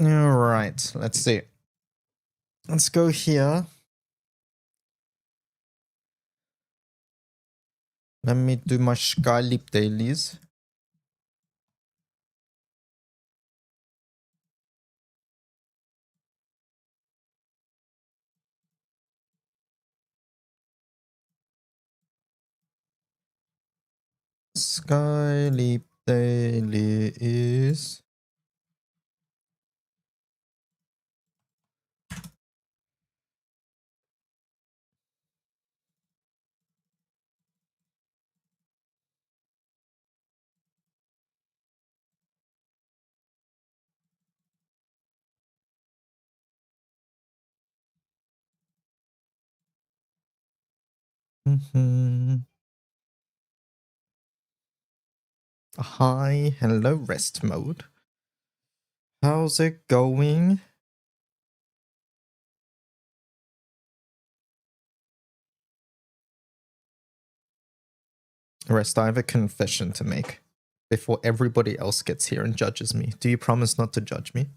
Alright, let's see. Let's go here. Let me do my Sky Leap dailies. Sky Leap daily is... Hi, hello, rest mode. How's it going? Rest, I have a confession to make before everybody else gets here and judges me. Do you promise not to judge me?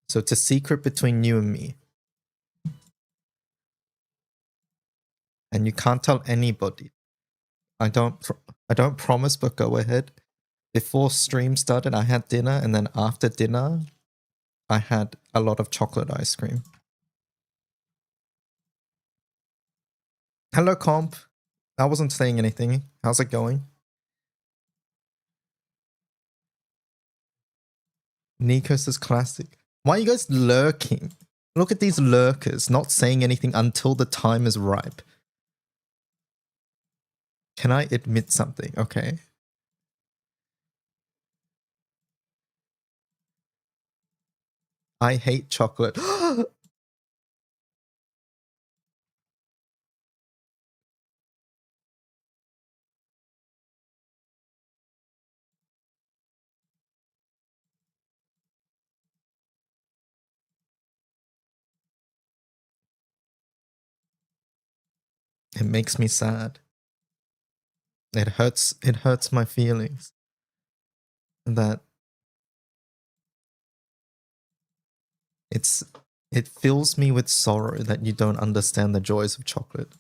So it's a secret between you and me. And you can't tell anybody. I don't promise, but go ahead. Before stream started, I had dinner, and then after dinner, I had a lot of chocolate ice cream. Hello, comp. I wasn't saying anything. How's it going? Nikos is classic. Why are you guys lurking? Look at these lurkers, not saying anything until the time is ripe. Can I admit something? Okay. I hate chocolate. It makes me sad. It hurts my feelings. That it fills me with sorrow that you don't understand the joys of chocolate.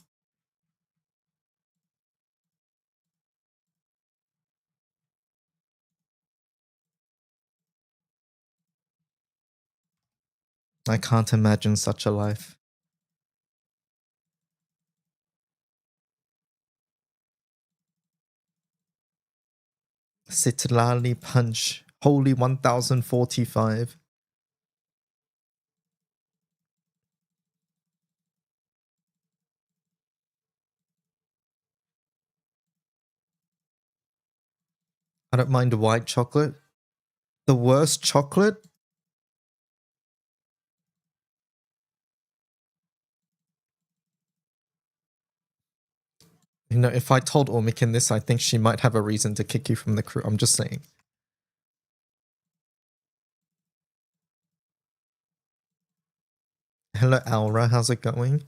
I can't imagine such a life. Sitlali Punch. Holy 1045. I don't mind white chocolate. The worst chocolate? You know, if I told Ormikin this, I think she might have a reason to kick you from the crew. I'm just saying. Hello, Aura. How's it going?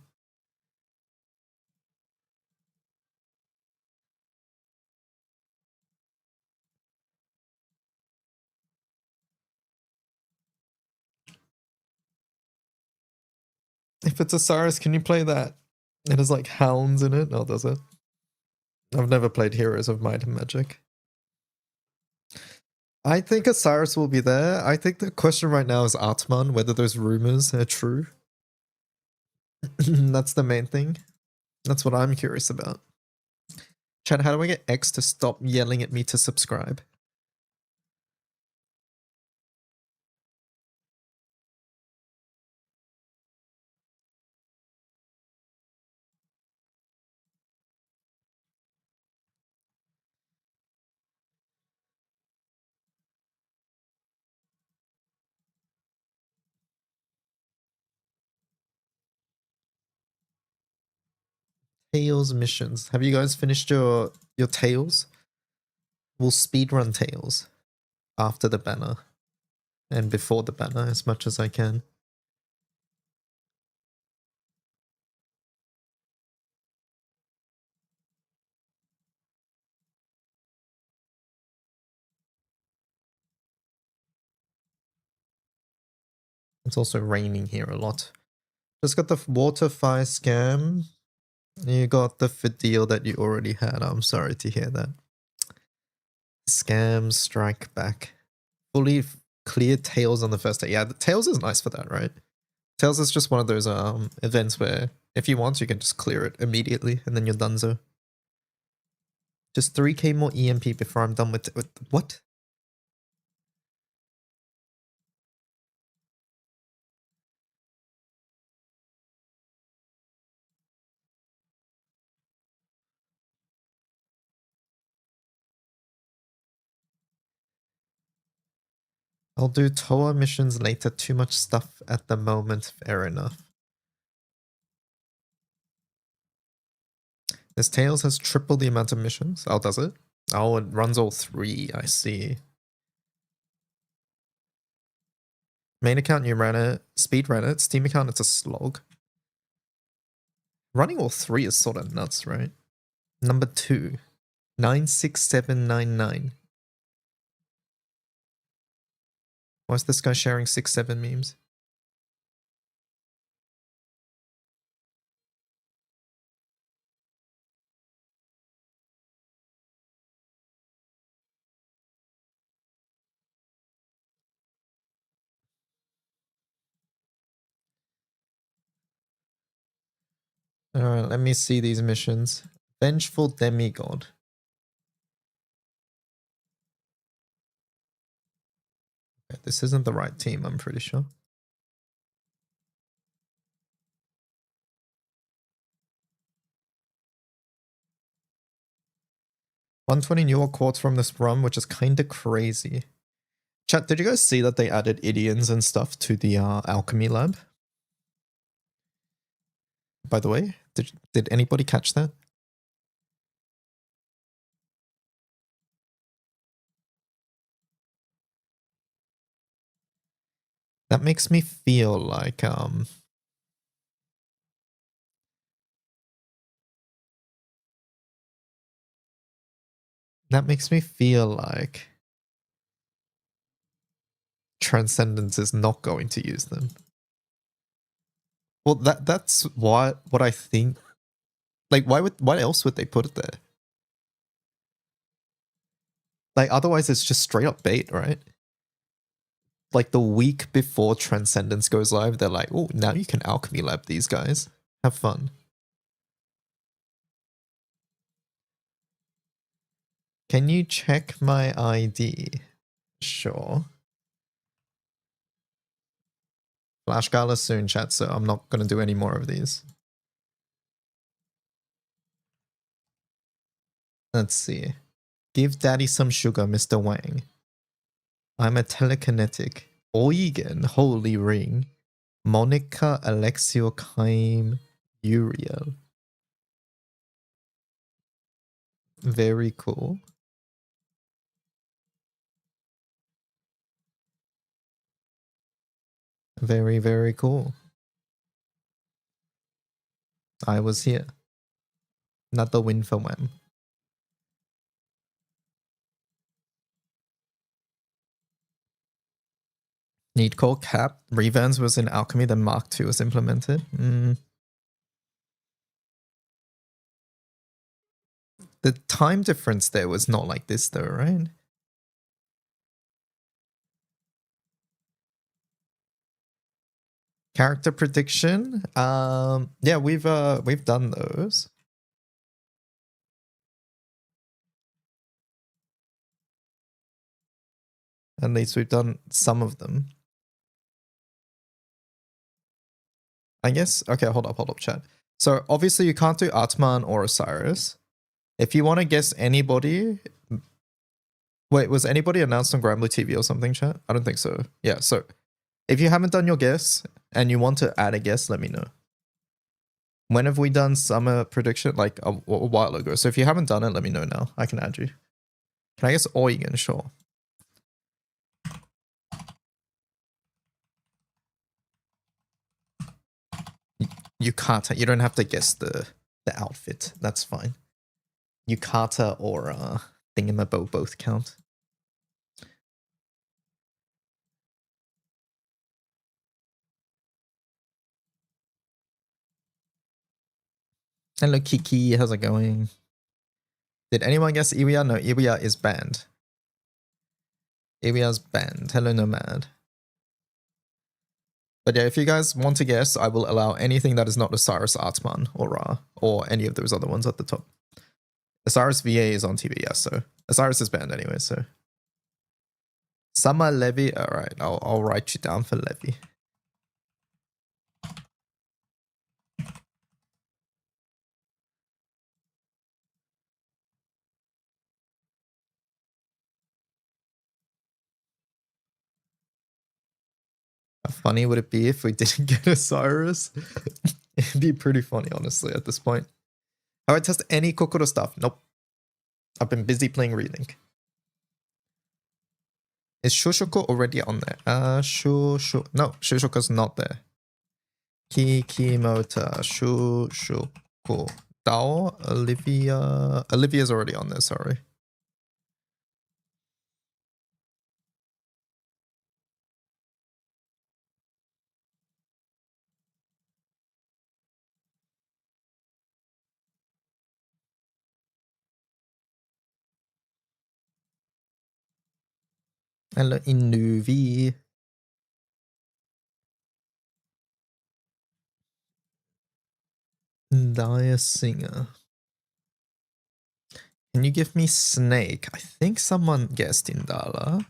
If it's Osiris, can you play that? It has like hounds in it. Oh, does it? I've never played Heroes of Might and Magic. I think Osiris will be there. I think the question right now is Atman, whether those rumors are true. That's the main thing. That's what I'm curious about. Chad, how do I get X to stop yelling at me to subscribe? Tails missions. Have you guys finished your Tails? We'll speedrun Tails after the banner and before the banner as much as I can. It's also raining here a lot. Just got the water fire scam. You got the deal that you already had. I'm sorry to hear that. Scam strike back. Fully clear Tails on the first day. Yeah, the Tails is nice for that, right? Tails is just one of those events where if you want, you can just clear it immediately and then you're donezo. Just 3k more EMP before I'm done with what? I'll do Toa missions later. Too much stuff at the moment. Fair enough. This Tails has triple the amount of missions. Oh, does it? Oh, it runs all 3. I see. Main account, you ran it. Speed ran it. Steam account, it's a slog. Running all 3 is sort of nuts, right? Number 2. 96799. Why is this guy sharing 6-7 memes? Alright, let me see these missions. Vengeful Demigod. Okay, this isn't the right team, I'm pretty sure. $120 New York quartz from this run, which is kind of crazy. Chat, did you guys see that they added Idians and stuff to the alchemy lab? By the way, did anybody catch that? That makes me feel like that makes me feel like Transcendence is not going to use them. Well, that's what I think. Like, why else would they put it there? Like, otherwise it's just straight up bait, right? Like the week before Transcendence goes live, they're like, oh, now you can alchemy lab these guys. Have fun. Can you check my ID? Sure. Flash Gala soon, chat, so I'm not going to do any more of these. Let's see. Give daddy some sugar, Mr. Wang. I'm a telekinetic. Eugen, holy ring. Monica, Alexio, Kaim, Uriel. Very cool. Very, very cool. I was here. Not the win for Wham. Need call cap. Revans was in Alchemy, then Mark II was implemented. The time difference there was not like this though, right? Character prediction. Yeah, we've done those. At least we've done some of them. I guess. Okay, hold up, chat. So obviously you can't do Atman or Osiris. If you want to guess anybody, wait, was anybody announced on Grambly TV or something, chat? I don't think so. Yeah, so if you haven't done your guess and you want to add a guess, let me know. When have we done summer prediction? Like a while ago. So if you haven't done it, let me know now. I can add you. Can I guess Eugen? Sure. Yukata. You don't have to guess the outfit. That's fine. Yukata or Thingamabo both count. Hello, Kiki. How's it going? Did anyone guess Iwia? No, Iwia is banned. Iwia's banned. Hello, Nomad. But yeah, if you guys want to guess, I will allow anything that is not Osiris Artman or Ra or any of those other ones at the top. Osiris VA is on TV, yes, so Osiris is banned anyway, so. Summer Levy. Alright, I'll write you down for Levy. How funny would it be if we didn't get Osiris? It'd be pretty funny, honestly, at this point. Have I tested any Kokoro stuff? Nope. I've been busy playing Relink. Is Shushoku already on there? No, Shushoku's not there. Kikimota, Shushoku, Dao, Olivia. Olivia's already on there, sorry. Hello, Inuvi. Dia Singer. Can you give me Snake? I think someone guessed Indala.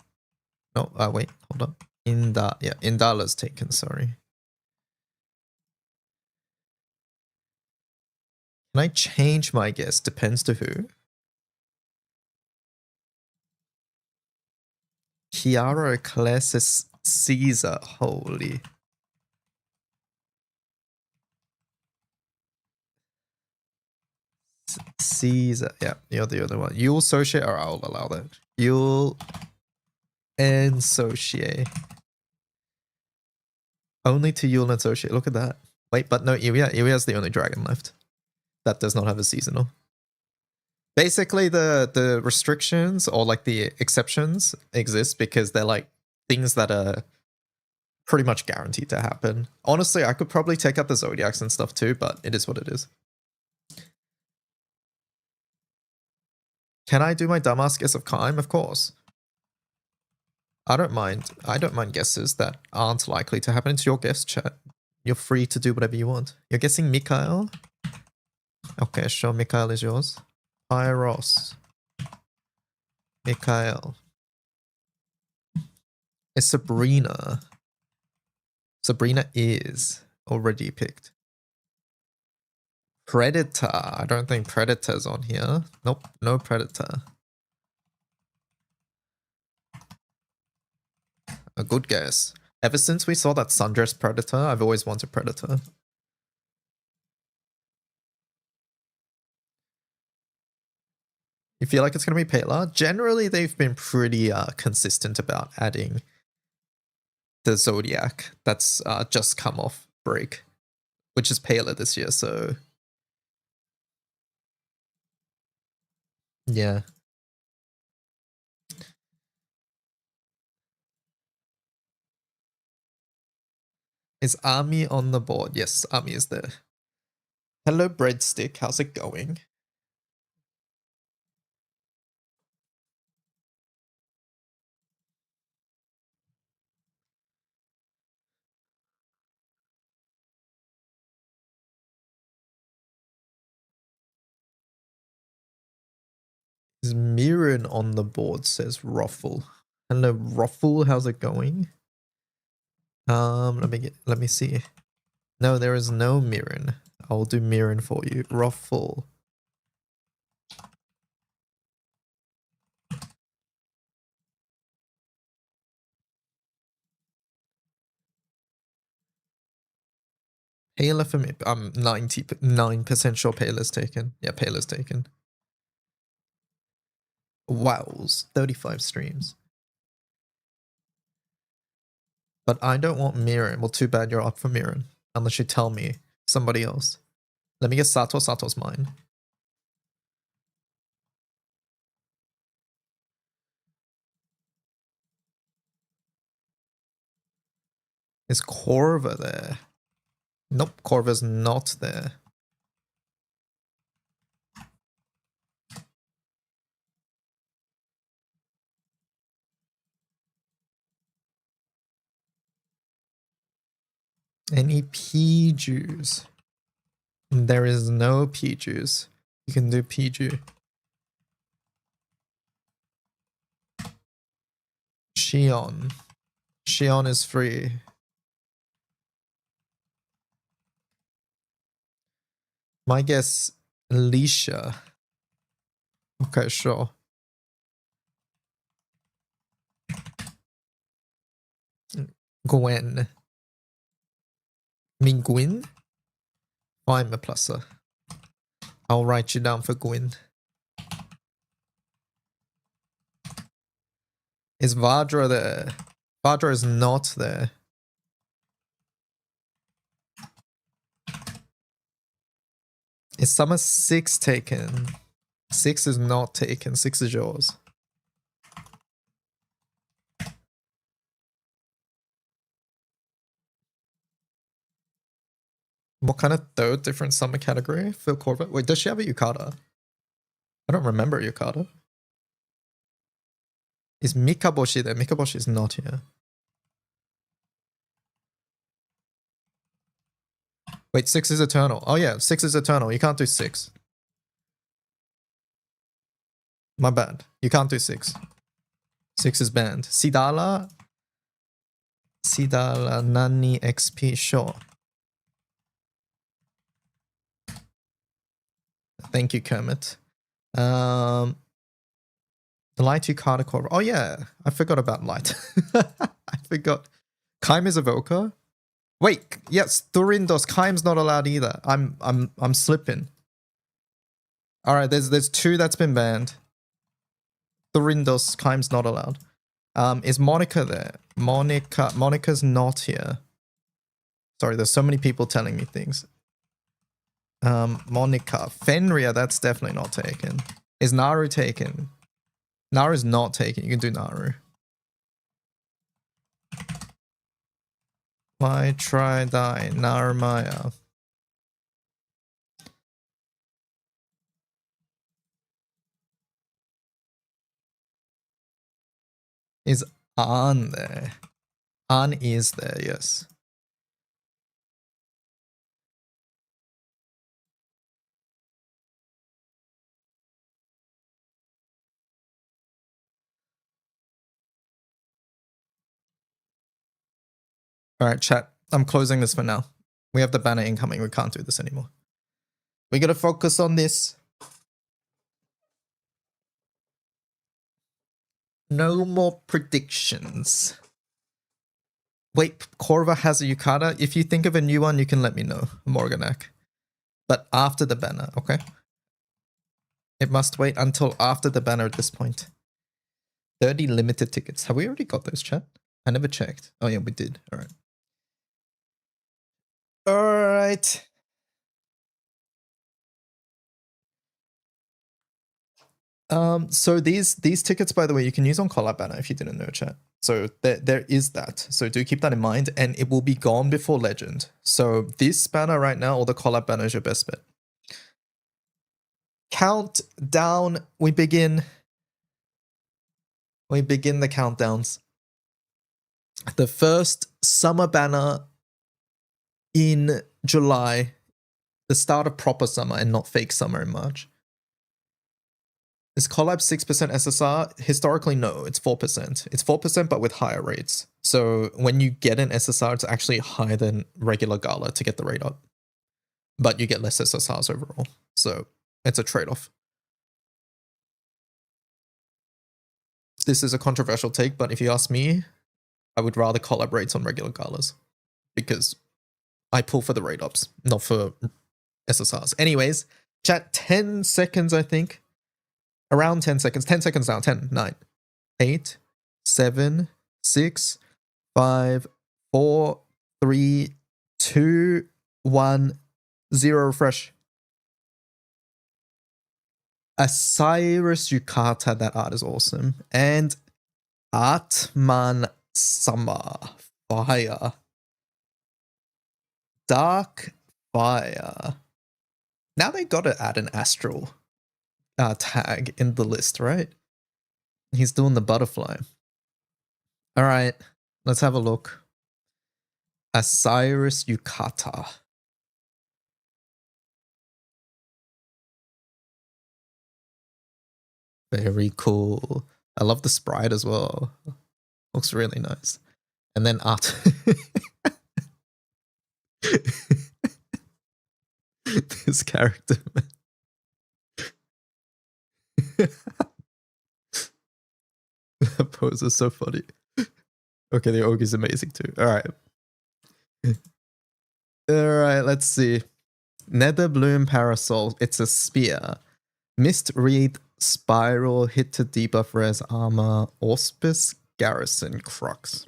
No, wait, hold on. Indala's taken, sorry. Can I change my guess? Depends to who. Kiara Classes Caesar. Holy. Caesar. Yeah, you're the other one. You'll associate, or I'll allow that. You'll and associate. Only to Yule and associate. Look at that. Wait, but no, Iwia's the only dragon left that does not have a seasonal. Basically, the restrictions or like the exceptions exist because they're like things that are pretty much guaranteed to happen. Honestly, I could probably take out the Zodiacs and stuff too, but it is what it is. Can I do my dumbass guess of Kaim? Of course. I don't mind. I don't mind guesses that aren't likely to happen. It's your guess, chat. You're free to do whatever you want. You're guessing Mikhail? Okay, sure. Mikhail is yours. Pyros. Mikhail. It's Sabrina. Sabrina is already picked. Predator. I don't think Predator's on here. Nope, no Predator. A good guess. Ever since we saw that sundress Predator, I've always wanted Predator. You feel like it's going to be Pela? Generally, they've been pretty consistent about adding the Zodiac that's just come off break, which is Pela this year, so... Yeah. Is Army on the board? Yes, Army is there. Hello, Breadstick. How's it going? Is Mirren on the board? Says Ruffle. Hello, Ruffle. How's it going? Let me see. No, there is no Mirren. I'll do Mirren for you. Ruffle. Payla for me. I'm 99% sure Payla's taken. Yeah, Payla's taken. Wows. 35 streams. But I don't want Mirren. Well, too bad you're up for Mirren. Unless you tell me somebody else. Let me get Sato. Sato's mine. Is Corva there? Nope, Corva's not there. Any Pijus? There is no Pijus. You can do Piju. Shion. Shion is free. My guess, Alicia. Okay, sure. Gwen. Mean Gwyn? I'm a plusser. I'll write you down for Gwyn. Is Vardra there? Vardra is not there. Is summer 6 taken? 6 is not taken. 6 is yours. What kind of third different summer category for Corvette? Wait, does she have a yukata? I don't remember a yukata. Is Mikaboshi there? Mikaboshi is not here. Wait, 6 is eternal. Oh yeah, 6 is eternal. You can't do 6. My bad. You can't do 6. 6 is banned. Sidala? Sidala Nani XP, sure. Thank you, Kermit. The Light Yukata Core. Oh yeah, I forgot about Light. I forgot. Kaim is Evoker. Wait, yes, Thurindos. Kaim's not allowed either. I'm slipping. All right, there's 2 that's been banned. Thurindos. Kaim's not allowed. Is Monica there? Monica's not here. Sorry, there's so many people telling me things. Monica. Fenrir, that's definitely not taken. Is Naru taken? Naru's not taken. You can do Naru. My try die. Narumaya. Is An there? An is there, yes. All right, chat. I'm closing this for now. We have the banner incoming. We can't do this anymore. We gotta focus on this. No more predictions. Wait, Korva has a yukata. If you think of a new one, you can let me know, Morganak. But after the banner, okay? It must wait until after the banner at this point. 30 limited tickets. Have we already got those, chat? I never checked. Oh yeah, we did. All right. All right. So these tickets, by the way, you can use on collab banner if you didn't know, chat. So there is that. So do keep that in mind, and it will be gone before Legend. So this banner right now, or the collab banner, is your best bet. Countdown. We begin. We begin the countdowns. The first summer banner in July, the start of proper summer and not fake summer in March. Is collab 6% SSR? Historically, no, it's 4%. It's 4%, but with higher rates. So when you get an SSR, it's actually higher than regular Gala to get the rate up. But you get less SSRs overall. So it's a trade-off. This is a controversial take, but if you ask me, I would rather collab rates on regular Galas. Because I pull for the rate ups, not for SSRs. Anyways, chat, 10 seconds, I think. Around 10 seconds. 10 seconds now. 10, 9, 8, 7, 6, 5, 4, 3, 2, 1, 0. Refresh. Osiris Yukata, that art is awesome. And Atman Summer. Fire. Dark Fire. Now they gotta add an astral tag in the list, right? He's doing the butterfly. All right, let's have a look. Osiris Yukata. Very cool. I love the sprite as well. Looks really nice. And then art. This character, man. That pose is so funny. Okay, the ogre's amazing too. Alright. Alright, let's see. Nether Bloom Parasol. It's a spear. Mist Reed Spiral. Hit to debuff res armor. Auspice Garrison Crux.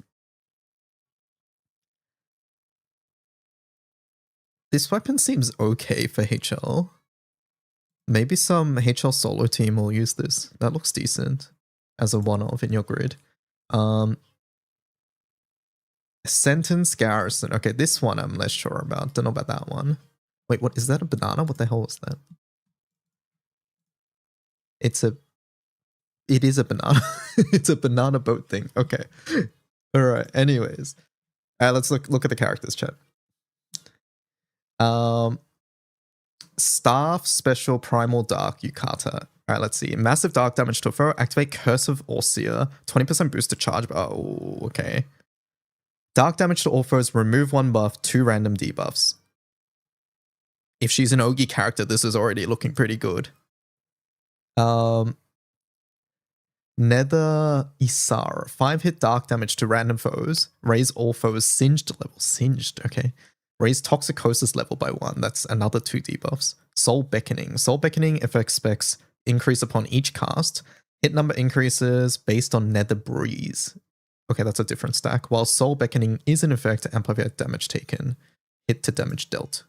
This weapon seems okay for HL. Maybe some HL solo team will use this. That looks decent as a one-off in your grid. Sentence Garrison. Okay, this one I'm less sure about. Don't know about that one. Wait, what is that? A banana? What the hell was that? It is a banana. It's a banana boat thing. Okay. All right. Anyways, let's look at the characters, chat. Staff Special Primal Dark Yukata. All right, let's see. Massive dark damage to a foe. Activate Curse of Orsia. 20% boost to charge. Oh, okay. Dark damage to all foes. Remove one buff. 2 random debuffs. If she's an Ogi character, this is already looking pretty good. Nether Isar. 5 hit dark damage to random foes. Raise all foes singed level. Singed, okay. Raise Toxicosis level by 1. That's another 2 debuffs. Soul Beckoning. Soul Beckoning effect specs increase upon each cast. Hit number increases based on Nether Breeze. Okay, that's a different stack. While Soul Beckoning is in effect, amplify damage taken. Hit to damage dealt.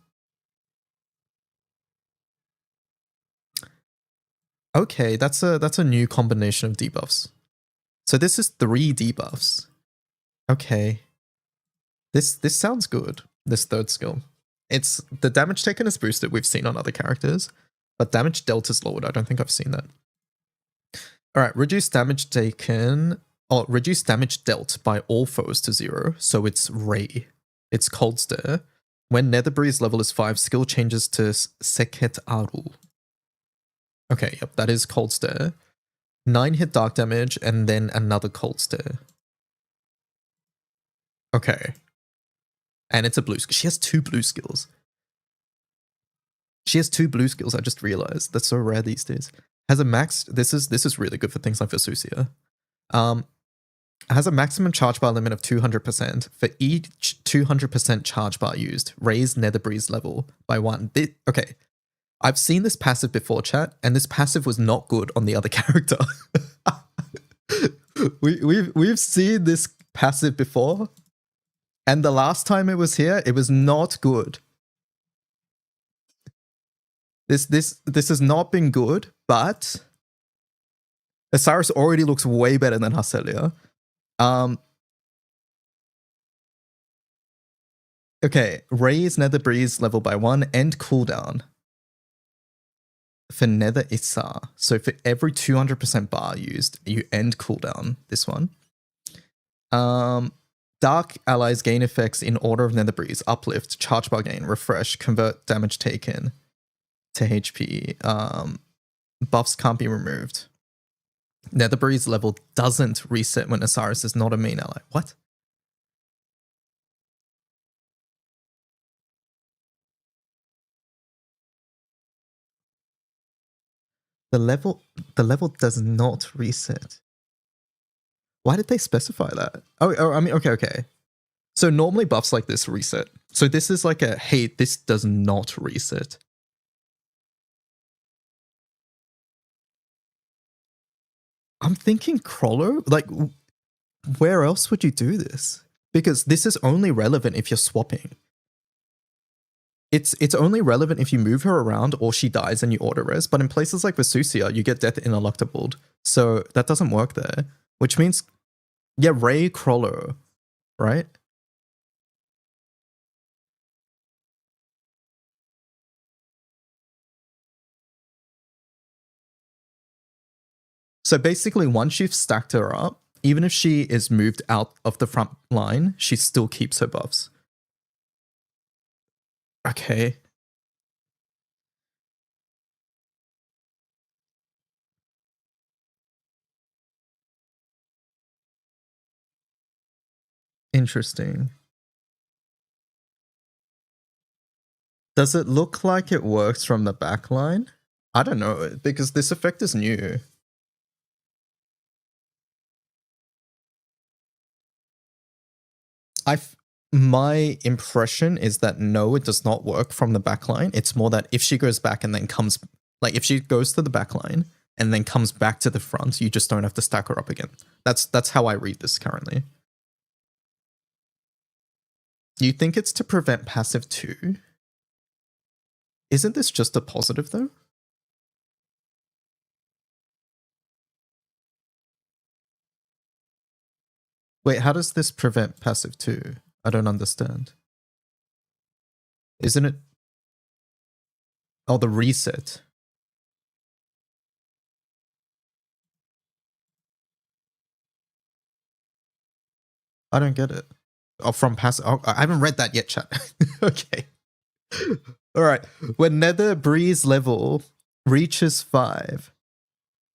Okay, that's a new combination of debuffs. So this is 3 debuffs. Okay. This sounds good. This third skill. It's the damage taken is boosted we've seen on other characters, but damage dealt is lowered. I don't think I've seen that. Alright, reduce damage taken. Oh, reduce damage dealt by all foes to 0. So it's Ray. It's Cold Stare. When Nether Breeze level is 5, skill changes to Seket Aru. Okay, yep, that is Cold Stare. 9 hit dark damage, and then another Cold Stare. Okay. And it's a blue skill. She has 2 blue skills. She has 2 blue skills, I just realized. That's so rare these days. Has a max... This is really good for things like Vesusia. Has a maximum charge bar limit of 200%. For each 200% charge bar used, raise Nether Breeze level by 1. Okay. I've seen this passive before, chat, and this passive was not good on the other character. We've seen this passive before, and the last time it was here, it was not good. This has not been good, but Osiris already looks way better than Hacelia. Okay, raise Nether Breeze level by 1, end cooldown. For Nether Isar. So for every 200% bar used, you end cooldown. This one. Dark allies gain effects in order of Nether Breeze. Uplift, charge bar gain, refresh, convert damage taken to HP. Buffs can't be removed. Nether Breeze level doesn't reset when Osiris is not a main ally. What? The level does not reset. Why did they specify that? Oh, I mean, okay. So normally buffs like this reset. So this is like a, hey, this does not reset. I'm thinking Crawler? Like, where else would you do this? Because this is only relevant if you're swapping. It's only relevant if you move her around or she dies and you auto-res, but in places like Vesusia, you get death ineluctable. So that doesn't work there. Which means, yeah, Ray Crawler, right? So basically, once you've stacked her up, even if she is moved out of the front line, she still keeps her buffs. Okay. Interesting. Does it look like it works from the backline? I don't know, because this effect is new. My impression is that no, it does not work from the backline. It's more that if she goes back and then comes, like if she goes to the backline and then comes back to the front, you just don't have to stack her up again. That's how I read this currently. Do you think it's to prevent passive too? Isn't this just a positive though? Wait, how does this prevent passive too? I don't understand. Isn't it? Oh, the reset. I don't get it. Oh, from passive. Oh, I haven't read that yet, chat. Okay. All right. When Nether Breeze level reaches 5,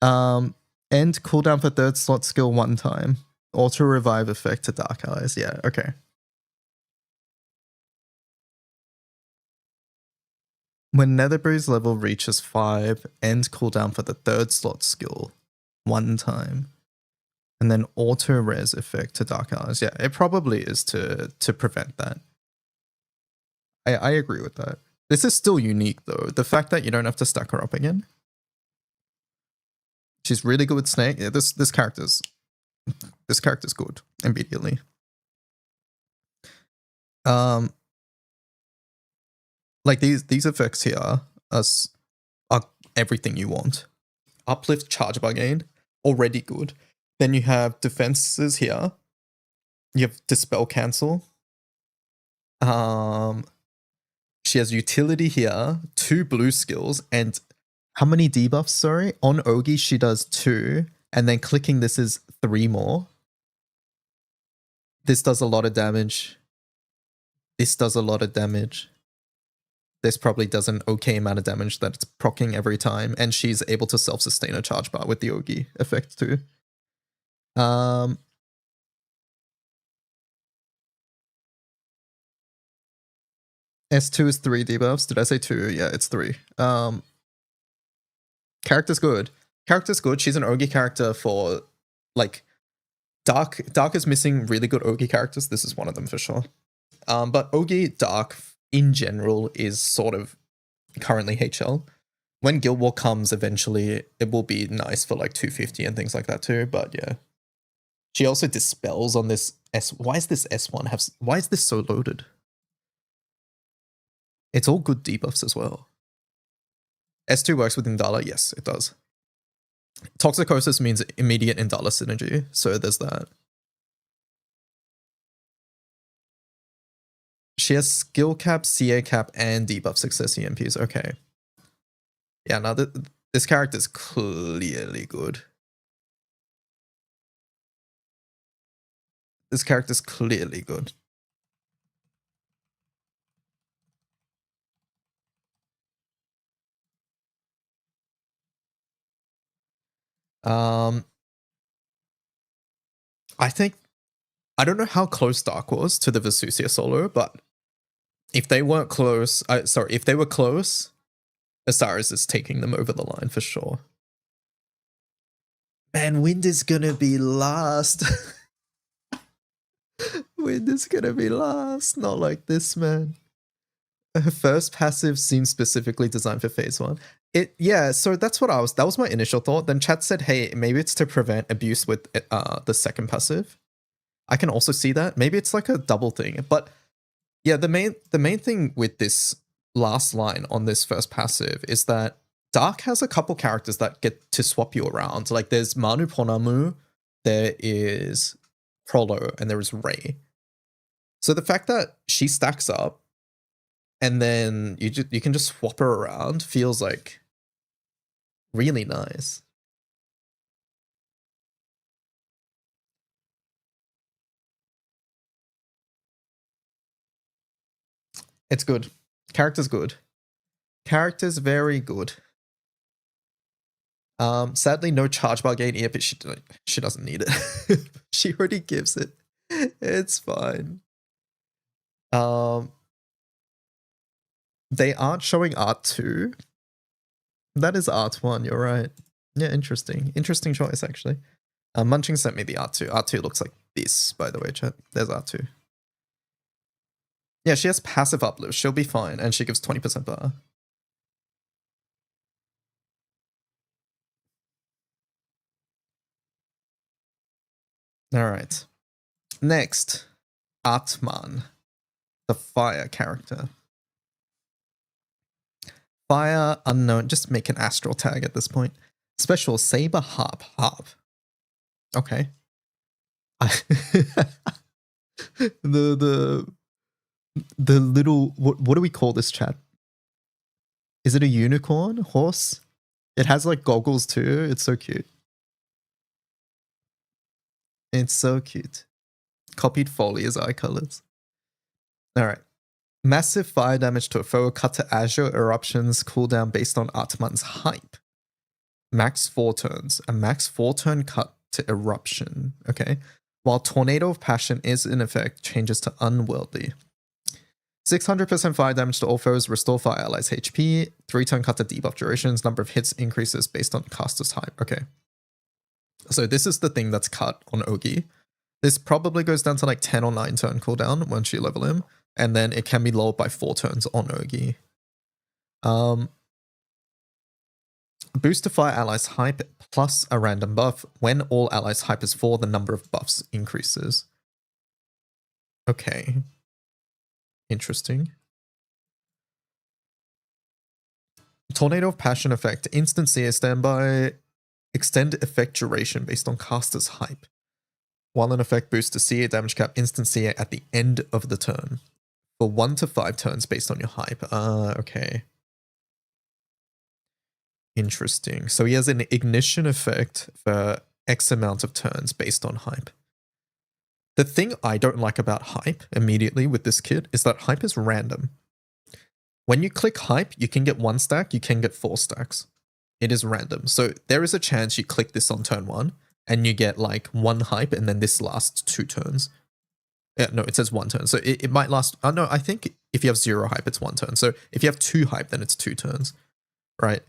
end cooldown for third slot skill 1 time. Auto revive effect to Dark Allies. Yeah, okay. When Nether Breeze level reaches 5, end cooldown for the third slot skill 1 time. And then auto res effect to Dark Allies. Yeah, it probably is to prevent that. I agree with that. This is still unique though. The fact that you don't have to stack her up again. She's really good with Snake. Yeah, this character's good immediately. Like these effects here are everything you want. Uplift charge bar gain, already good. Then you have defenses here. You have dispel cancel. She has utility here, 2 blue skills, and how many debuffs? Sorry, on Ogi she does 2, and then clicking this is 3 more. This does a lot of damage. This does a lot of damage. This probably does an okay amount of damage that it's proccing every time, and she's able to self-sustain a charge bar with the Ogi effect too. S2 is 3 debuffs. Did I say 2? Yeah, it's 3. Character's good. Character's good. She's an Ogi character for, like, Dark is missing really good Ogi characters. This is one of them for sure. But Ogi Dark in general is sort of currently HL. When Guild War comes eventually, it will be nice for like 250 and things like that too. But yeah, she also dispels on this S. Why is this S1 why is this so loaded? It's all good debuffs as well. S2 works with Indala. Yes, it does. Toxicosis means immediate Indala synergy, so there's that. She has skill cap, CA cap, and debuff success EMPs. Okay. Yeah, now this character's clearly good. This character's clearly good. I think I don't know how close Dark was to the Vesusia solo, but if they weren't close, if they were close, Osiris is taking them over the line for sure. Man, Wind is gonna be last. Wind is gonna be last. Not like this, man. Her first passive seems specifically designed for phase 1. So that was my initial thought. Then chat said, hey, maybe it's to prevent abuse with the second passive. I can also see that. Maybe it's like a double thing. But yeah, the main thing with this last line on this first passive is that Dark has a couple characters that get to swap you around. Like there's Manu Ponamu, there is Prolo, and there is Ray. So the fact that she stacks up and then you can just swap her around feels like really nice. It's good. Character's good. Character's very good. Sadly, no charge bar gain here, but she doesn't need it. She already gives it. It's fine. They aren't showing art 2. That is art 1, you're right. Yeah, interesting. Interesting choice, actually. Munching sent me the art 2. Art 2 looks like this, by the way, chat. There's art 2. Yeah, she has passive uplift. She'll be fine, and she gives 20% bar. Alright. Next, Atman, the fire character. Fire, unknown. Just make an astral tag at this point. Special, saber, harp. Harp. Okay. the little, what do we call this, chat? Is it a unicorn? Horse? It has like goggles too. It's so cute. It's so cute. Copied Foley as eye colors. Alright. Massive fire damage to a foe, cut to azure eruptions, cooldown based on Atman's hype. Max 4 turns. A max 4 turn cut to eruption. Okay. While Tornado of Passion is in effect, changes to Unworldly. 600% fire damage to all foes, restore fire allies HP, 3 turn cut to debuff durations, number of hits increases based on caster's hype. Okay. So this is the thing that's cut on Ogi. This probably goes down to like 10 or 9 turn cooldown once you level him, and then it can be lowered by 4 turns on Ogi. Boost to fire allies hype plus a random buff. When all allies hype is 4, the number of buffs increases. Okay. Interesting. Tornado of Passion effect. Instant CS standby. Extend effect duration based on caster's hype. While an effect boosts to CA damage cap, instant CA at the end of the turn. For 1 to 5 turns based on your hype. Okay. Interesting. So he has an ignition effect for X amount of turns based on hype. The thing I don't like about hype immediately with this kit is that hype is random. When you click hype, you can get 1 stack, you can get 4 stacks. It is random. So there is a chance you click this on turn 1 and you get like 1 hype and then this lasts 2 turns. Yeah, no, it says 1 turn. So it might last. Oh, no, I think if you have 0 hype, it's 1 turn. So if you have 2 hype, then it's 2 turns. Right?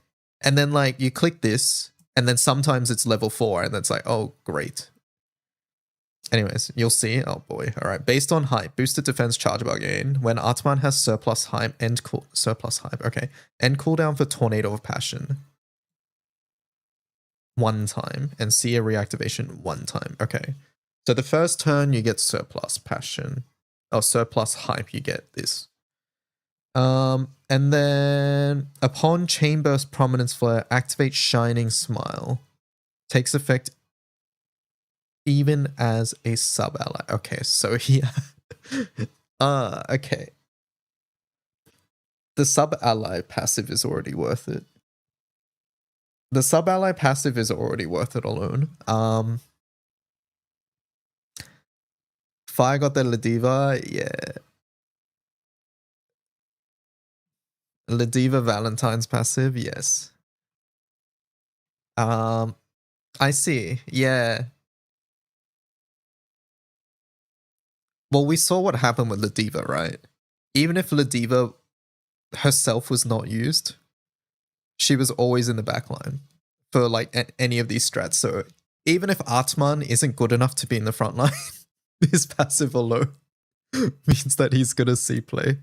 And then like you click this and then sometimes it's level 4 and it's like, oh, great. Anyways, you'll see. Oh boy. All right. Based on hype, boosted defense charge bar gain. When Atman has surplus hype, surplus hype. Okay. End cooldown for Tornado of Passion. 1 time. And see a reactivation 1 time. Okay. So the first turn you get surplus passion. Oh, surplus hype, you get this. And then upon Chain Burst Prominence Flare, activate Shining Smile. Takes effect even as a sub-ally. Okay, so yeah. Okay. The sub-ally passive is already worth it. The sub-ally passive is already worth it alone. Fire got the Ladiva, yeah. Ladiva Valentine's passive, yes. I see, yeah. Well, we saw what happened with Ladiva, right? Even if Ladiva herself was not used, she was always in the backline for like any of these strats. So even if Atman isn't good enough to be in the front line, his passive alone means that he's gonna see play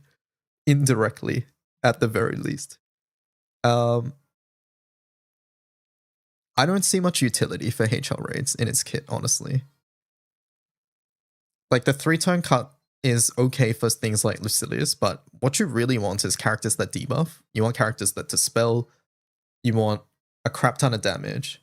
indirectly at the very least. I don't see much utility for HL raids in its kit, honestly. Like the 3-turn cut is okay for things like Lucilius, but what you really want is characters that debuff. You want characters that dispel. You want a crap ton of damage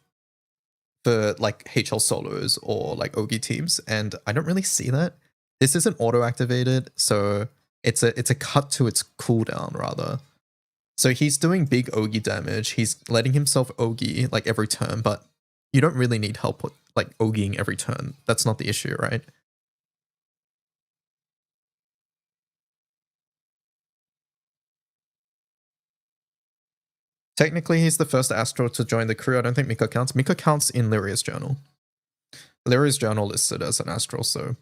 for like HL solos or like Ogi teams, and I don't really see that. This isn't auto-activated, so it's a cut to its cooldown rather. So he's doing big Ogi damage. He's letting himself Ogi like every turn, but you don't really need help with like Ogiing every turn. That's not the issue, right? Technically, he's the first Astral to join the crew. I don't think Mika counts. Mika counts in Lyria's journal. Lyria's journal listed as an Astral, so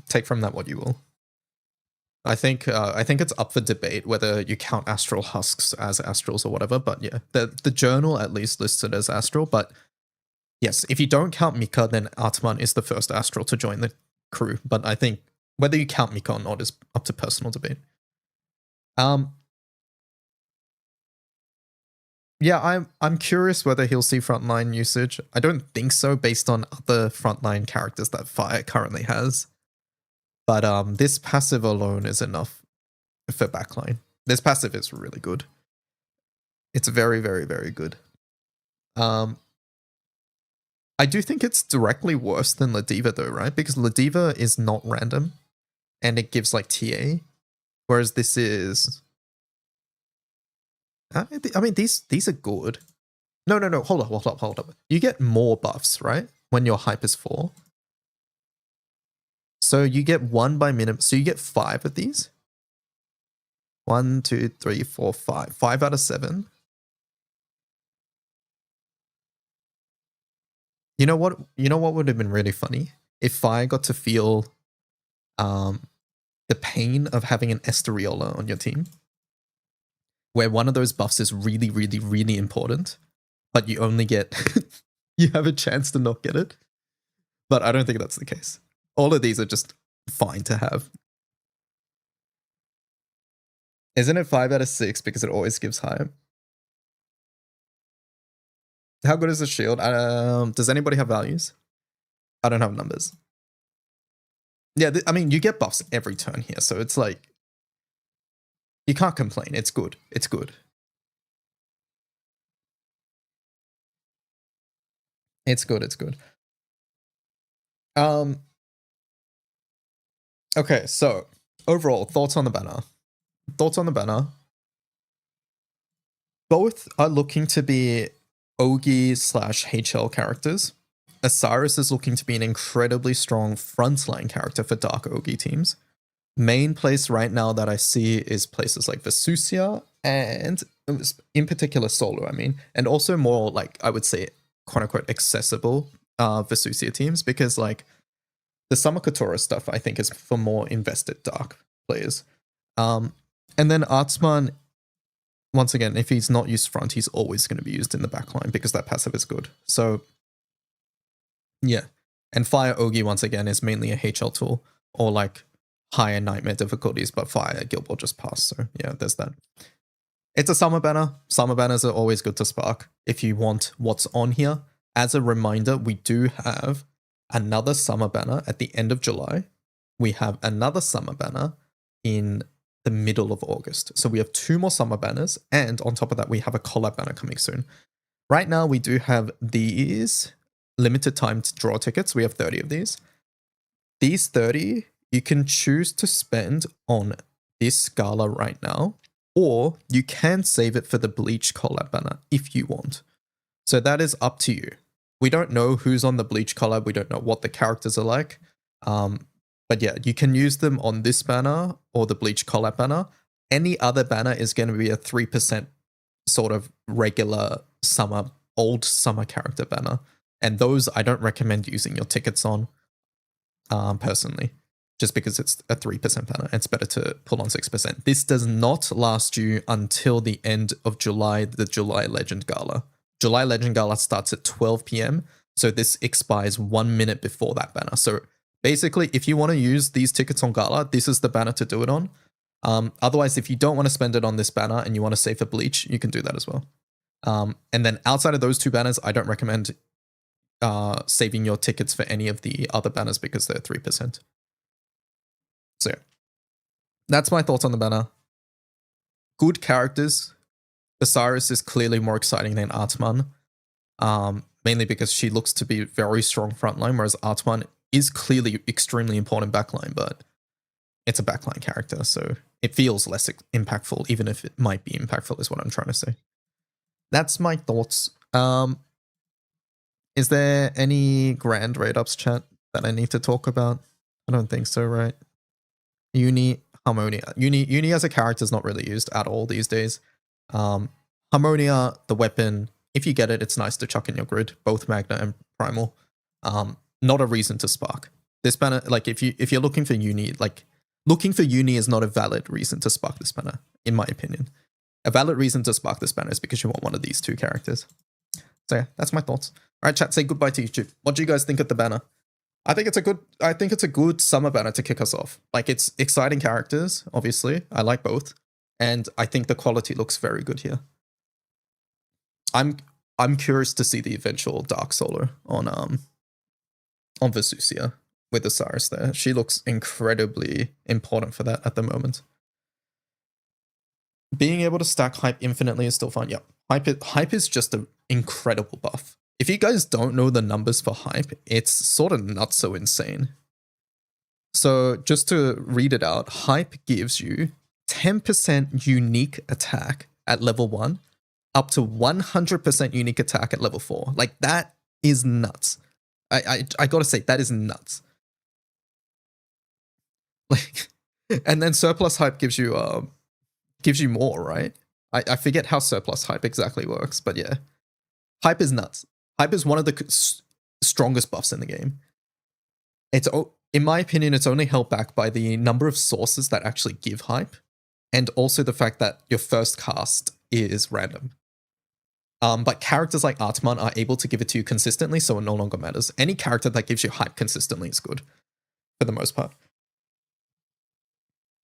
take from that what you will. I think it's up for debate whether you count Astral Husks as Astrals or whatever, but yeah, the journal at least listed as Astral, but yes, if you don't count Mika, then Atman is the first Astral to join the crew, but I think whether you count Mika or not is up to personal debate. Yeah, I'm curious whether he'll see frontline usage. I don't think so based on other frontline characters that Fire currently has. But this passive alone is enough for backline. This passive is really good. It's very, very, very good. I do think it's directly worse than Ladiva though, right? Because Ladiva is not random and it gives like TA. Whereas this is... I mean, these are good. No. Hold up. You get more buffs, right? When your hype is 4. So you get 1 by minimum. So you get 5 of these. 1, 2, 3, 4, 5. 5 out of 7. You know what would have been really funny? If Fire got to feel the pain of having an Esteriola on your team. Where one of those buffs is really, really, really important. But you only get... you have a chance to not get it. But I don't think that's the case. All of these are just fine to have. Isn't it 5 out of 6 because it always gives higher? How good is the shield? Does anybody have values? I don't have numbers. Yeah, I mean, you get buffs every turn here, so it's like... You can't complain. It's good. It's good. It's good. It's good. Okay, so overall, thoughts on the banner. Both are looking to be Ogi/HL characters. Osiris is looking to be an incredibly strong frontline character for Dark Ogi teams. Main place right now that I see is places like Vesusia and in particular Solo, I mean, and also more like, I would say, quote unquote, accessible Vesusia teams, because like the Summer Katora stuff I think is for more invested Dark players. And then Artsman, once again, if he's not used front, he's always going to be used in the backline because that passive is good. So yeah. And Fire Ogi, once again, is mainly a HL tool or like higher nightmare difficulties, but Fire Guild will just pass. So yeah, there's that. It's a summer banner. Summer banners are always good to spark if you want what's on here. As a reminder, we do have another summer banner at the end of July. We have another summer banner in the middle of August. So we have 2 more summer banners, and on top of that, we have a collab banner coming soon. Right now, we do have these limited time draw tickets. We have 30 of these. These 30, you can choose to spend on this Gala right now, or you can save it for the Bleach collab banner if you want. So that is up to you. We don't know who's on the Bleach collab. We don't know what the characters are like. But yeah, you can use them on this banner or the Bleach collab banner. Any other banner is going to be a 3% sort of regular summer, old summer character banner. And those I don't recommend using your tickets on, personally, just because it's a 3% banner. It's better to pull on 6%. This does not last you until the end of July, the July Legend Gala. July Legend Gala starts at 12 p.m. So this expires 1 minute before that banner. So basically, if you want to use these tickets on Gala, this is the banner to do it on. Otherwise, if you don't want to spend it on this banner and you want to save for Bleach, you can do that as well. And then outside of those 2 banners, I don't recommend saving your tickets for any of the other banners because they're 3%. So yeah, that's my thoughts on the banner. Good characters. Osiris is clearly more exciting than Artman, mainly because she looks to be very strong frontline, whereas Artman is clearly extremely important backline, but it's a backline character, so it feels less impactful, even if it might be impactful, is what I'm trying to say. That's my thoughts. Is there any grand rate-ups, chat, that I need to talk about? I don't think so, right? Uni, Harmonia. Uni as a character is not really used at all these days. Harmonia, the weapon, if you get it, it's nice to chuck in your grid, both Magna and Primal. Not a reason to spark. This banner, like if you're looking for uni, like looking for uni is not a valid reason to spark this banner, in my opinion. A valid reason to spark this banner is because you want one of these two characters. So yeah, that's my thoughts. All right, chat, say goodbye to YouTube. What do you guys think of the banner? I think it's a good summer banner to kick us off. Like, it's exciting characters, obviously. I like both. And I think the quality looks very good here. I'm curious to see the eventual Dark Solar on Vesusia with Osiris there. She looks incredibly important for that at the moment. Being able to stack hype infinitely is still fun. Yep. Hype is just an incredible buff. If you guys don't know the numbers for hype, it's sort of not so insane. So just to read it out, hype gives you 10% unique attack at level 1, up to 100% unique attack at level 4. Like, that is nuts. I gotta say, that is nuts. Like, and then surplus hype gives you more, right? I forget how surplus hype exactly works, but yeah. Hype is nuts. Hype is one of the strongest buffs in the game. It's, in my opinion, it's only held back by the number of sources that actually give hype, and also the fact that your first cast is random. But characters like Artman are able to give it to you consistently, so it no longer matters. Any character that gives you hype consistently is good, for the most part.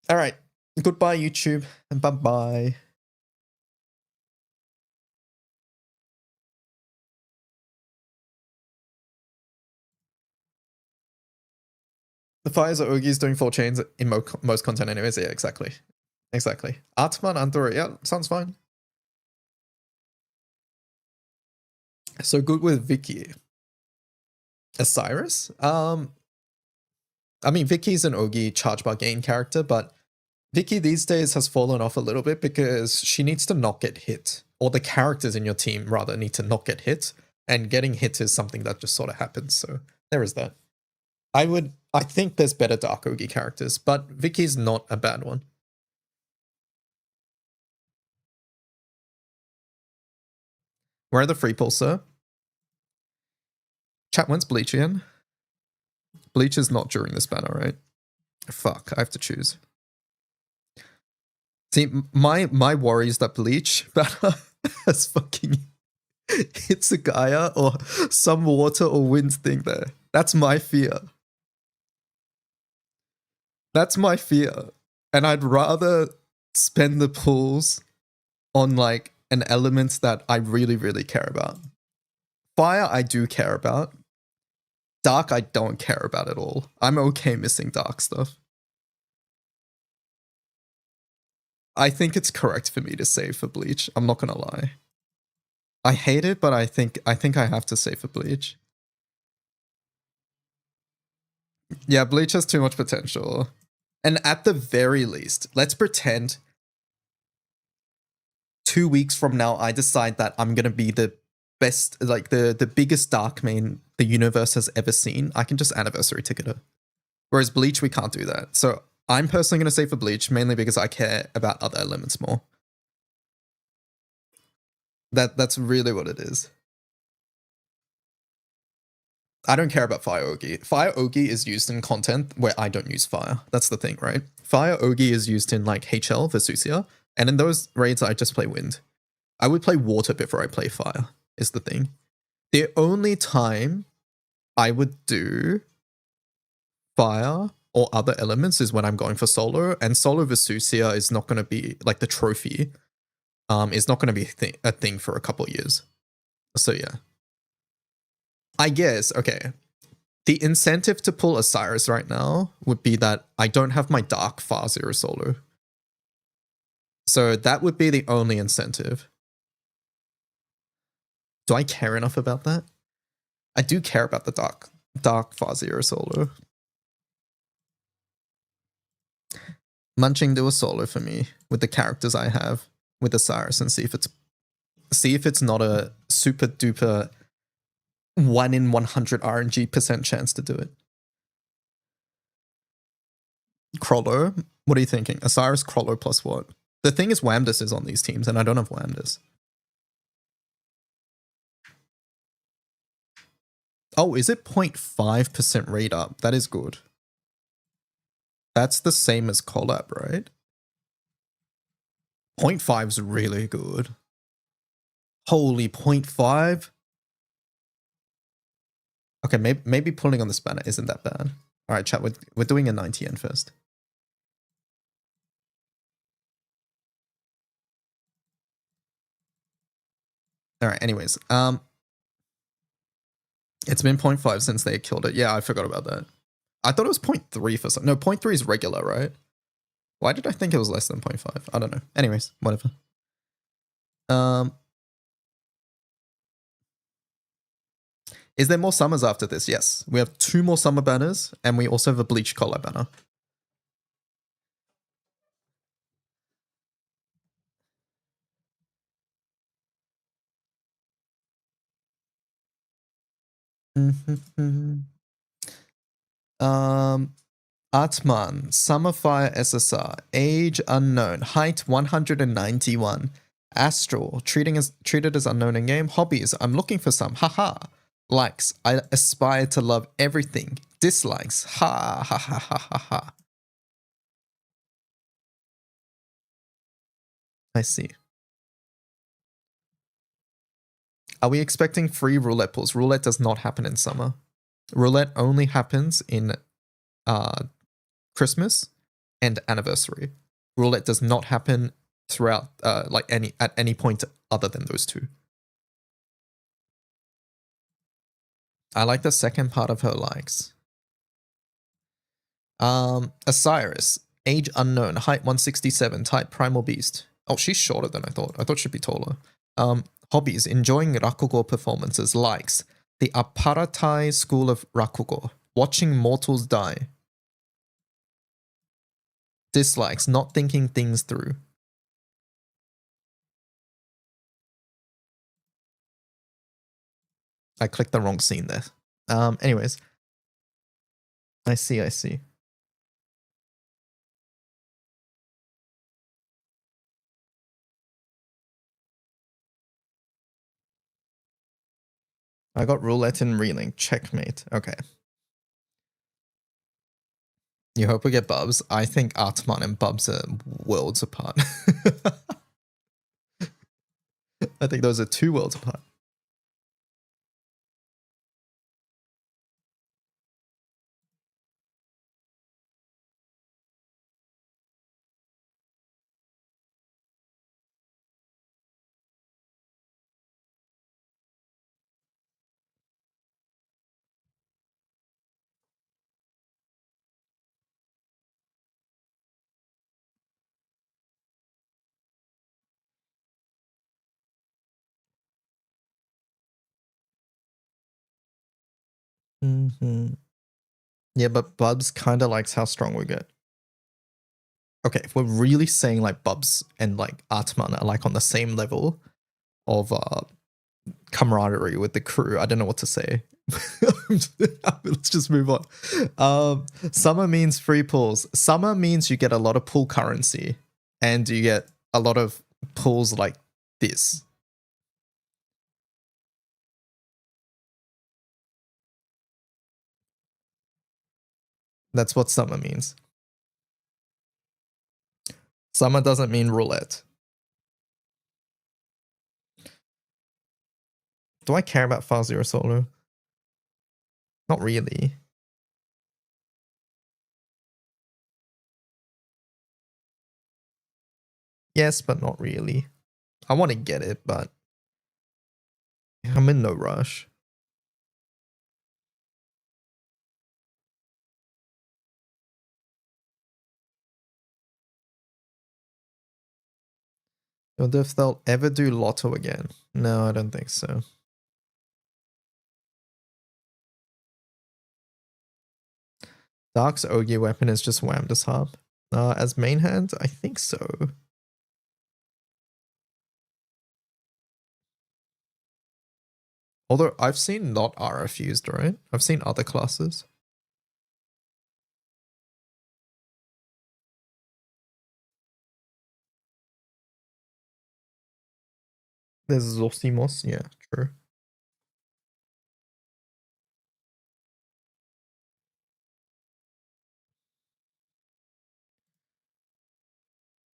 All right, goodbye YouTube, and bye-bye. The fires are Ogies doing 4 chains in most content anyways. Yeah, exactly. Exactly. Artman Andor, yeah, sounds fine. So good with Vicky. Osiris? I mean, Vicky's an Ogi charge bar gain character, but Vicky these days has fallen off a little bit because she needs to not get hit. Or the characters in your team, rather, need to not get hit. And getting hit is something that just sort of happens, so there is that. I think there's better Dark Ogi characters, but Vicky's not a bad one. Where are the free pulls, sir? Chat, when's Bleach again? Bleach is not during this banner, right? Fuck, I have to choose. See, my worry is that Bleach banner has fucking hits a Gaia or some water or wind thing there. That's my fear. That's my fear. And I'd rather spend the pulls on like an element that I really, really care about. Fire, I do care about. Dark, I don't care about at all. I'm okay missing dark stuff. I think it's correct for me to save for Bleach. I'm not gonna lie. I hate it, but I think I have to save for Bleach. Yeah, Bleach has too much potential. And at the very least, let's pretend 2 weeks from now I decide that I'm gonna be the best, like the biggest dark main the universe has ever seen. I can just anniversary ticket it. Whereas Bleach, we can't do that. So I'm personally gonna save for Bleach, mainly because I care about other elements more. That's really what it is. I don't care about Fire Ogi. Fire Ogi is used in content where I don't use fire. That's the thing, right? Fire Ogi is used in like HL, Vesusia, and in those raids I just play wind. I would play water before I play fire, is the thing. The only time I would do fire or other elements is when I'm going for solo, and solo Vesusia is not going to be, like the trophy, is not going to be a thing for a couple years. So yeah. I guess, okay. The incentive to pull Osiris right now would be that I don't have my Dark Far Zero solo. So that would be the only incentive. Do I care enough about that? I do care about the Dark Far Zero solo. Munching do a solo for me with the characters I have with Osiris and see if it's not a super duper 1 in 100 RNG% chance to do it. Crollo, what are you thinking? Osiris, Crollo plus what? The thing is, Wamdus is on these teams, and I don't have Wamdus. Oh, is it 0.5% read up? That is good. That's the same as collab, right? 0.5 is really good. Holy 0.5. Okay, maybe pulling on the spanner isn't that bad. All right, chat. We're doing a 90 yen first. All right. Anyways, it's been 0.5 since they killed it. Yeah, I forgot about that. I thought it was 0.3 for some. No, 0.3 is regular, right? Why did I think it was less than 0.5? I don't know. Anyways, whatever. Is there more summers after this? Yes. We have 2 more summer banners, and we also have a bleach collar banner. Atman, Summerfire SSR, age unknown, height 191, astral, treated as unknown in game, hobbies, I'm looking for some, haha, likes, I aspire to love everything, dislikes, ha ha ha ha ha ha. I see. Are we expecting free roulette pulls? Roulette does not happen in summer. Roulette only happens in Christmas and anniversary. Roulette does not happen throughout at any point other than those 2. I like the second part of her likes. Osiris, age unknown, height 167, type primal beast. Oh, she's shorter than I thought. I thought she'd be taller. Hobbies, enjoying Rakugo performances, likes the Aparatai school of Rakugo, watching mortals die. Dislikes, not thinking things through. I clicked the wrong scene there. Anyways. I see. I got roulette and reeling. Checkmate. Okay. You hope we get Bubs. I think Atman and Bubs are worlds apart. I think those are 2 worlds apart. Yeah, but Bubs kind of likes how strong we get. Okay, if we're really saying like Bubs and like Atman are like on the same level of camaraderie with the crew, I don't know what to say. Let's just move on. Summer means free pulls. Summer means you get a lot of pull currency and you get a lot of pulls like this. That's what summer means. Summer doesn't mean roulette. Do I care about Far Zero Solo? Not really. Yes, but not really. I want to get it, but I'm in no rush. I wonder if they'll ever do Lotto again. No, I don't think so. Dark's Ogi weapon is just whammed as harp. As main hand, I think so. Although I've seen not RF right? I've seen other classes. There's Zosimos, yeah, true.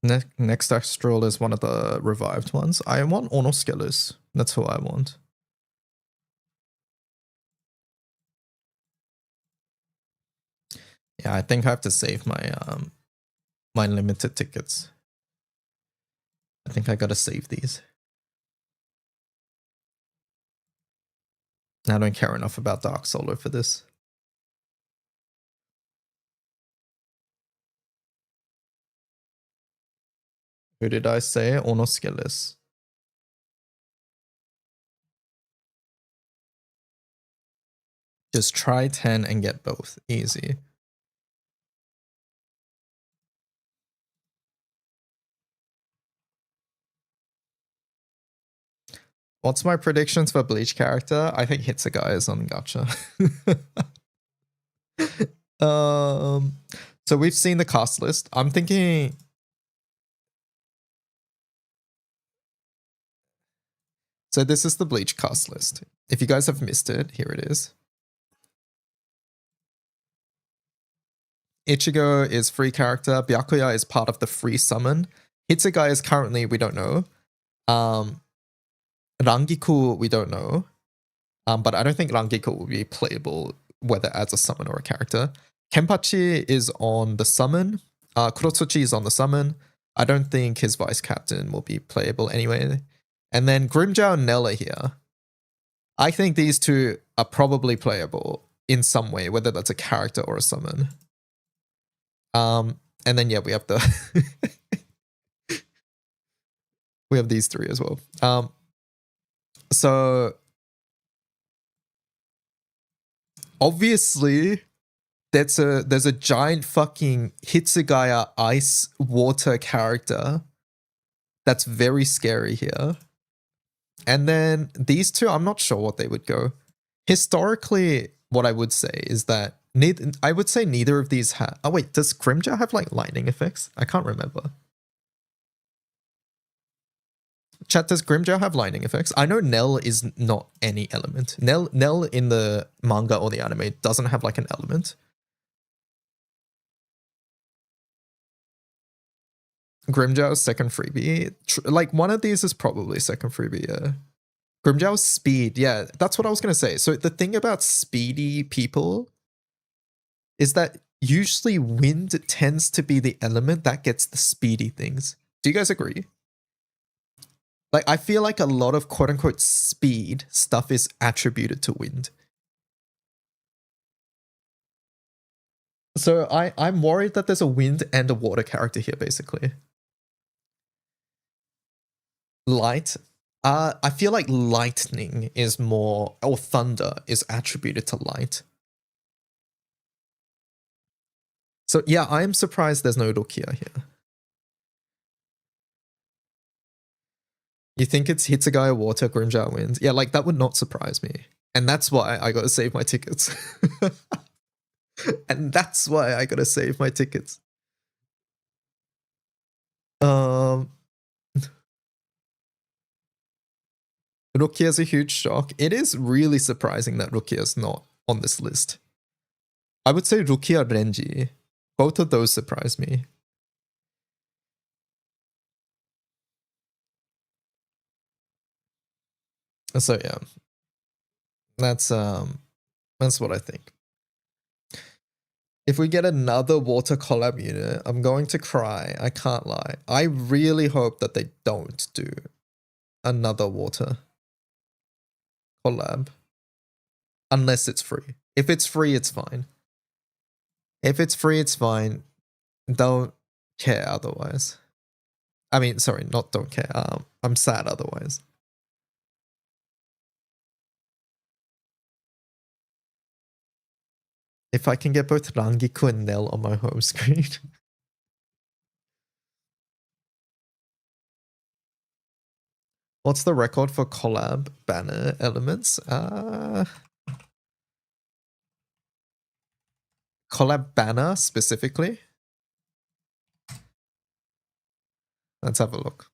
Next Astral is one of the revived ones. I want Ornoskelus. That's who I want. Yeah, I think I have to save my my limited tickets. I think I gotta save these. I don't care enough about Dark Solo for this. Who did I say? Ornoskelus. Just try 10 and get both. Easy. What's my predictions for Bleach character? I think Hitsugai is on Gacha. So we've seen the cast list. I'm thinking. So this is the Bleach cast list. If you guys have missed it, here it is. Ichigo is free character. Byakuya is part of the free summon. Hitsugai is currently, we don't know. Rangiku, we don't know. But I don't think Rangiku will be playable, whether as a summon or a character. Kenpachi is on the summon. Kurotsuchi is on the summon. I don't think his vice captain will be playable anyway. And then Grimmjow and Nell are here. I think these two are probably playable in some way, whether that's a character or a summon. And then yeah, we have the we have these three as well. So obviously there's a giant fucking Hitsugaya ice water character that's very scary here. And then these two, I'm not sure what they would go. Historically, what I would say is that I would say neither of these have. Oh wait, does Grimmjow have like lightning effects? I can't remember. Chat, does Grimmjow have lightning effects? I know Nell is not any element. Nell in the manga or the anime doesn't have like an element. Grimmjow's second freebie. Like one of these is probably second freebie, yeah. Grimmjow's speed, yeah, that's what I was gonna say. So the thing about speedy people is that usually wind tends to be the element that gets the speedy things. Do you guys agree? Like, I feel like a lot of quote unquote speed stuff is attributed to wind. So I'm worried that there's a wind and a water character here, basically. Light. I feel like lightning is more, or thunder is attributed to light. So yeah, I am surprised there's no Rukia here. You think it's Hitsugaya water, Grimmjow wind? Yeah, like that would not surprise me. And that's why I gotta save my tickets. And that's why I gotta save my tickets. Rukia's a huge shock. It is really surprising that Rukia's not on this list. I would say Rukia Renji. Both of those surprise me. So yeah. That's what I think. If we get another water collab unit, I'm going to cry. I can't lie. I really hope that they don't do another water collab. Unless it's free. If it's free, it's fine. If it's free, it's fine. Don't care otherwise. I mean, sorry, not don't care. I'm sad otherwise. If I can get both Rangiku and Nell on my home screen. What's the record for collab banner elements? Collab banner specifically? Let's have a look.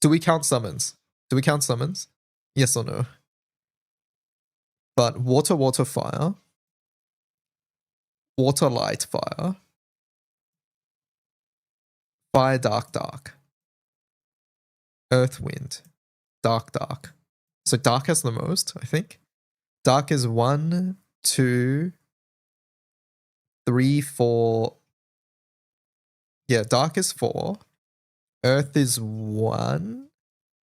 Do we count summons? Do we count summons? Yes or no? But water, water, fire. Water, light, fire. Fire, dark, dark. Earth, wind. Dark, dark. So dark has the most, I think. Dark is 1, 2, 3, 4. Yeah, dark is 4. Earth is 1.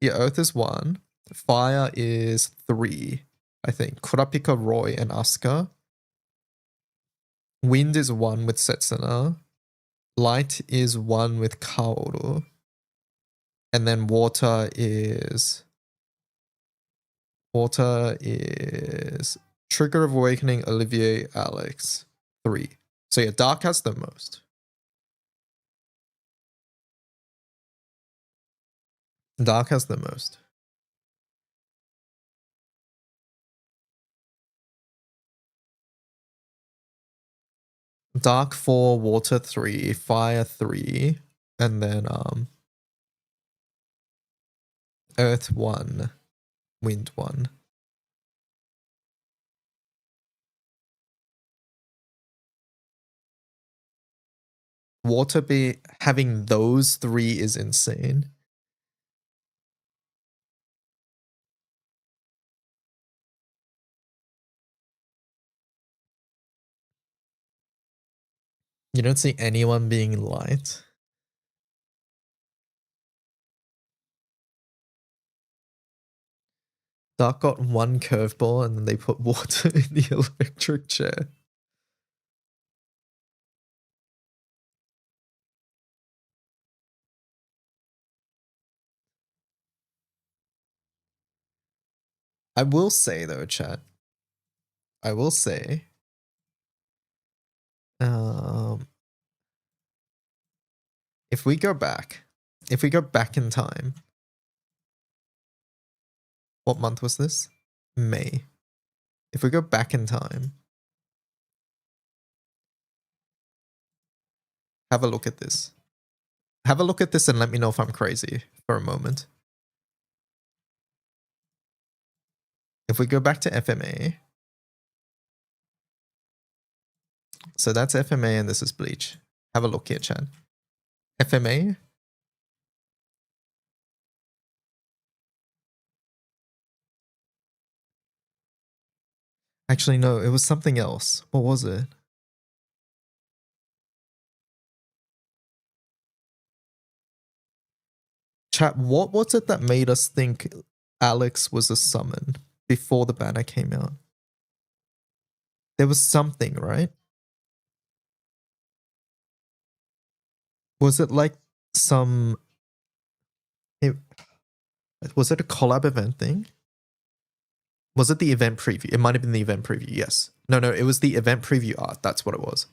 Yeah, earth is 1. Fire is 3, I think. Kurapika, Roy, and Asuka. Wind is 1 with Setsuna. Light is 1 with Kaoru. And then water is Trigger of Awakening, Olivier, Alex. 3. So yeah, dark has the most. Dark has the most. Dark 4, water 3, fire 3, and then earth 1, wind 1. Water be having those 3 is insane. You don't see anyone being light. Dark got 1 curveball and then they put water in the electric chair. I will say though, chat. I will say. If we go back in time, what month was this? May. If we go back in time, have a look at this. Have a look at this and let me know if I'm crazy for a moment. If we go back to FMA, so that's FMA and this is Bleach. Have a look here, Chan. FMA. Actually, no, it was something else. What was it? Chat, what was it that made us think Alex was a summon before the banner came out? There was something, right? Was it like some... was it a collab event thing? Was it the event preview? It might have been the event preview, yes. No, it was the event preview art. That's what it was.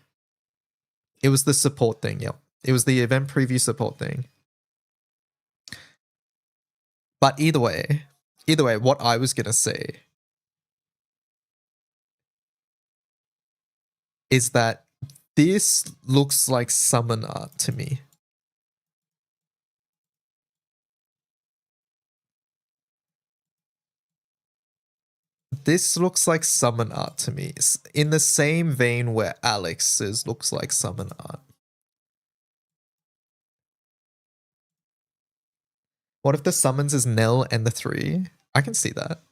It was the support thing, yep. It was the event preview support thing. But either way, what I was going to say is that this looks like summon art to me. This looks like summon art to me. It's in the same vein where Alex's looks like summon art. What if the summons is Nell and the 3? I can see that.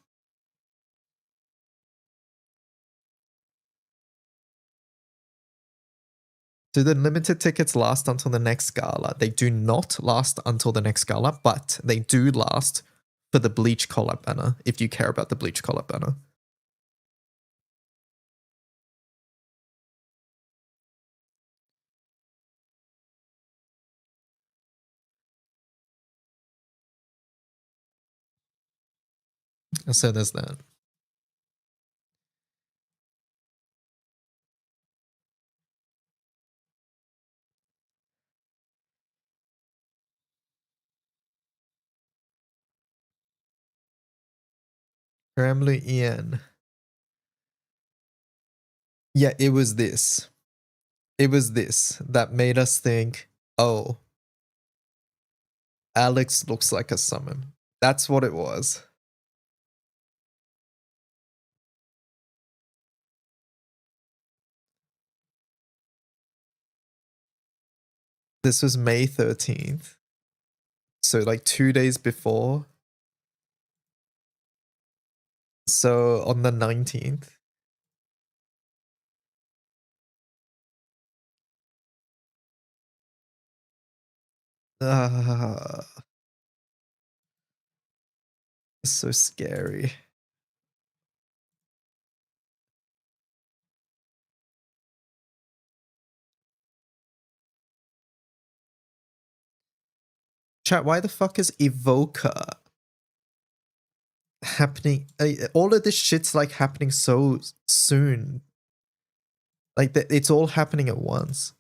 Do the limited tickets last until the next gala? They do not last until the next gala, but they do last for the Bleach collab banner, if you care about the Bleach collab banner. So there's that. Ramlu Ian. Yeah, it was this. It was this that made us think, oh, Alex looks like a summon. That's what it was. This was May 13th. So like 2 days before. So on the 19th. It's so scary. Chat, why the fuck is Evoker happening? All of this shit's like happening so soon. Like it's all happening at once.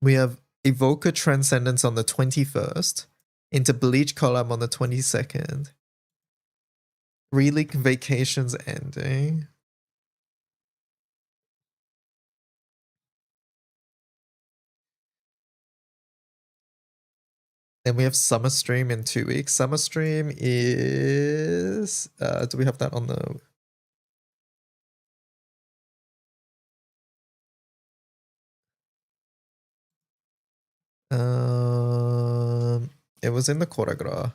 We have Evoker Transcendence on the 21st, into Bleach Collab on the 22nd, Relic Vacations ending. Then we have Summer Stream in 2 weeks. Summer Stream is... do we have that on the... It was in the Koragra.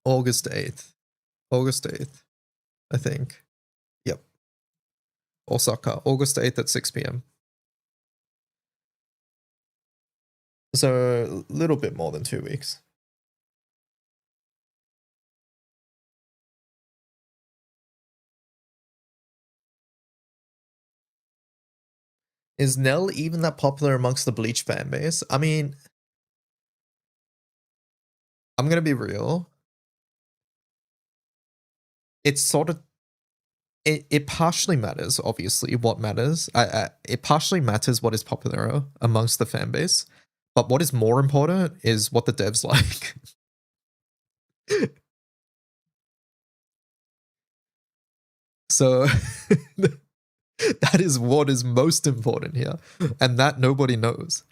August 8th. August 8th, I think. Yep. Osaka, August 8th at 6 p.m. So a little bit more than 2 weeks. Is Nell even that popular amongst the Bleach fan base? I mean, I'm gonna be real. It's sort of it partially matters, obviously, what matters. It partially matters what is popular amongst the fan base, but what is more important is what the devs like. So that is what is most important here, and that nobody knows.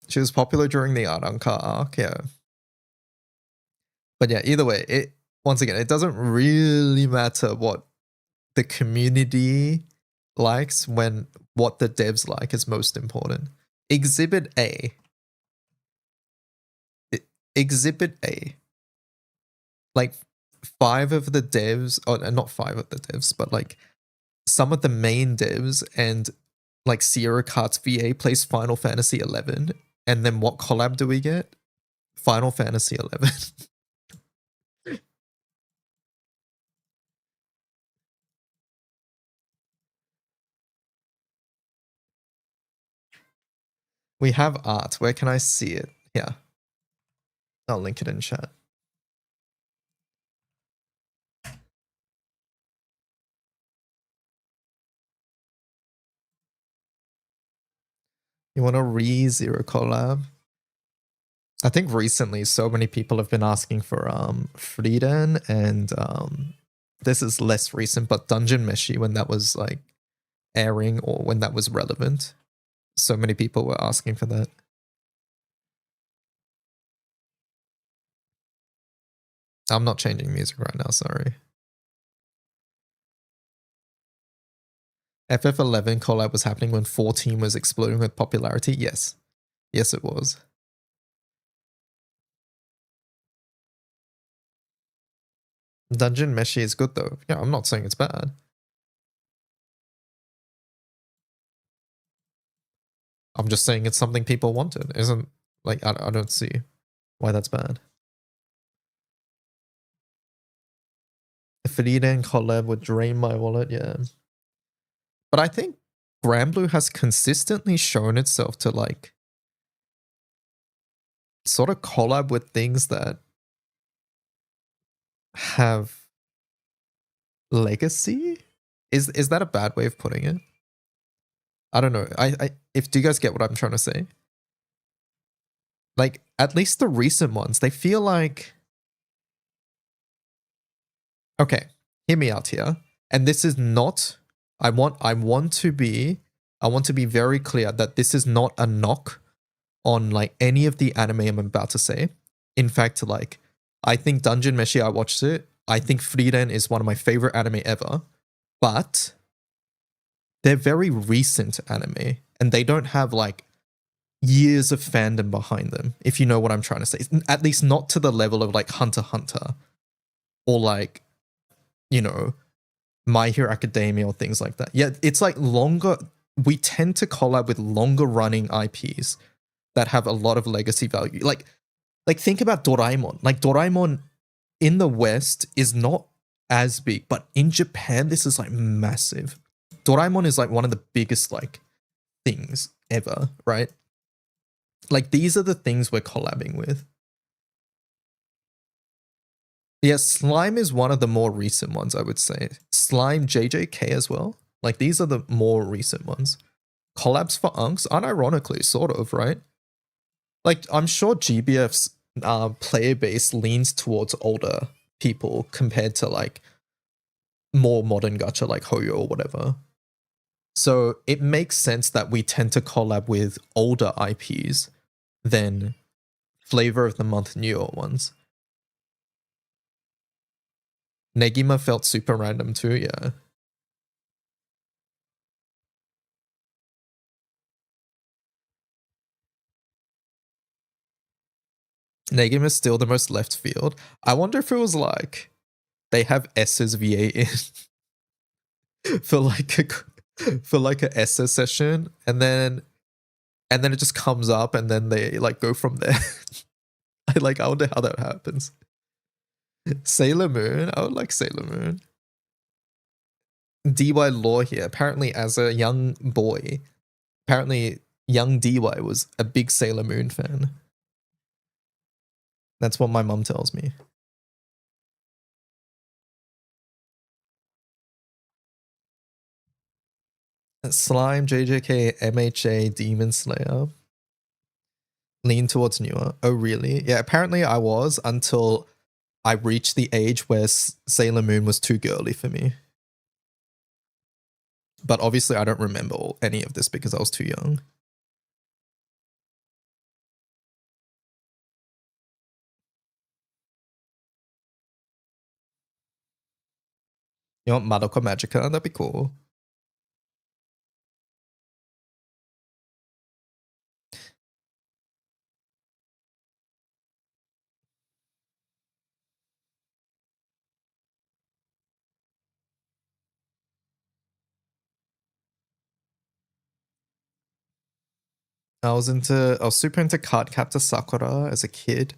She was popular during the Aranka arc, yeah. But yeah, either way, once again, it doesn't really matter what the community likes when what the devs like is most important. Exhibit A. Exhibit A. Like 5 of the devs, or not 5 of the devs, but like some of the main devs and like Sierra Cart's VA plays Final Fantasy 11. And then what collab do we get? Final Fantasy 11. We have art. Where can I see it? Yeah. I'll link it in chat. You want a ReZero collab? I think recently so many people have been asking for Frieden and this is less recent, but Dungeon Meshi when that was like airing or when that was relevant. So many people were asking for that. I'm not changing music right now, sorry. FF11 collab was happening when 14 was exploding with popularity? Yes. Yes, it was. Dungeon Meshi is good though. Yeah, I'm not saying it's bad. I'm just saying it's something people wanted. Isn't like I don't see why that's bad. Frieden collab would drain my wallet, yeah. But I think Granblue has consistently shown itself to like sort of collab with things that have legacy. Is that a bad way of putting it? I don't know. If do you guys get what I'm trying to say? Like at least the recent ones, they feel like okay, hear me out here. And this is not I want to be very clear that this is not a knock on like any of the anime I'm about to say. In fact, like I think Dungeon Meshi, I watched it. I think Frieren is one of my favorite anime ever, but they're very recent anime and they don't have like years of fandom behind them, if you know what I'm trying to say. At least not to the level of like Hunter x Hunter or like, you know, My Hero Academia or things like that. Yeah, it's like longer. We tend to collab with longer running IPs that have a lot of legacy value. Like think about Doraemon. Like Doraemon in the West is not as big, but in Japan this is like massive. Doraemon is like one of the biggest like things ever, right? Like these are the things we're collabing with. Yeah, Slime is one of the more recent ones, I would say. Slime, JJK as well. Like these are the more recent ones. Collabs for Unks, unironically, sort of, right? Like I'm sure GBF's player base leans towards older people compared to like more modern gacha like Hoyo or whatever. So it makes sense that we tend to collab with older IPs than flavor of the month newer ones. Negima felt super random too, yeah. Negima is still the most left field. I wonder if it was like they have S's VA in for like a SS session and then it just comes up and then they like go from there. I wonder how that happens. Sailor Moon, I would like Sailor Moon. DY Law here. Apparently, as a young boy, apparently young DY was a big Sailor Moon fan. That's what my mum tells me. Slime, JJK, MHA, Demon Slayer. Lean towards newer. Oh, really? Yeah, apparently I was until I reached the age where Sailor Moon was too girly for me. But obviously I don't remember any of this because I was too young. You want Madoka Magica? That'd be cool. I was super into Cardcaptor Sakura as a kid.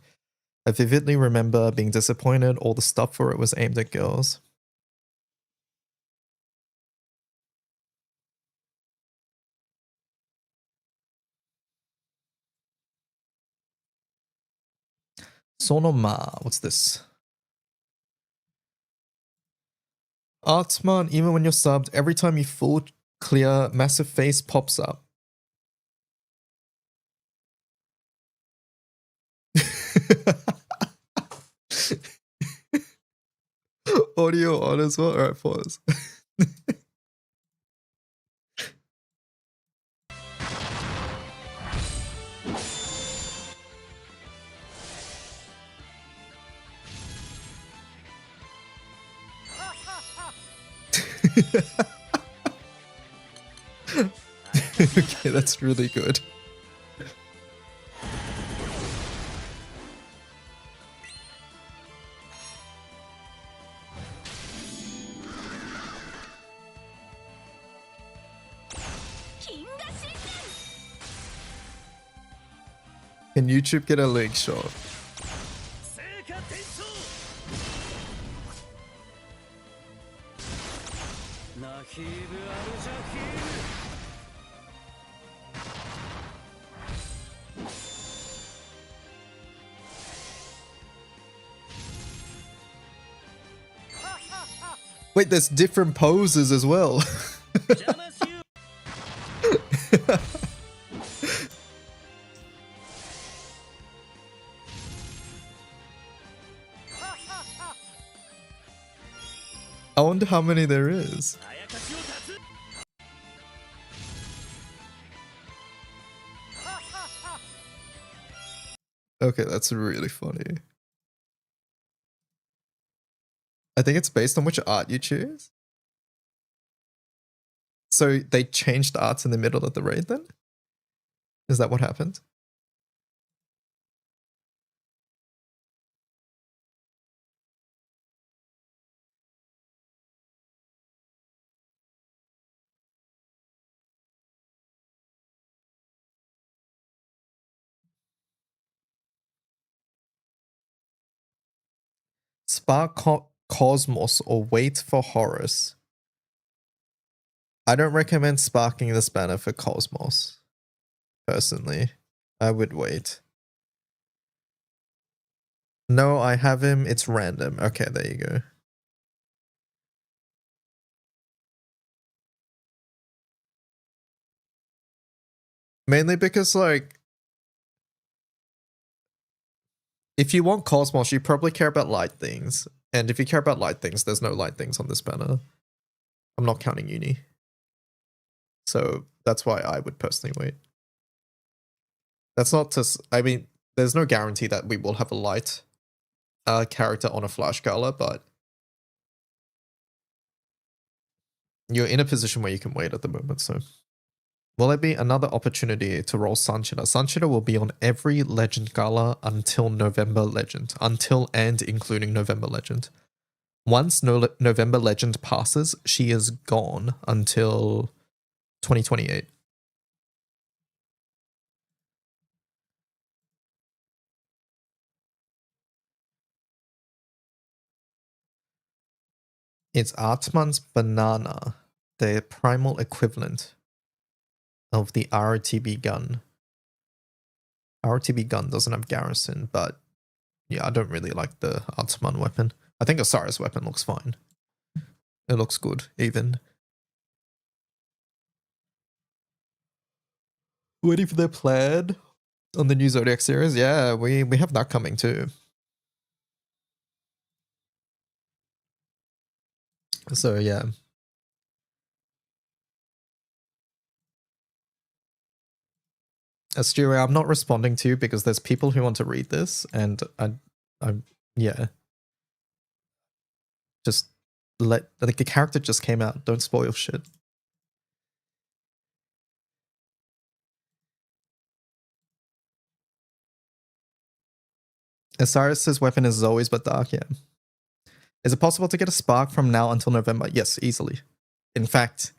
I vividly remember being disappointed all the stuff for it was aimed at girls. Sonoma, what's this? Artsman, even when you're subbed, every time you full clear, massive face pops up. Audio on as well? Alright, pause. Okay, that's really good. Can YouTube get a link shot? Wait, there's different poses as well. I wonder how many there is. Okay, that's really funny. I think it's based on which art you choose. So they changed arts in the middle of the raid then? Is that what happened? Spark Cosmos or wait for Horus. I don't recommend sparking this banner for Cosmos. Personally, I would wait. No, I have him. It's random. Okay, there you go. Mainly because, like, if you want Cosmos, you probably care about light things. And if you care about light things, there's no light things on this banner. I'm not counting uni. So that's why I would personally wait. That's not to. I mean, there's no guarantee that we will have a light character on a Flash Gala, but you're in a position where you can wait at the moment, so. Will there be another opportunity to roll Sunchitter? Sunchitter will be on every Legend Gala until November Legend. Until and including November Legend. Once November Legend passes, she is gone until 2028. It's Artman's Banana, the primal equivalent of the RTB gun. RTB gun doesn't have garrison, but yeah, I don't really like the Artman weapon. I think Osiris weapon looks fine. It looks good, even. Waiting for their plan on the new Zodiac series. Yeah, we have that coming too. So yeah. Asturia, I'm not responding to you because there's people who want to read this, and yeah. Just like the character just came out. Don't spoil shit. Osiris's weapon is Zoe's but dark, yeah. Is it possible to get a spark from now until November? Yes, easily. In fact,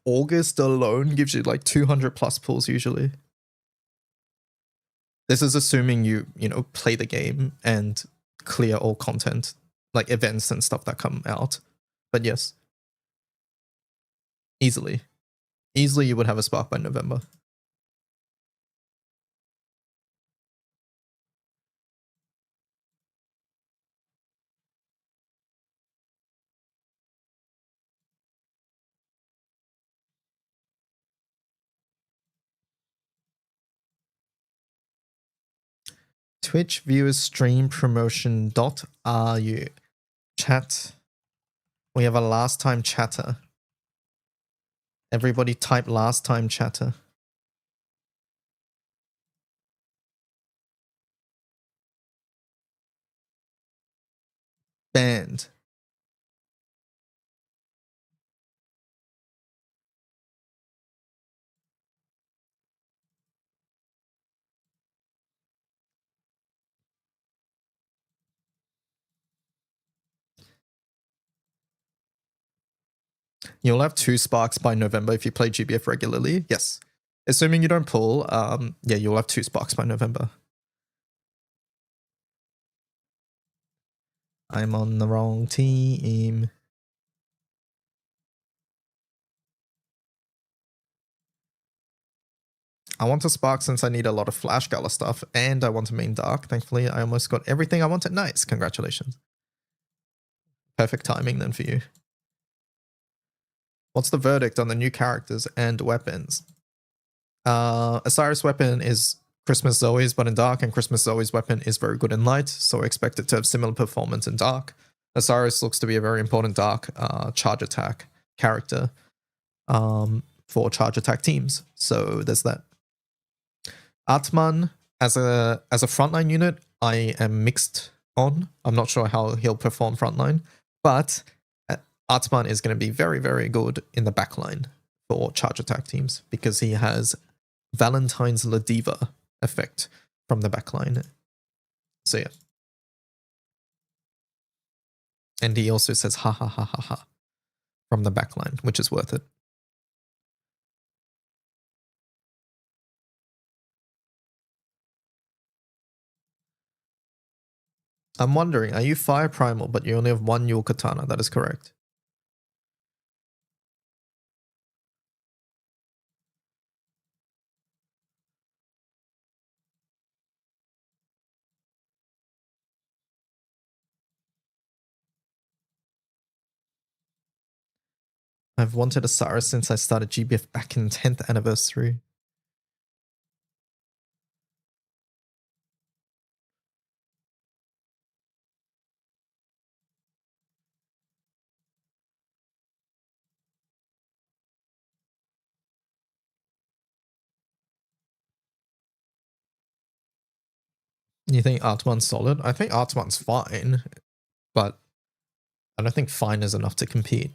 August alone gives you like 200 plus pulls usually. This is assuming you play the game and clear all content, like events and stuff that come out. But yes, easily you would have a spark by November. Twitch viewers stream promotion.ru. Chat. We have a last time chatter. Everybody type last time chatter. Banned. You'll have 2 sparks by November if you play GBF regularly. Yes. Assuming you don't pull, yeah, you'll have 2 sparks by November. I'm on the wrong team. I want to spark since I need a lot of Flash Gala stuff, and I want to main Dark. Thankfully, I almost got everything I wanted. Nice. Congratulations. Perfect timing then for you. What's the verdict on the new characters and weapons? Osiris weapon is Christmas Zoe's, but in Dark, and Christmas Zoe's weapon is very good in Light, so I expect it to have similar performance in Dark. Osiris looks to be a very important Dark charge attack character for charge attack teams, so there's that. Atman as a frontline unit, I am mixed on. I'm not sure how he'll perform frontline, but Atman is going to be very, very good in the backline for charge attack teams because he has Valentine's Ladiva effect from the backline. So yeah. And he also says ha ha ha ha ha from the backline, which is worth it. I'm wondering, are you Fire Primal, but you only have one Yule Katana? That is correct. I've wanted a Sara since I started GBF back in 10th anniversary. You think Artman's solid? I think Artman's fine, but I don't think fine is enough to compete.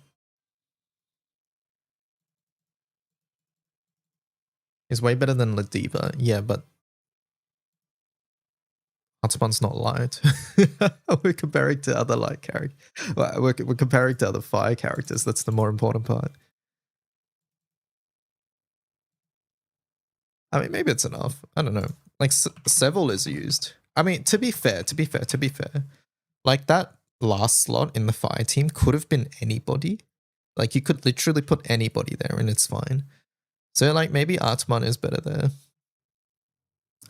He's way better than Ladiva, yeah, but Artman's not light. We're comparing to other light characters. We're comparing to other fire characters. That's the more important part. I mean, maybe it's enough. I don't know. Like, Seville is used. I mean, to be fair, like that last slot in the fire team could have been anybody. Like, you could literally put anybody there and it's fine. So, like, maybe Artman is better there.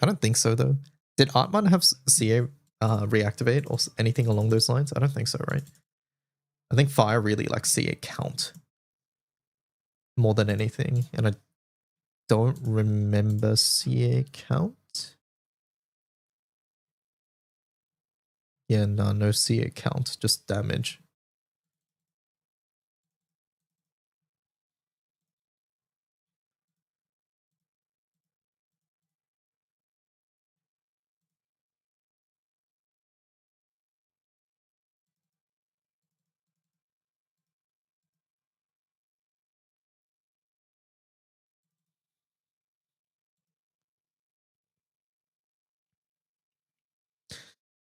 I don't think so, though. Did Artman have CA reactivate or anything along those lines? I don't think so, right? I think fire really like CA count more than anything. And I don't remember CA count. Yeah, no CA count, just damage.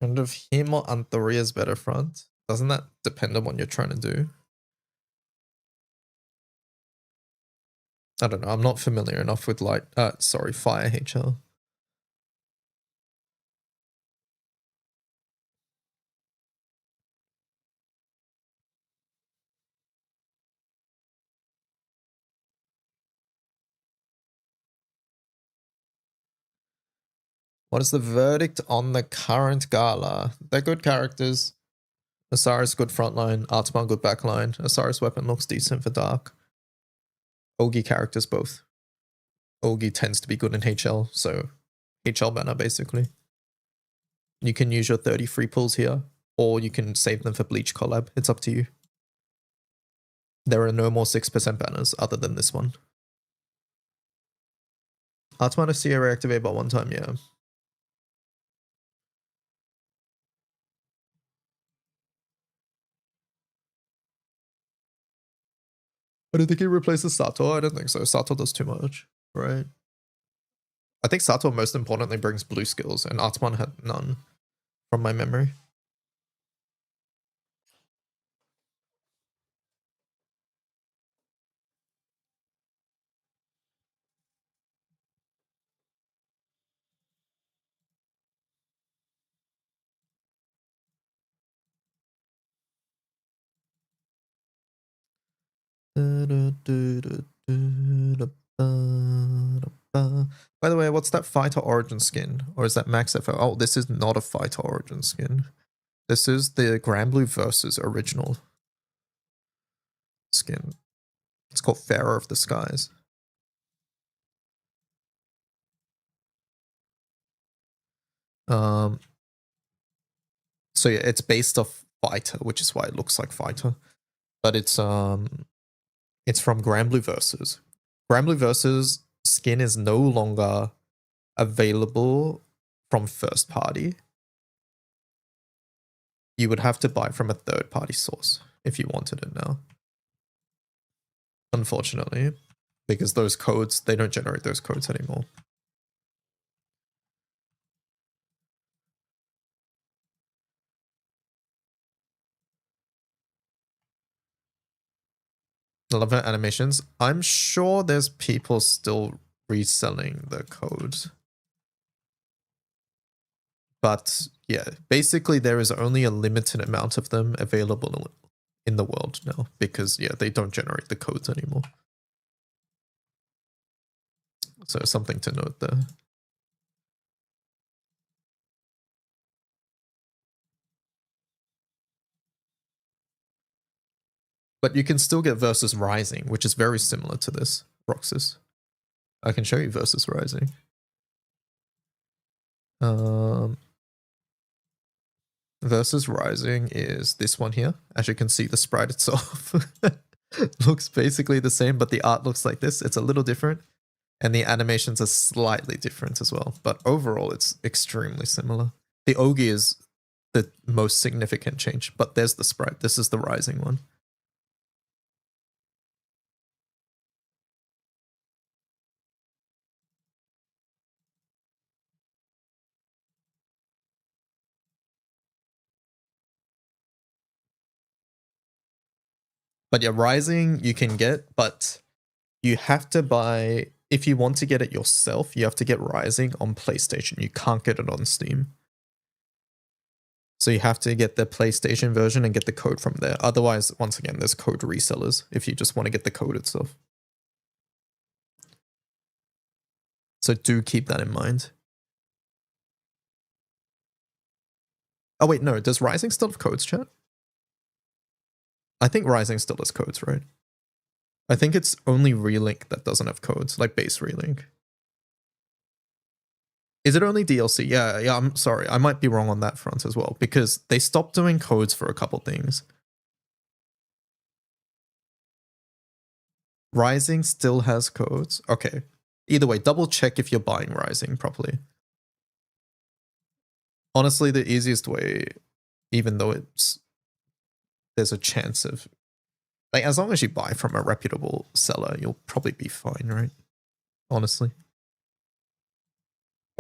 And if him or Anthori is better front, doesn't that depend on what you're trying to do? I don't know. I'm not familiar enough with fire HL. What is the verdict on the current Gala? They're good characters. Asara's good frontline, Artman good backline. Asara's weapon looks decent for Dark. Ogi characters both. Ogi tends to be good in HL, so HL banner basically. You can use your 30 free pulls here, or you can save them for Bleach collab. It's up to you. There are no more 6% banners other than this one. Artman is CA reactivate by one time, yeah. I don't think he replaces Sato. I don't think so. Sato does too much, right? I think Sato most importantly brings blue skills, and Artman had none, from my memory. By the way, what's that fighter origin skin? Or is that Max FO? Oh, this is not a fighter origin skin. This is the Granblue versus original skin. It's called Pharaoh of the Skies. So yeah, it's based off Fighter, which is why it looks like Fighter. But it's from Granblue versus. Granblue versus skin is no longer available from first party, you would have to buy from a third party source if you wanted it now. Unfortunately, because those codes, they don't generate those codes anymore. I love her animations. I'm sure there's people still reselling the codes. But yeah, basically there is only a limited amount of them available in the world now because yeah, they don't generate the codes anymore. So something to note there. But you can still get Versus Rising, which is very similar to this, Roxas. I can show you Versus Rising. Versus Rising is this one here. As you can see, the sprite itself looks basically the same, but the art looks like this. It's a little different. And the animations are slightly different as well. But overall, it's extremely similar. The Ogi is the most significant change, but there's the sprite. This is the Rising one. But yeah, Rising you can get, but you have to buy, if you want to get it yourself, you have to get Rising on PlayStation. You can't get it on Steam. So you have to get the PlayStation version and get the code from there. Otherwise, once again, there's code resellers if you just want to get the code itself. So do keep that in mind. Oh wait, no, does Rising still have codes, chat? I think Rising still has codes, right? I think it's only Relink that doesn't have codes, like base Relink. Is it only DLC? Yeah, I'm sorry. I might be wrong on that front as well, because they stopped doing codes for a couple things. Rising still has codes? Okay. Either way, double check if you're buying Rising properly. Honestly, the easiest way, even though there's a chance of, like, as long as you buy from a reputable seller, you'll probably be fine, right? Honestly.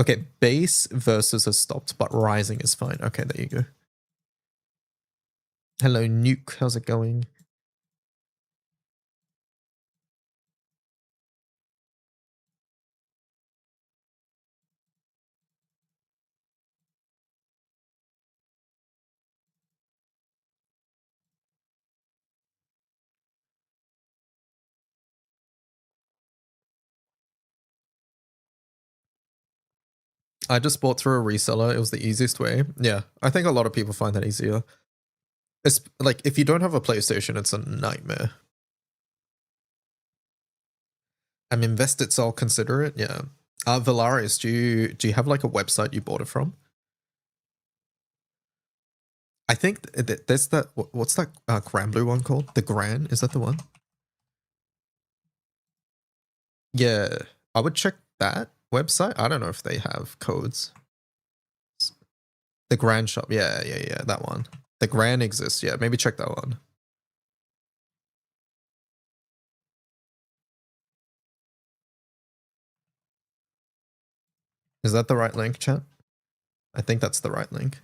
Okay, base versus has stopped, but Rising is fine. Okay, there you go. Hello, Nuke. How's it going? I just bought through a reseller. It was the easiest way. Yeah, I think a lot of people find that easier. It's like if you don't have a PlayStation, it's a nightmare. Invested, so I'll consider it. Yeah. Valarius, do you have like a website you bought it from? I think there's that. What's that Gran Blue one called? The Gran, is that the one? Yeah, I would check that website. I don't know if they have codes. The Gran shop. Yeah, that one. The Gran exists. Yeah, maybe check that one. Is that the right link, chat? I think that's the right link.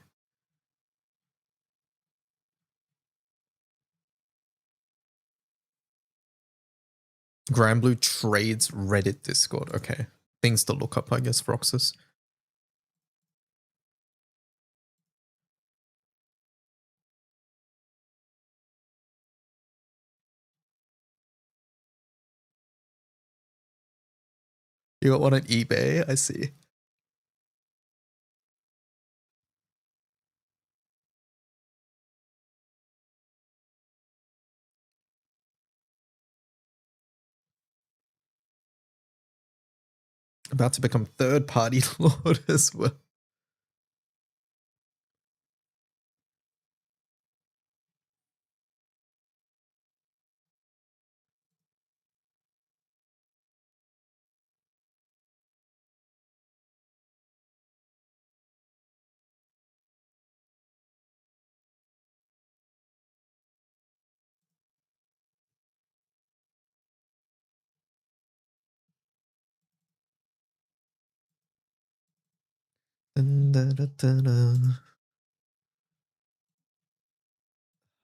Gran Blue trades Reddit Discord. Okay. Things to look up, I guess, Roxas. You got one on eBay? I see. About to become third party lord as well.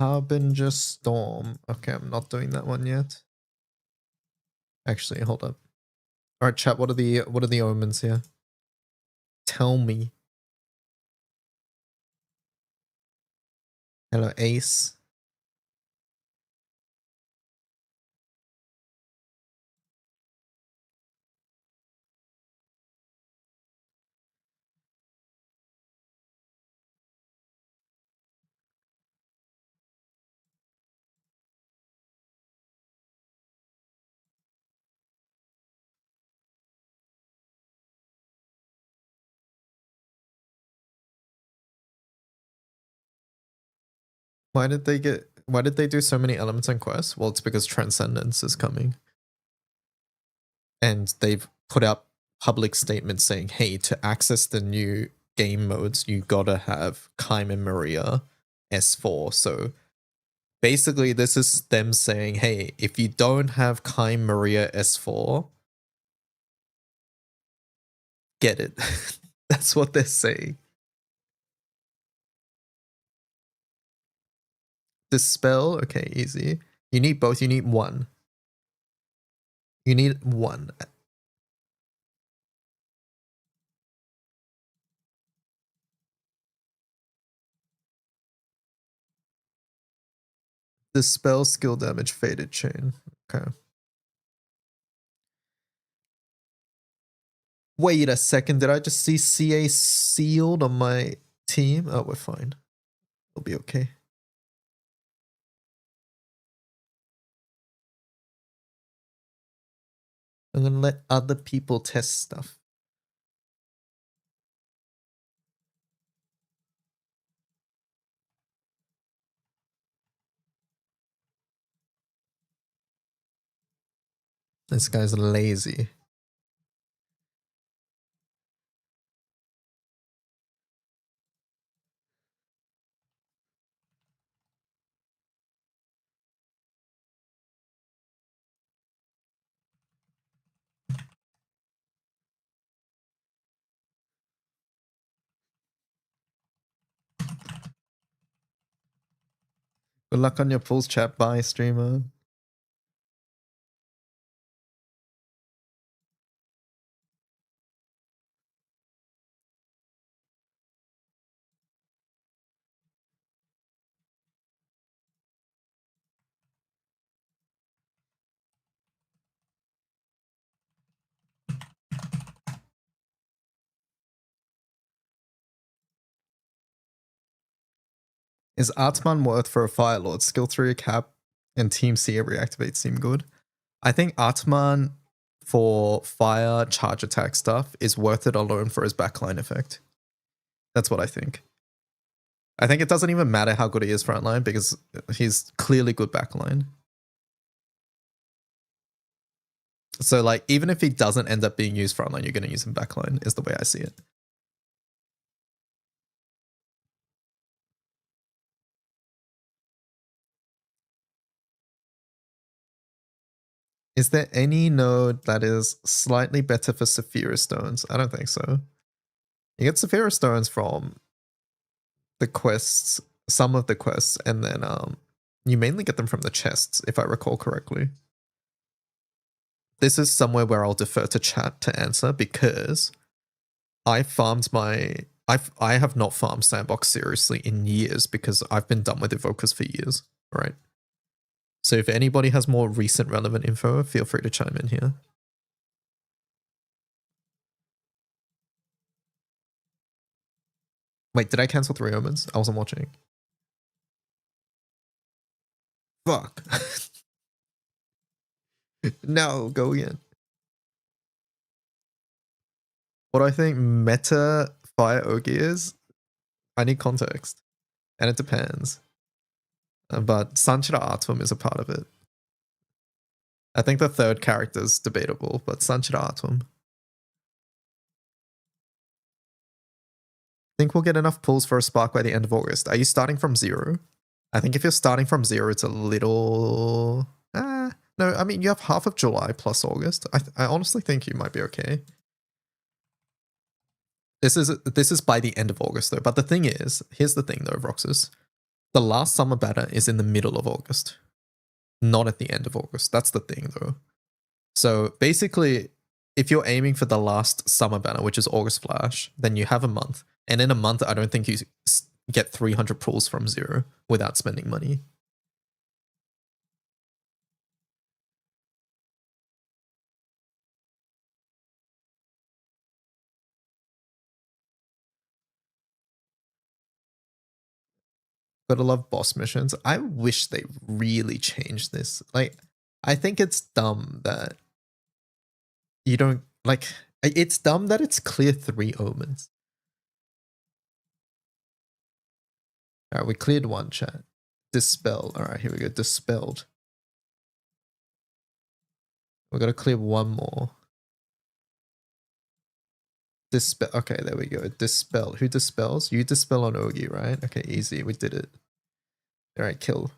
Harbinger Storm. Okay, I'm not doing that one yet. Actually, hold up. All right, chat. What are the omens here? Tell me. Hello, Ace. Why did they do so many elements and quests? Well, it's because Transcendence is coming. And they've put out public statements saying, hey, to access the new game modes, you gotta have Kaim and Maria S4. So basically, this is them saying, hey, if you don't have Kaim Maria S4, get it. That's what they're saying. Dispel, okay, easy. You need both, you need one. You need one. Dispel, skill damage, faded chain. Okay. Wait a second, did I just see CA sealed on my team? Oh, we're fine. It'll be okay. I'm gonna let other people test stuff. This guy's lazy. Good luck on your pulls, chat. Bye, streamer. Is Artman worth for a Fire Lord? Skill 3 cap and Team C reactivate seem good. I think Artman for fire charge attack stuff is worth it alone for his backline effect. That's what I think. I think it doesn't even matter how good he is frontline because he's clearly good backline. So like even if he doesn't end up being used frontline, you're going to use him backline is the way I see it. Is there any node that is slightly better for Saphira Stones? I don't think so. You get Saphira Stones from the quests, some of the quests, and then you mainly get them from the chests, if I recall correctly. This is somewhere where I'll defer to chat to answer because I farmed I have not farmed Sandbox seriously in years because I've been done with Evokers for years, right? So if anybody has more recent relevant info, feel free to chime in here. Wait, did I cancel 3 omens? I wasn't watching. Fuck. No, go again. What I think meta Fire Ogi is, I need context. And it depends. But Sanchira Atom is a part of it. I think the third character is debatable, but Sanchira Atom. I think we'll get enough pulls for a spark by the end of August. Are you starting from 0? I think if you're starting from 0, it's a little... no, I mean, you have half of July plus August. I honestly think you might be okay. This is by the end of August though. But the thing is, here's the thing though, Roxas. The last summer banner is in the middle of August, not at the end of August. That's the thing though. So basically, if you're aiming for the last summer banner, which is August Flash, then you have a month. And in a month, I don't think you get 300 pulls from 0 without spending money. Gotta love boss missions. I wish they really changed this. Like, I think it's dumb that you don't, like, it's dumb that it's clear 3 omens. All right, we cleared 1, chat. Dispel. All right, here we go. Dispelled. We're gonna clear 1 more. Dispel. Okay, there we go. Dispel. Who dispels? You dispel on Ogi, right? Okay, easy. We did it. All right, kill.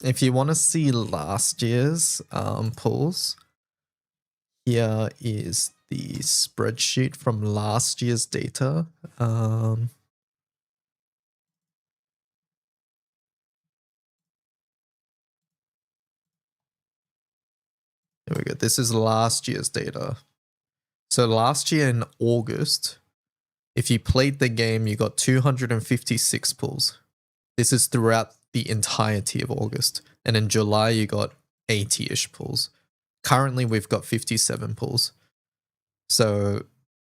If you want to see last year's pulls, here is the spreadsheet from last year's data. Here we go. This is last year's data. So last year in August, if you played the game, you got 256 pulls. This is throughout the entirety of August. And in July, you got 80-ish pulls. Currently, we've got 57 pulls. So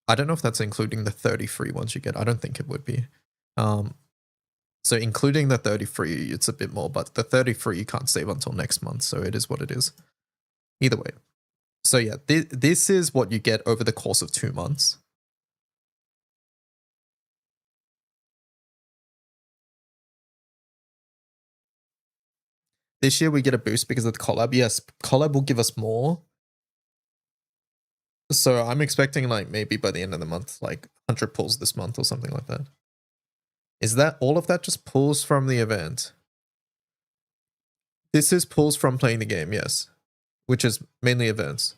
I don't know if that's including the 33 ones you get. I don't think it would be. So including the 33, it's a bit more, but the 33 you can't save until next month. So it is what it is. Either way. So yeah, this is what you get over the course of 2 months. This year we get a boost because of the collab. Yes, collab will give us more. So I'm expecting like maybe by the end of the month, like 100 pulls this month or something like that. Is that all of that just pulls from the event? This is pulls from playing the game, yes. Which is mainly events.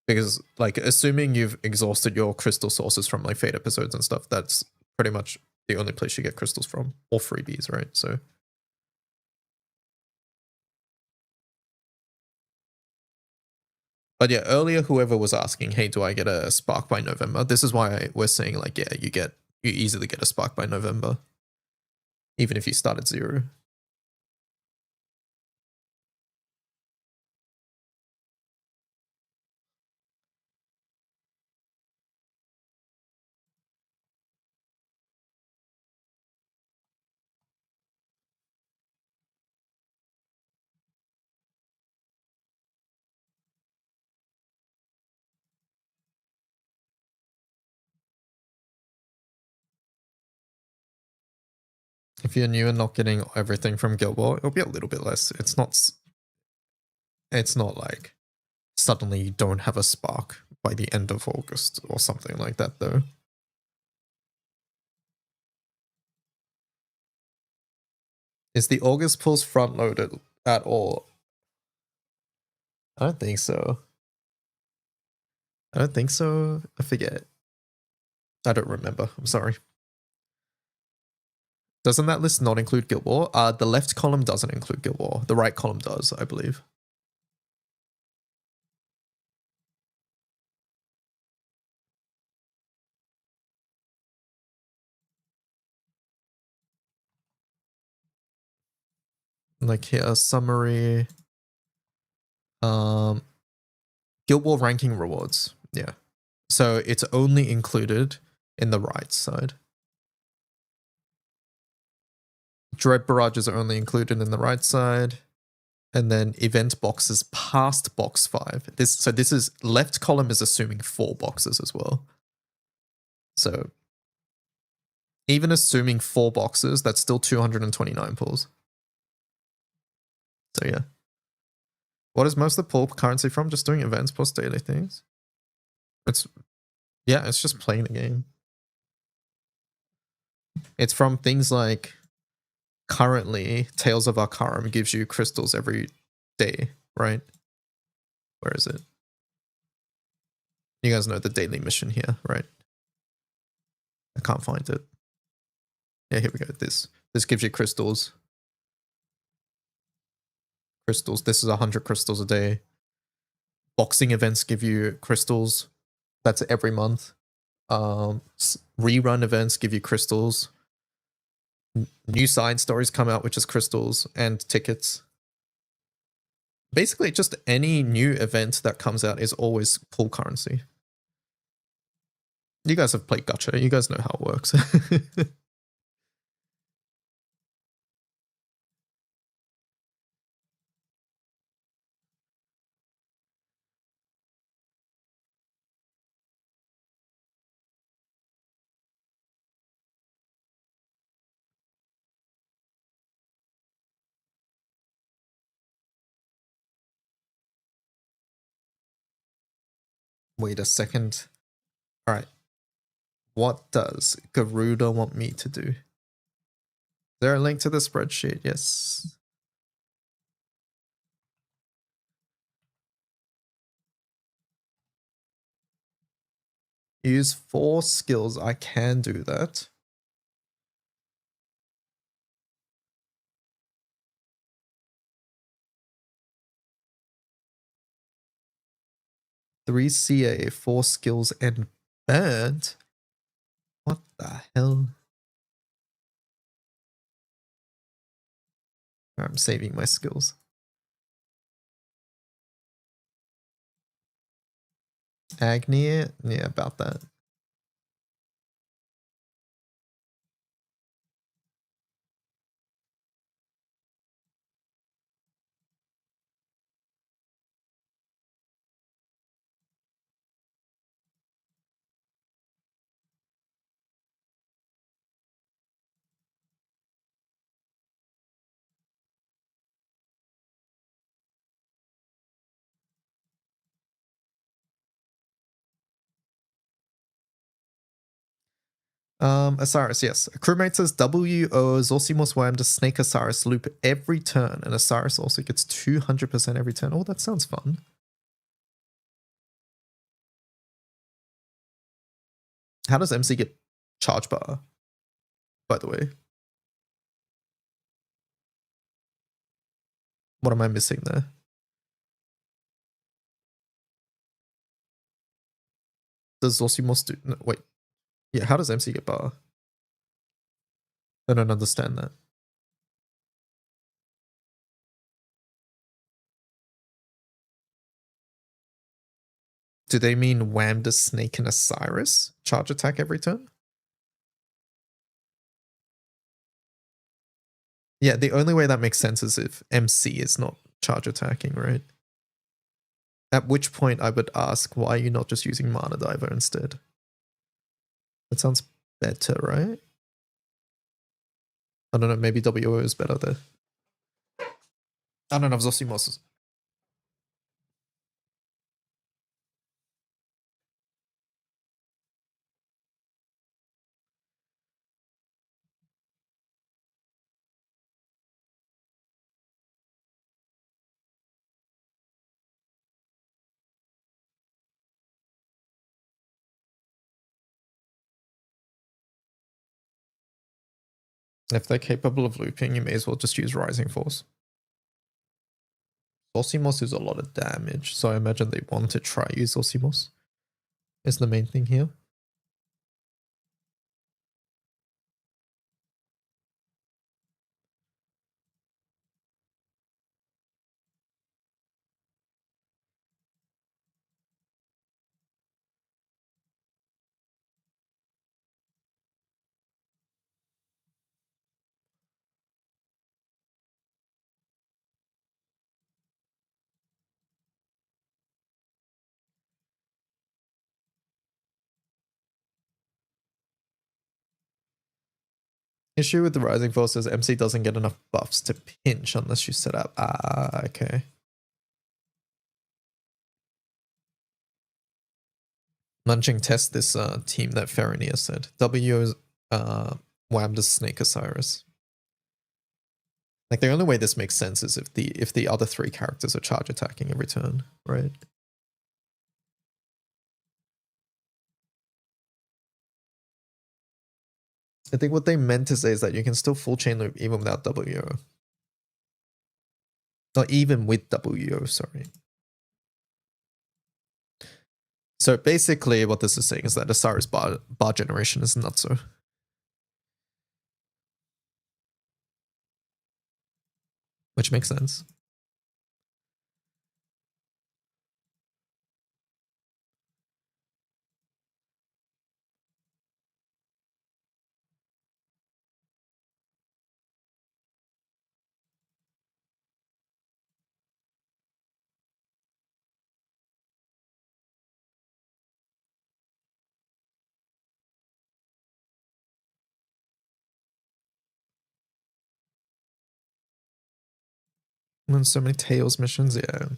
Because like assuming you've exhausted your crystal sources from like Fate episodes and stuff, that's pretty much the only place you get crystals from. Or freebies, right? So but yeah, earlier whoever was asking, hey, do I get a spark by November? This is why we're saying like, yeah, you easily get a spark by November. Even if you start at 0. If you're new and not getting everything from Guild War, it'll be a little bit less. It's not like suddenly you don't have a spark by the end of August or something like that though. Is the August pulse front loaded at all? I don't think so. I forget. I don't remember. I'm sorry. Doesn't that list not include Guild War? The left column doesn't include Guild War. The right column does, I believe. Like here, summary. Guild War ranking rewards. Yeah. So it's only included in the right side. Dread barrages are only included in the right side. And then event boxes past box 5. This is left column is assuming 4 boxes as well. So even assuming 4 boxes, that's still 229 pulls. So yeah. What is most of the pull currency from? Just doing events plus daily things? It's Yeah, it's just playing the game. It's from things like currently Tales of Arcarum gives you crystals every day, right? Where is it? You guys know the daily mission here, right? I can't find it. Yeah, here we go. This gives you crystals. Crystals. This is 100 crystals a day. Boxing events give you crystals. That's every month. Rerun events give you crystals. New side stories come out, which is crystals and tickets. Basically, just any new event that comes out is always pool currency. You guys have played Gacha. You guys know how it works. Wait a second. All right. What does Garuda want me to do? Is there a link to the spreadsheet? Yes. Use 4 skills. I can do that. Three CA, 4 skills, and burnt. What the hell? I'm saving my skills. Agni, yeah, about that. Osiris, yes. A crewmate says WO Zosimos Worm to Snake Osiris loop every turn, and Osiris also gets 200% every turn. Oh, that sounds fun. How does MC get charge bar, by the way? What am I missing there? Does Zosimos do... No, wait. Yeah, how does MC get bar? I don't understand that. Do they mean Wham to Snake and Osiris? Charge attack every turn? Yeah, the only way that makes sense is if MC is not charge attacking, right? At which point I would ask, why are you not just using Mana Diver instead? That sounds better, right? I don't know, maybe WO is better there. I don't know if Zosimos is... If they're capable of looping, you may as well just use Rising Force. Zosimos is a lot of damage, so I imagine they want to try use Zosimos. Is the main thing here. Issue with the Rising Force is MC doesn't get enough buffs to pinch unless you set up. Ah, okay. Munching test this team that Ferronia said. W whammed as Snake Osiris. Like the only way this makes sense is if the other three characters are charge attacking every turn, right? I think what they meant to say is that you can still full chain loop even without WO. Not even with WO, sorry. So basically what this is saying is that Osiris bar generation is not so. Which makes sense. And so many Tails missions, yeah.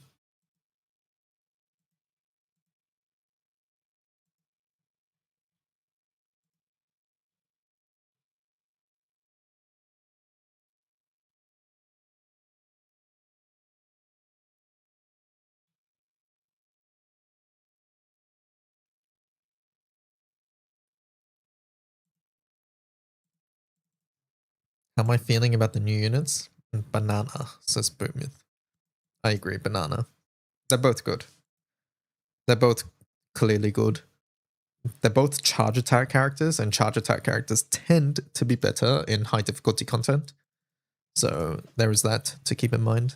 How am I feeling about the new units? Banana, says Boomith. I agree, banana. They're both good. They're both clearly good. They're both charge attack characters, and charge attack characters tend to be better in high difficulty content. So there is that to keep in mind.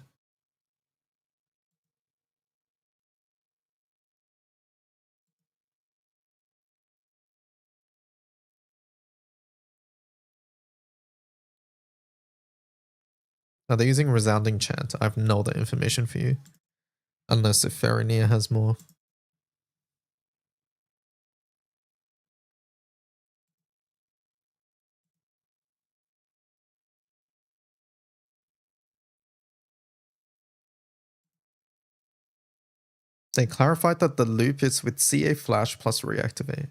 Are they using resounding chant? I have no other information for you. Unless if Ferronia has more. They clarified that the loop is with CA Flash plus reactivate.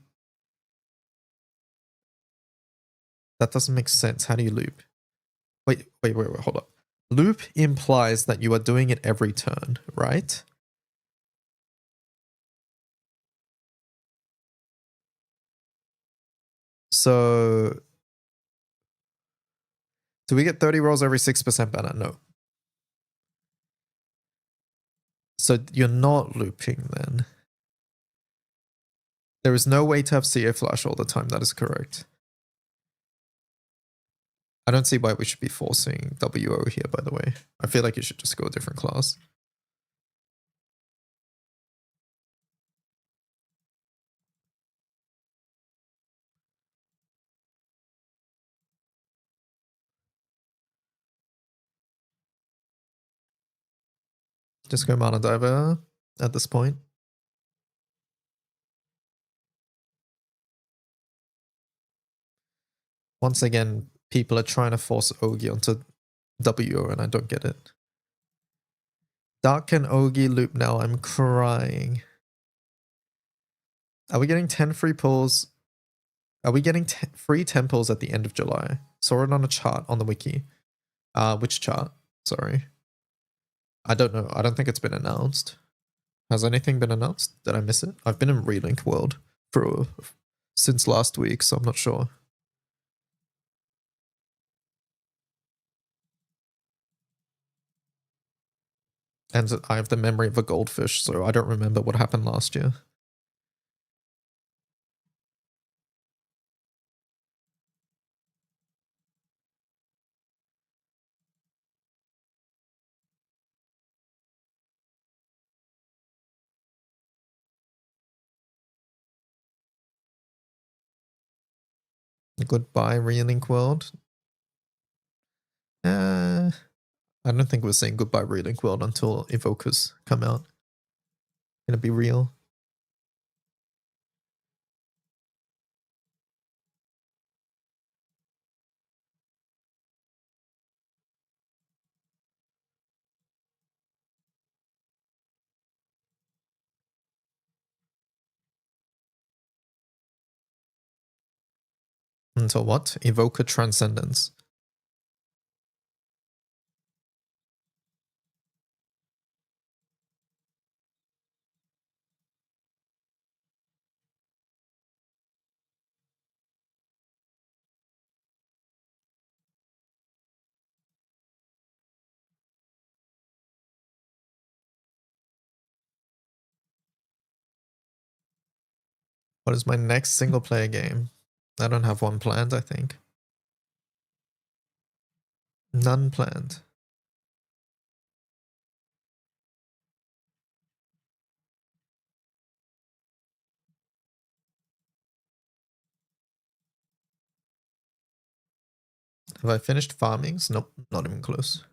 That doesn't make sense. How do you loop? Wait, hold up. Loop implies that you are doing it every turn, right? So do we get 30 rolls every 6% banner? No. So you're not looping then. There is no way to have CA Flash all the time. That is correct. I don't see why we should be forcing WO here, by the way. I feel like you should just go a different class. Just go Mana Diver at this point. Once again, people are trying to force Ogi onto WO and I don't get it. Dark and Ogi loop now. I'm crying. Are we getting 10 free pulls? Are we getting free temples at the end of July? Saw it on a chart on the wiki. Which chart? Sorry. I don't know. I don't think it's been announced. Has anything been announced? Did I miss it? I've been in Relink World since last week, so I'm not sure. And I have the memory of a goldfish, so I don't remember what happened last year. Goodbye, Relink World. I don't think we're saying goodbye, Relink World, until Evokers come out. Gonna be real. Until what? Evoker Transcendence. What is my next single player game? I don't have one planned, I think. None planned. Have I finished farmings? Nope, not even close.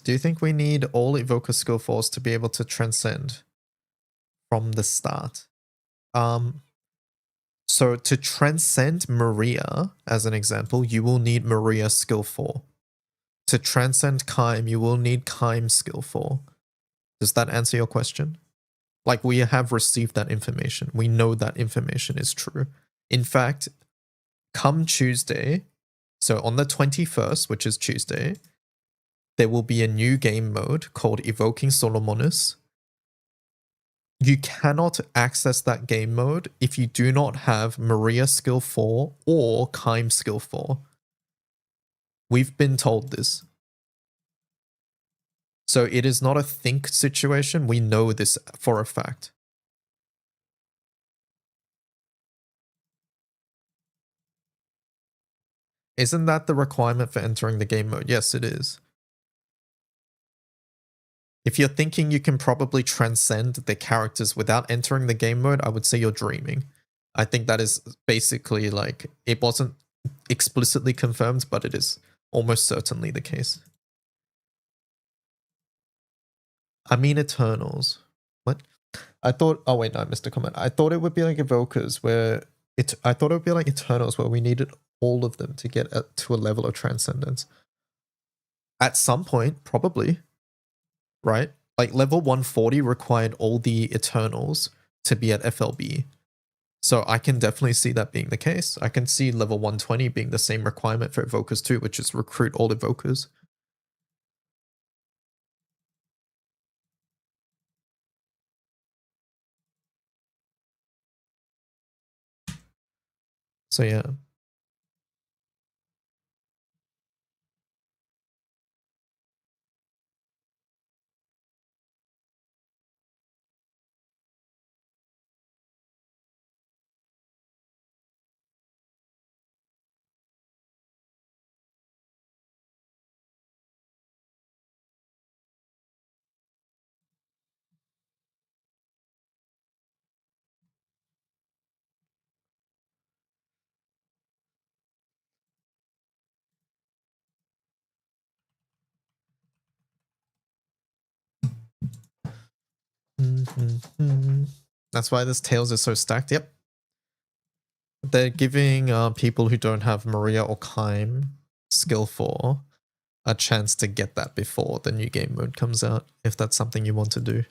Do you think we need all Evoker skill 4s to be able to transcend from the start? So to transcend Maria, as an example, you will need Maria skill 4. To transcend Kaim, you will need Kaim skill 4. Does that answer your question? Like, we have received that information. We know that information is true. In fact, come Tuesday, so on the 21st, which is Tuesday, there will be a new game mode called Evoking Solomonis. You cannot access that game mode if you do not have Maria skill 4 or Kaim skill 4. We've been told this. So it is not a think situation. We know this for a fact. Isn't that the requirement for entering the game mode? Yes, it is. If you're thinking you can probably transcend the characters without entering the game mode, I would say you're dreaming. I think that is basically like, it wasn't explicitly confirmed, but it is almost certainly the case. I mean Eternals. What? I thought, oh wait, no, I missed a comment. I thought it would be like Evokers where I thought it would be like Eternals where we needed all of them to get to a level of transcendence. At some point, probably, right? Like level 140 required all the Eternals to be at FLB. So I can definitely see that being the case. I can see level 120 being the same requirement for Evokers too, which is recruit all Evokers. So yeah. That's why this Tails is so stacked. Yep. They're giving people who don't have Maria or Kaim skill 4 a chance to get that before the new game mode comes out, if that's something you want to do.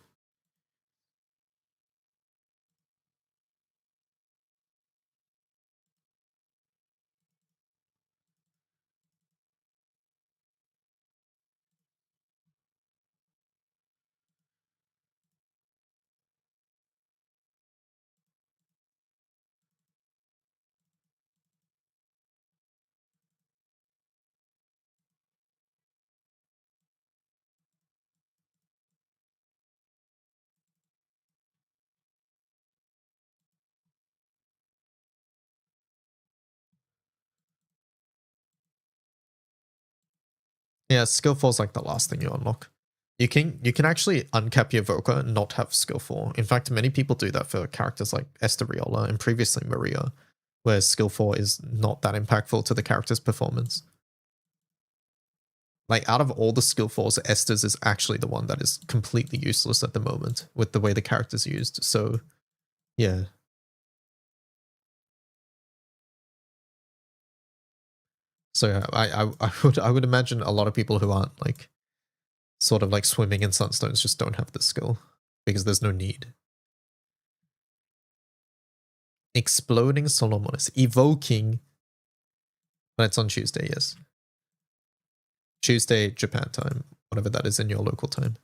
Yeah, skill 4 is like the last thing you unlock. You can actually uncap your Evoker and not have skill 4. In fact, many people do that for characters like Esteriola and previously Maria, where skill 4 is not that impactful to the character's performance. Like, out of all the skill 4s, Esther's is actually the one that is completely useless at the moment with the way the character's used. So, yeah. So yeah, I would imagine a lot of people who aren't like sort of like swimming in sunstones just don't have the skill because there's no need. Exploding Solomon evoking, but it's on Tuesday, yes. Tuesday, Japan time, whatever that is in your local time.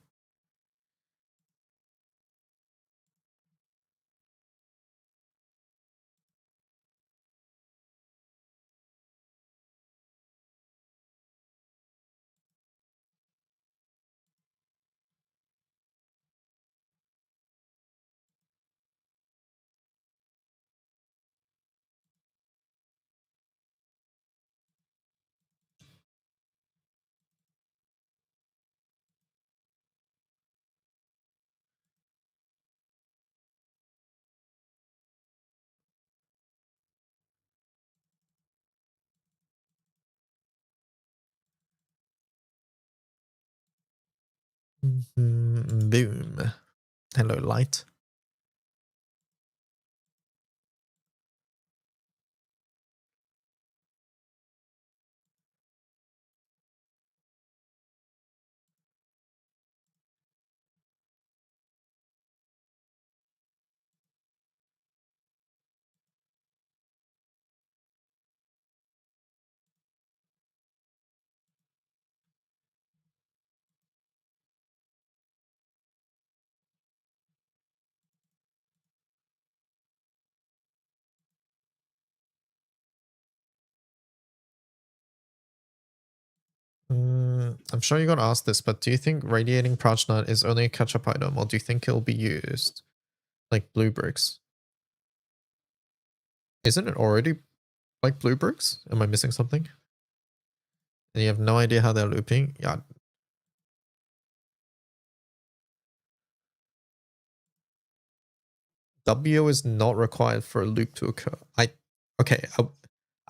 Boom. Hello, light. I'm sure you got asked this, but do you think radiating Prajna is only a catch-up item, or do you think it'll be used like blue bricks? Isn't it already like blue bricks? Am I missing something? And you have no idea how they're looping? Yeah. WO is not required for a loop to occur. I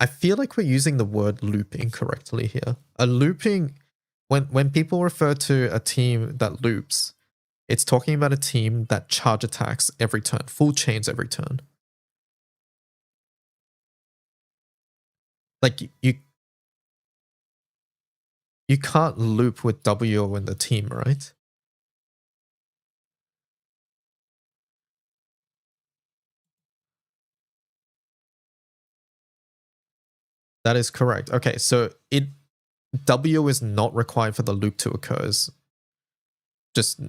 feel like we're using the word loop incorrectly here. A looping, when people refer to a team that loops, it's talking about a team that charge attacks every turn, full chains every turn. Like you can't loop with WO in the team, right? That is correct. Okay, so W is not required for the loop to occur. It's just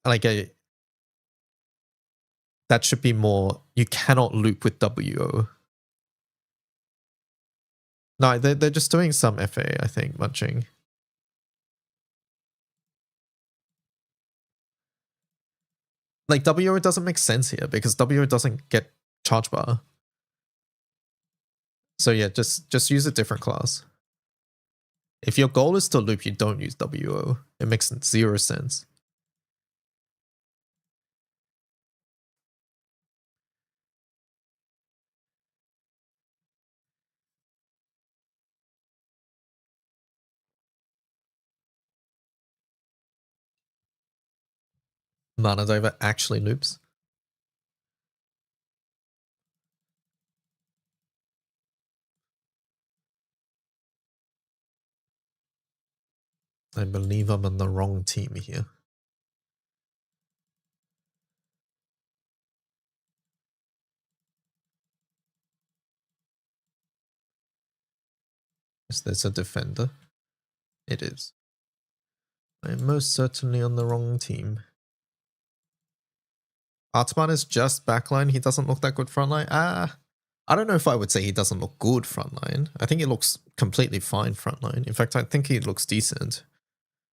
like that should be more. You cannot loop with WO. No, they're just doing some FA, I think, munching. Like WO doesn't make sense here because WO doesn't get charge bar. So yeah, just use a different class. If your goal is to loop, you don't use WO. It makes zero sense. Mana Diver actually loops. I believe I'm on the wrong team here. Is this a defender? It is. I am most certainly on the wrong team. Artsman is just backline. He doesn't look that good frontline. I don't know if I would say he doesn't look good frontline. I think he looks completely fine frontline. In fact, I think he looks decent.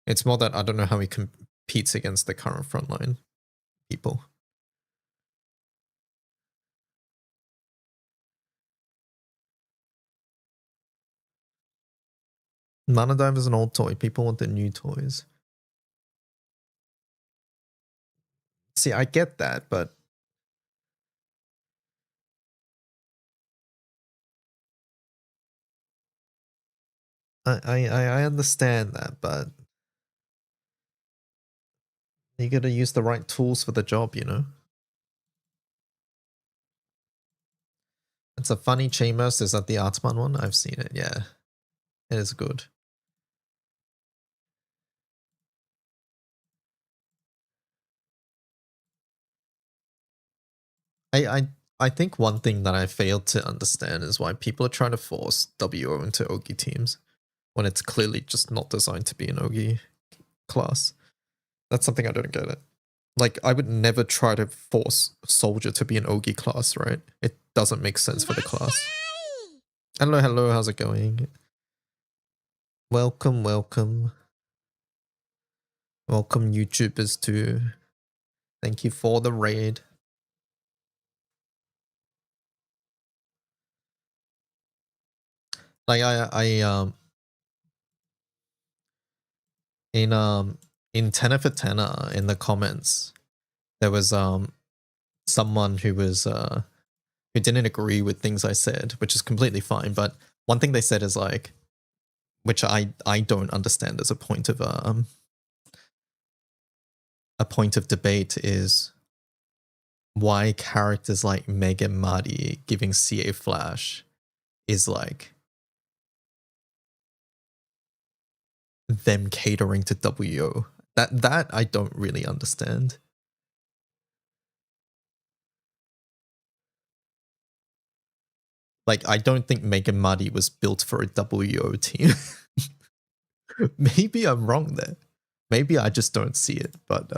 It's more that I don't know how he competes against the current frontline people. Mana Dive is an old toy. People want the new toys. See, I get that, but I understand that, but you gotta use the right tools for the job, you know? It's a funny Chambers. Is that the Artsman one? I've seen it, yeah. It is good. I think one thing that I failed to understand is why people are trying to force WO into Ogi teams when it's clearly just not designed to be an Ogi class. That's something I don't get it. Like, I would never try to force Soldier to be an Ogi class, right? It doesn't make sense for the class. Hello, hello, how's it going? Welcome, welcome. Welcome, YouTubers, too. Thank you for the raid. Like, in Tenor for Tenor, in the comments, there was someone who was who didn't agree with things I said, which is completely fine. But one thing they said is like, which I don't understand as a point of debate, is why characters like Meg and Marty giving CA Flash is like them catering to WO. That I don't really understand. Like, I don't think Meg and Marty was built for a WO team. Maybe I'm wrong there. Maybe I just don't see it, but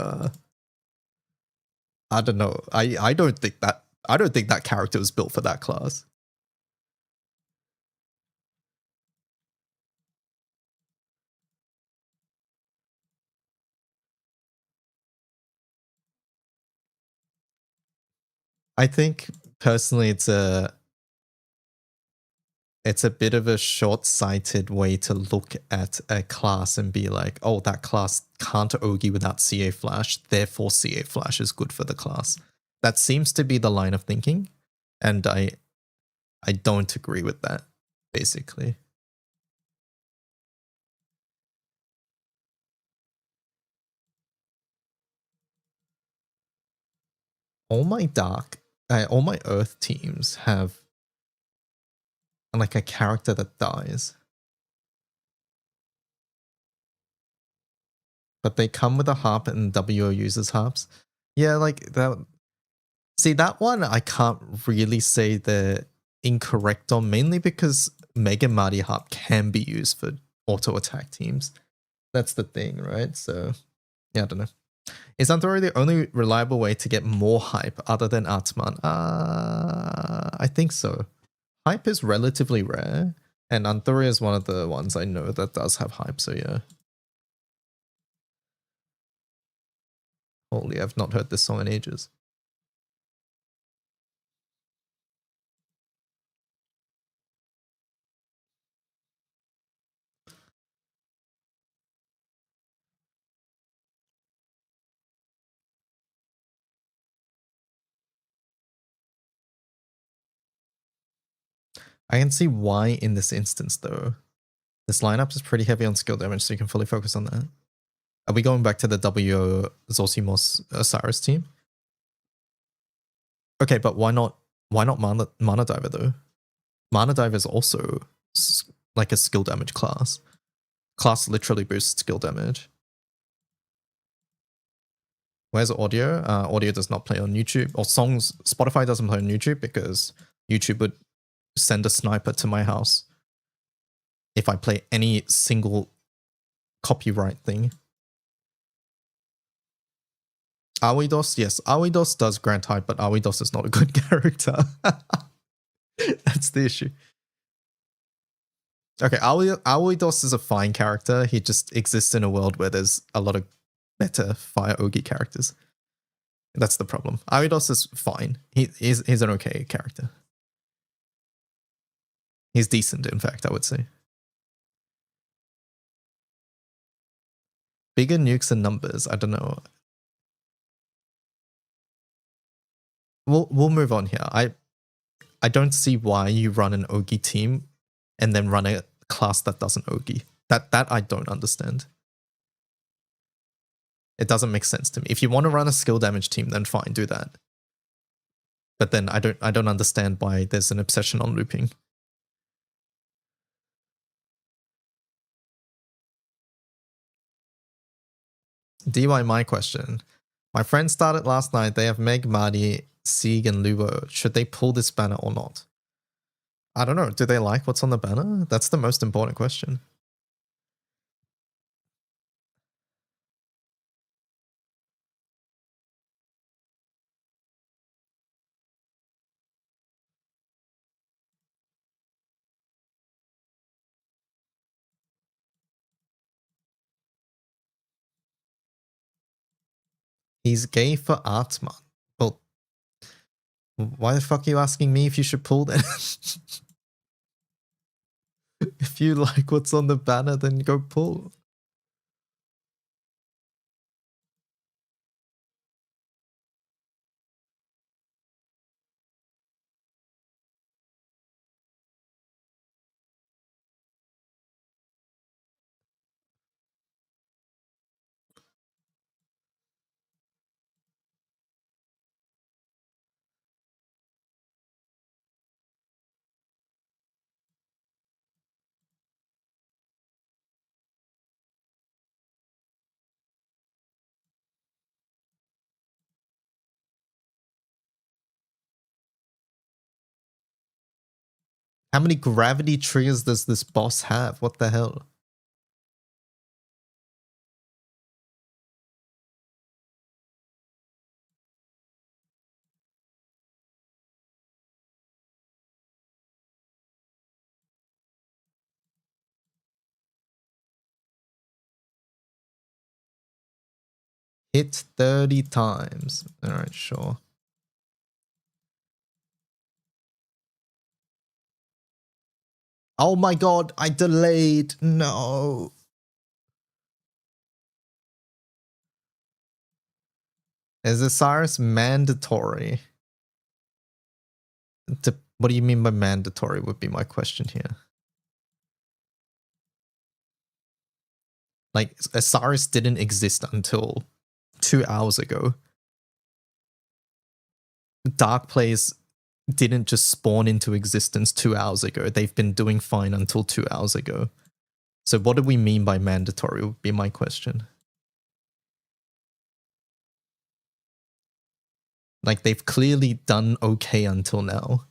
I don't know. I don't think that character was built for that class. I think personally it's a bit of a short-sighted way to look at a class and be like, oh, that class can't Ogi without CA Flash, therefore CA Flash is good for the class. That seems to be the line of thinking, and I don't agree with that, basically. All my Earth teams have like a character that dies. But they come with a harp and WO uses harps. Yeah, like that. See, that one I can't really say they're incorrect on, mainly because Mega Marty harp can be used for auto attack teams. That's the thing, right? So, yeah, I don't know. Is Anthora the only reliable way to get more hype other than Artman? I think so. Hype is relatively rare, and Anthora is one of the ones I know that does have hype, so yeah. Holy, I've not heard this song in ages. I can see why in this instance, though. This lineup is pretty heavy on skill damage, so you can fully focus on that. Are we going back to the W Zosimos Osiris team? Okay, but why not Mana Diver, though? Mana Diver is also like a skill damage class. Class literally boosts skill damage. Where's audio? Audio does not play on YouTube. Or songs, Spotify doesn't play on YouTube because YouTube would send a sniper to my house if I play any single copyright thing. Awidos, yes, Awidos does grant hype, but Awidos is not a good character. That's the issue. Okay, Awidos is a fine character. He just exists in a world where there's a lot of better Fire Ogi characters. That's the problem. Awidos is fine. He's an okay character. He's decent, in fact, I would say. Bigger nukes and numbers, I don't know. We'll move on here. I don't see why you run an Ogi team and then run a class that doesn't Ogi. That I don't understand. It doesn't make sense to me. If you want to run a skill damage team, then fine, do that. But then I don't understand why there's an obsession on looping. DY, my question. My friend started last night. They have Meg, Marty, Sieg and Luo, should they pull this banner or not? I don't know. Do they like what's on the banner? That's the most important question. He's gay for Atman. Well, why the fuck are you asking me if you should pull then? If you like what's on the banner, then go pull. How many gravity triggers does this boss have? What the hell? Hit 30 times. Alright, sure. Oh my god, I delayed. No. Is Osiris mandatory? What do you mean by mandatory would be my question here. Like, Osiris didn't exist until 2 hours ago. Dark Plays didn't just spawn into existence 2 hours ago. They've been doing fine until 2 hours ago. So what do we mean by mandatory would be my question. Like, they've clearly done okay until now.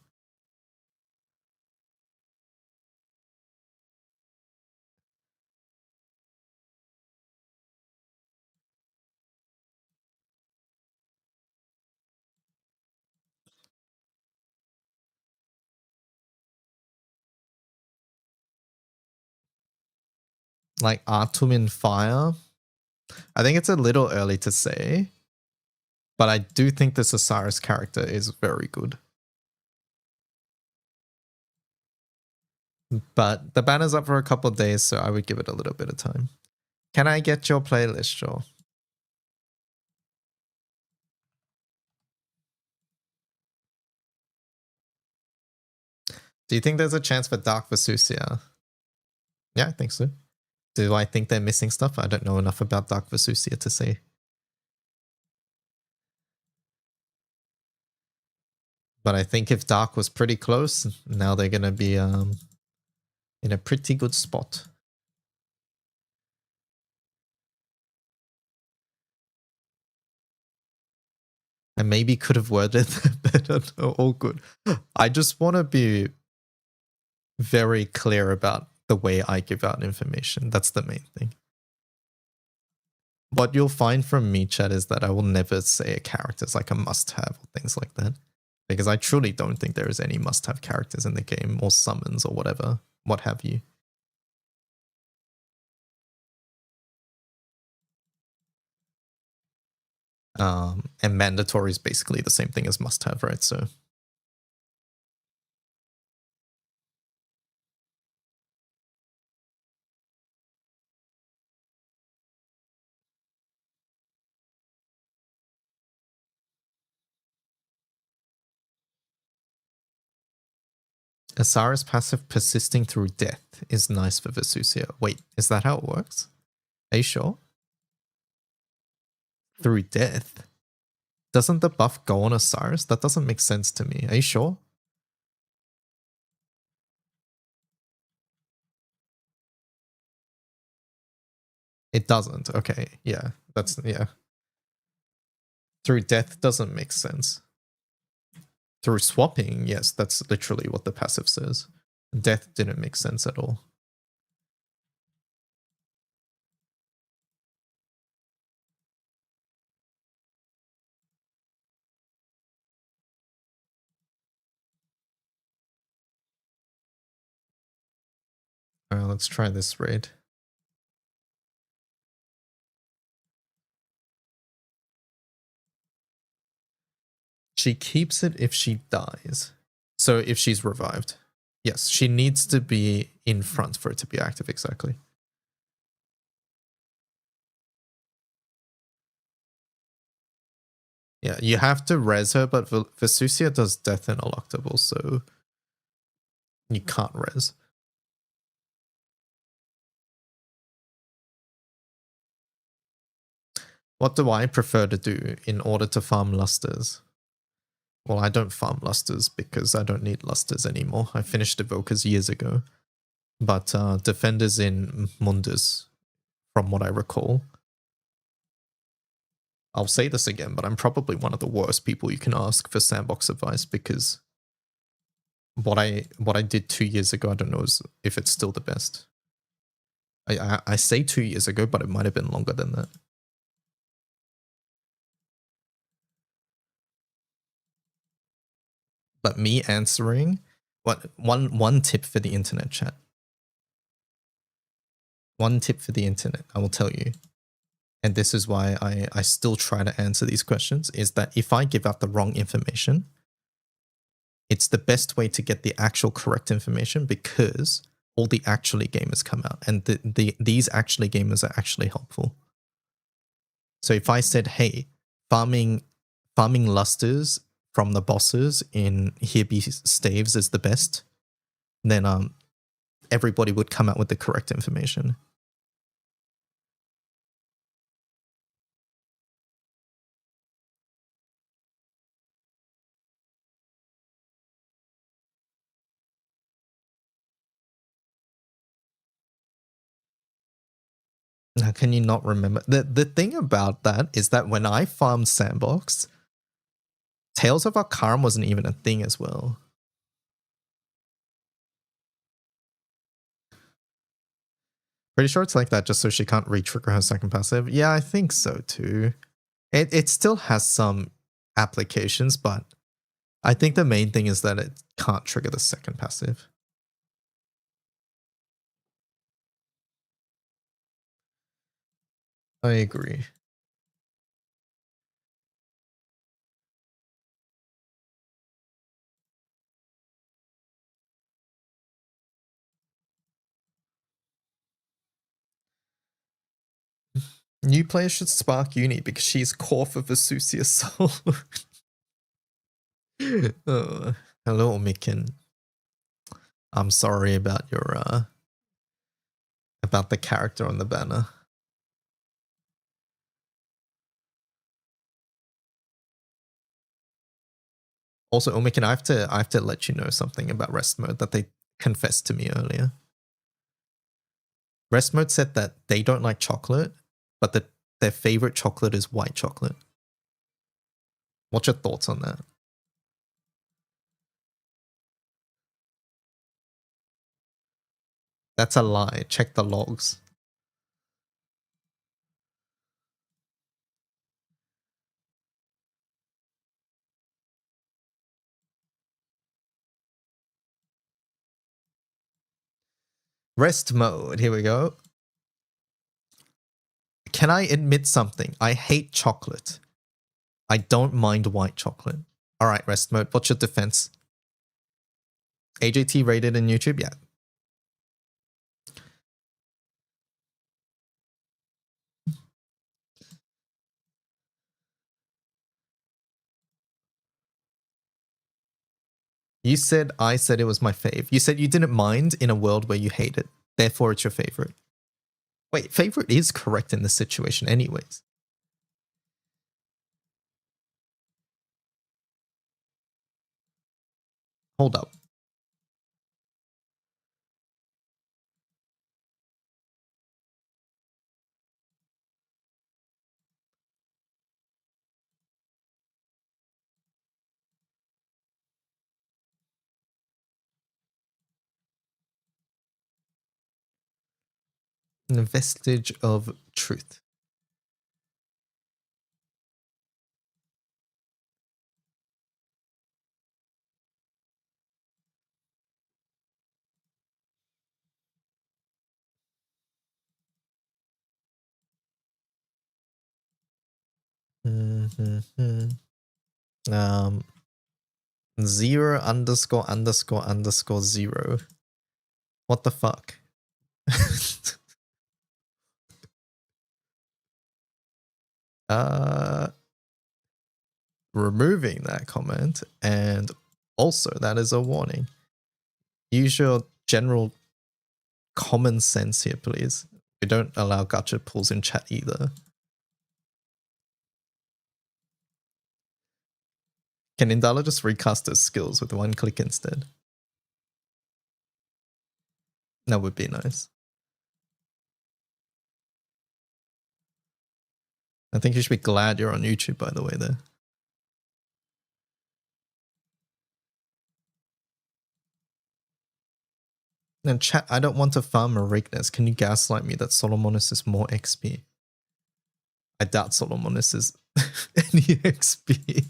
Like, Artum in Fire? I think it's a little early to say, but I do think this Osiris character is very good. But the banner's up for a couple of days, so I would give it a little bit of time. Can I get your playlist, Joel? Do you think there's a chance for Dark Vesusia? Yeah, I think so. Do I think they're missing stuff? I don't know enough about Dark Vesusia to say. But I think if Dark was pretty close, now they're going to be in a pretty good spot. I maybe could have worded that better. No, all good. I just want to be very clear about the way I give out information. That's the main thing. What you'll find from me, chat, is that I will never say a character is like a must-have or things like that. Because I truly don't think there is any must-have characters in the game or summons or whatever, what have you. And mandatory is basically the same thing as must-have, right? So Asara's passive persisting through death is nice for Vesusia. Wait, is that how it works? Are you sure? Through death? Doesn't the buff go on Osiris? That doesn't make sense to me. Are you sure? It doesn't. Okay, yeah. That's, yeah. Through death doesn't make sense. Through swapping, yes, that's literally what the passive says. Death didn't make sense at all. Let's try this raid. She keeps it if she dies. So if she's revived. Yes, she needs to be in front for it to be active, exactly. Yeah, you have to res her, but Vesusia does death in Eluctable, so you can't res. What do I prefer to do in order to farm lusters? Well, I don't farm lusters because I don't need lusters anymore. I finished Evokers years ago. But defenders in Mundus, from what I recall. I'll say this again, but I'm probably one of the worst people you can ask for sandbox advice because what I did 2 years ago, I don't know if it's still the best. I say 2 years ago, but it might have been longer than that. But me answering, one tip for the internet chat. One tip for the internet, I will tell you. And this is why I still try to answer these questions, is that if I give out the wrong information, it's the best way to get the actual correct information because all the actually gamers come out and these actually gamers are actually helpful. So if I said, hey, farming lusters from the bosses in Here Be Staves is the best, then everybody would come out with the correct information. Now, can you not remember? The thing about that is that when I farmed Sandbox, Tales of Akaram wasn't even a thing as well. Pretty sure it's like that just so she can't re-trigger her second passive. Yeah, I think so too. It still has some applications, but I think the main thing is that it can't trigger the second passive. I agree. New players should spark Uni because she's core for Vesusia Soul. Hello, Mikin. I'm sorry about your about the character on the banner. Also, Omikin, I have to let you know something about rest mode that they confessed to me earlier. Rest mode said that they don't like chocolate, but that their favorite chocolate is white chocolate. What's your thoughts on that? That's a lie. Check the logs. Rest mode. Here we go. Can I admit something? I hate chocolate. I don't mind white chocolate. All right, rest mode. What's your defense? AJT rated in YouTube? Yeah. You said I said it was my fave. You said you didn't mind in a world where you hate it. Therefore, it's your favorite. Wait, favorite is correct in this situation anyways. Hold up. A vestige of truth. Mm-hmm. 0____0. What the fuck? Removing that comment, and also that is a warning. Use your general common sense here, please. We don't allow gotcha pulls in chat either. Can Indala just recast his skills with one click instead? That would be nice. I think you should be glad you're on YouTube, by the way, there. And chat, I don't want to farm Marignus. Can you gaslight me that Solomonis is more XP? I doubt Solomonis is any XP.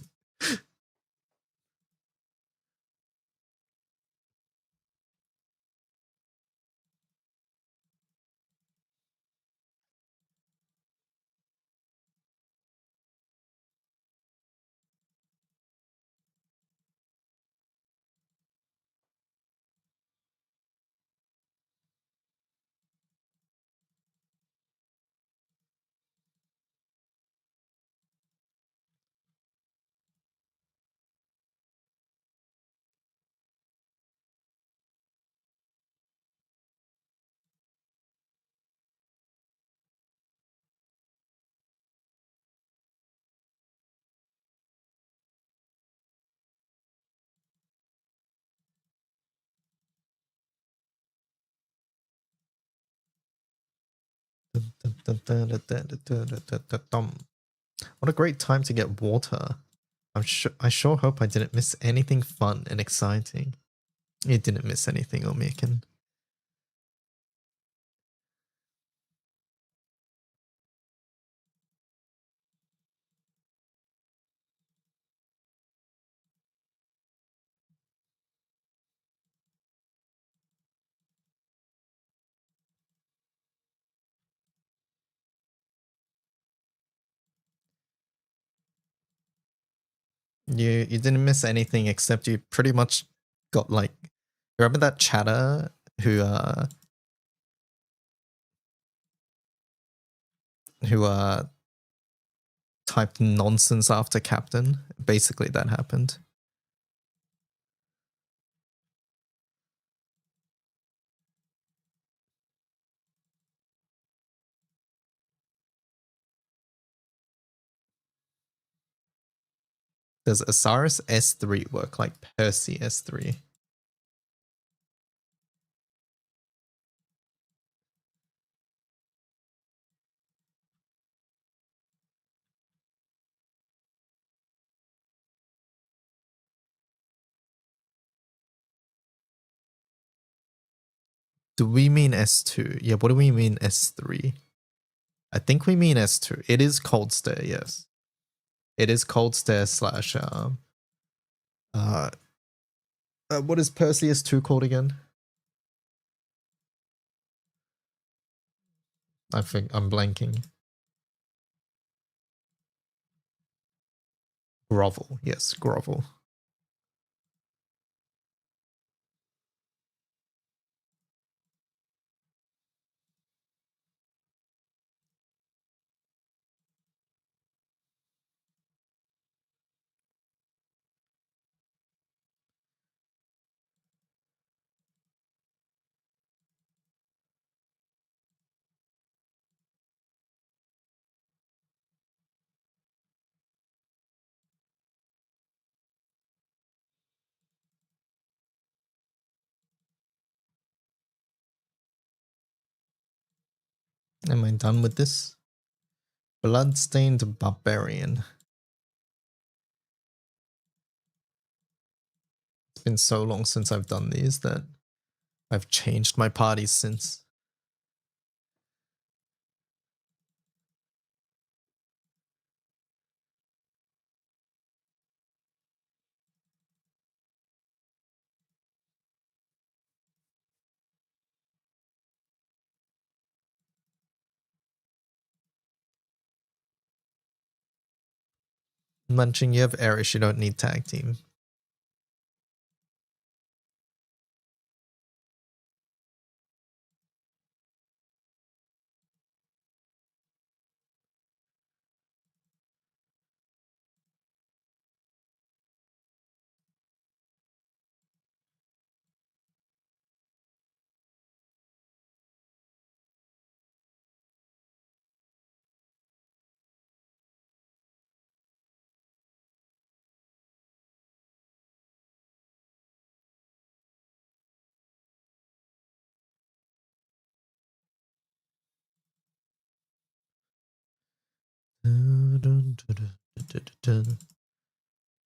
What a great time to get water. I sure hope I didn't miss anything fun and exciting. You didn't miss anything, Omekin. You didn't miss anything except you pretty much got like, remember that chatter who typed nonsense after Captain? Basically that happened. Does Osiris S3 work like Percy S3? Do we mean S2? Yeah, what do we mean S3? I think we mean S2. It is Cold Stare, yes. It is Cold Stare slash what is Percy S2 called again? I think I'm blanking. Grovel, yes, Grovel. Am I done with this? Bloodstained Barbarian. It's been so long since I've done these that I've changed my parties since. Munching, you have Erish, you don't need tag team.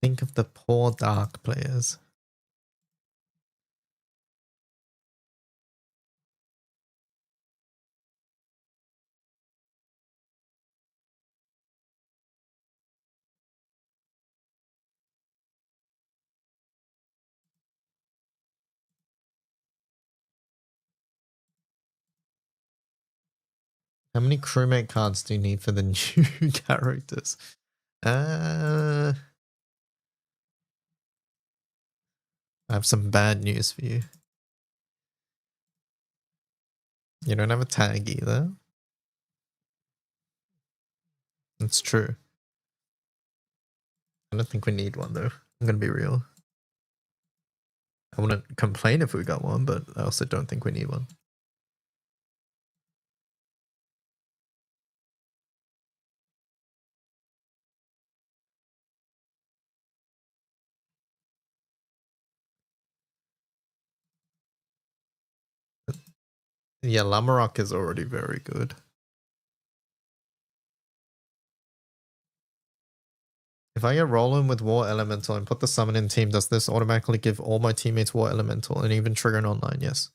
Think of the poor dark players. How many crewmate cards do you need for the new characters? I have some bad news for you. You don't have a tag either. That's true. I don't think we need one though. I'm gonna be real. I wouldn't complain if we got one, but I also don't think we need one. Yeah, Lamarok is already very good. If I get rolling with War Elemental and put the summon in team, does this automatically give all my teammates War Elemental and even trigger an online? Yes.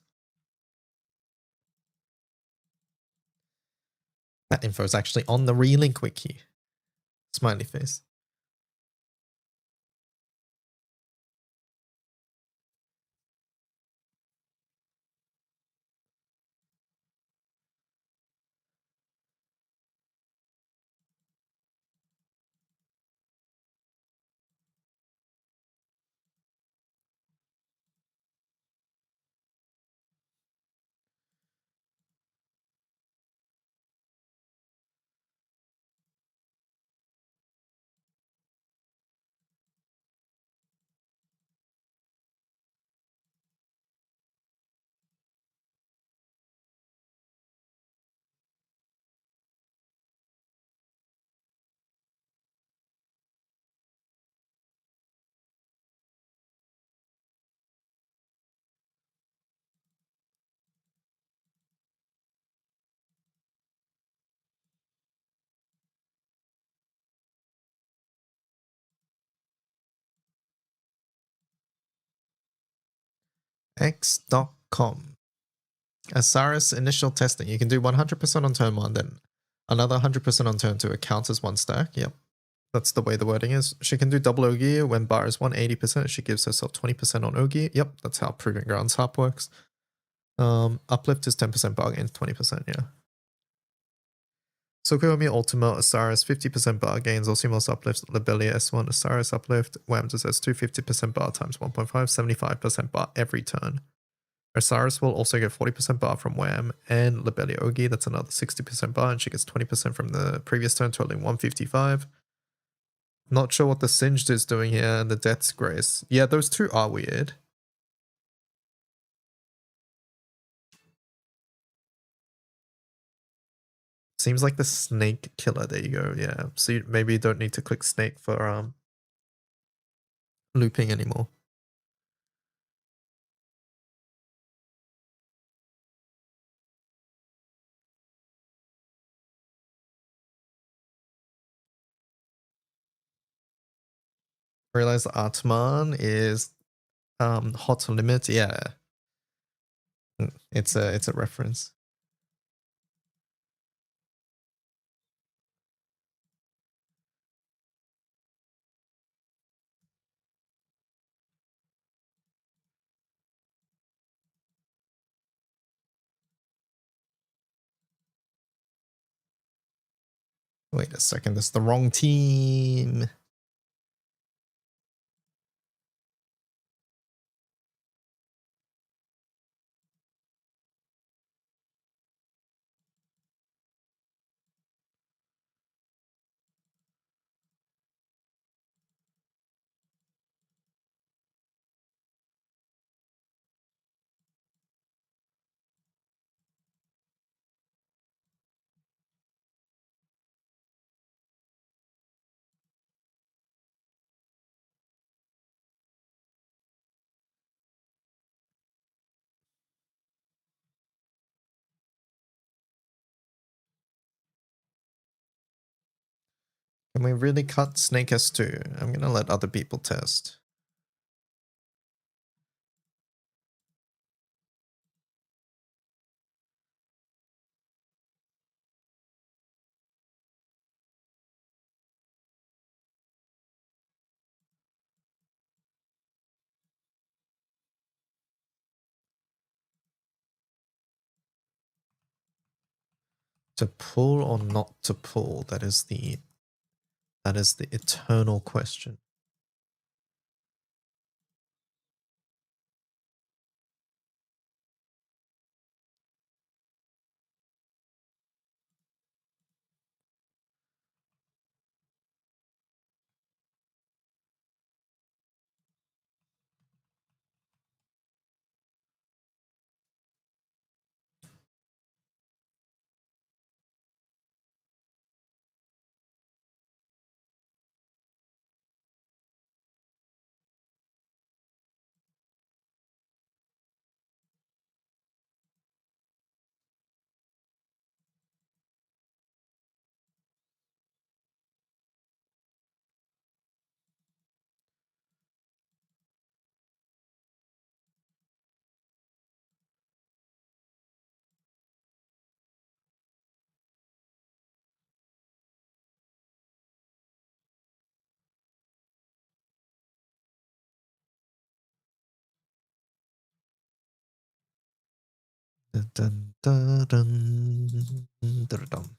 That info is actually on the relink wiki. Smiley face. X.com. Asaris initial testing. You can do 100% on turn 1, then another 100% on turn 2. It counts as one stack. Yep. That's the way the wording is. She can do double Ogi when bar is 180%. She gives herself 20% on Ogi. Yep, that's how Proving Grounds harp works. Uplift is 10% bar gains, 20%, yeah. Sokoyomi Ultima, Asaris, 50% bar gains, Osimos uplift, Lobelia S1, Asaris uplift, Wham does S2, 50% bar times 1.5, 75% bar every turn. Osiris will also get 40% bar from Wham and Lobelia Ogi. That's another 60% bar, and she gets 20% from the previous turn, totaling 155. Not sure what the Singed is doing here, and the Death's Grace. Yeah, those two are weird. Seems like the Snake Killer. There you go. Yeah, so maybe you don't need to click Snake for looping anymore. Realize Atman is hot limit. Yeah, it's a reference. Wait a second, that's the wrong team. Can we really cut Snake S2? I'm gonna let other people test. To pull or not to pull? That is the eternal question. Dun, dun, dun, dun, dun, dun.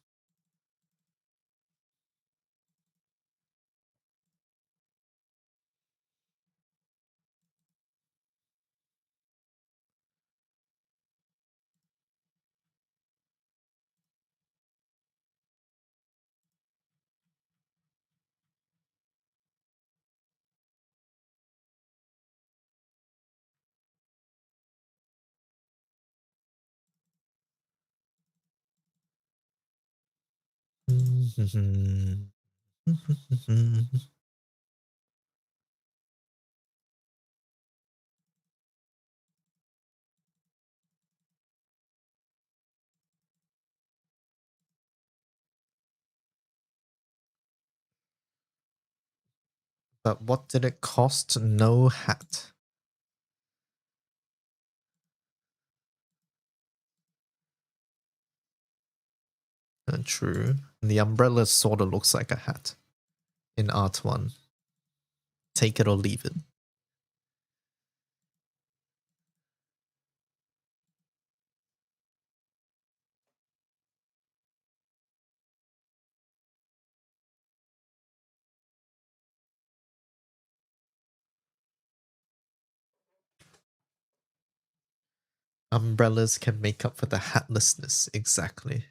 But what did it cost? No hat. True. The umbrella sort of looks like a hat in Art 1. Take it or leave it. Umbrellas can make up for the hatlessness, exactly.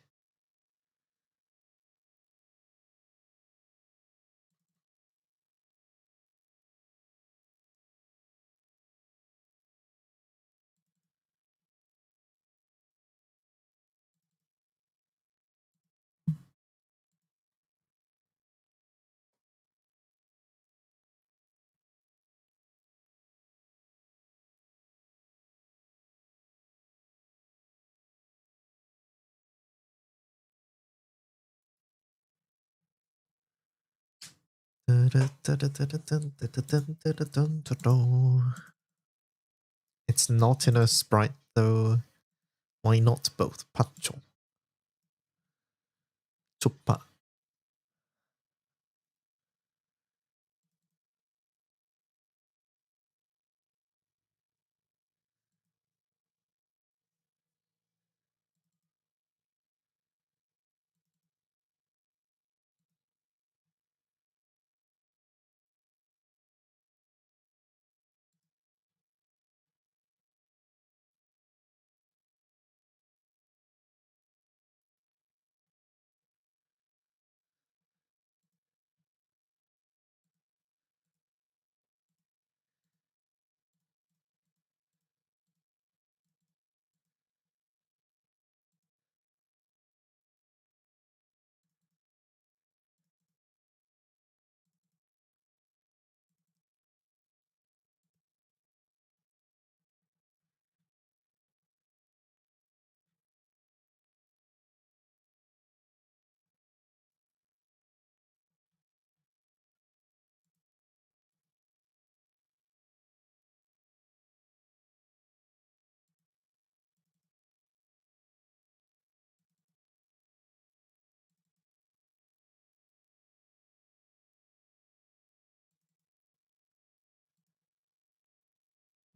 It's not in a sprite though. Why not both? Pacho. Chupa.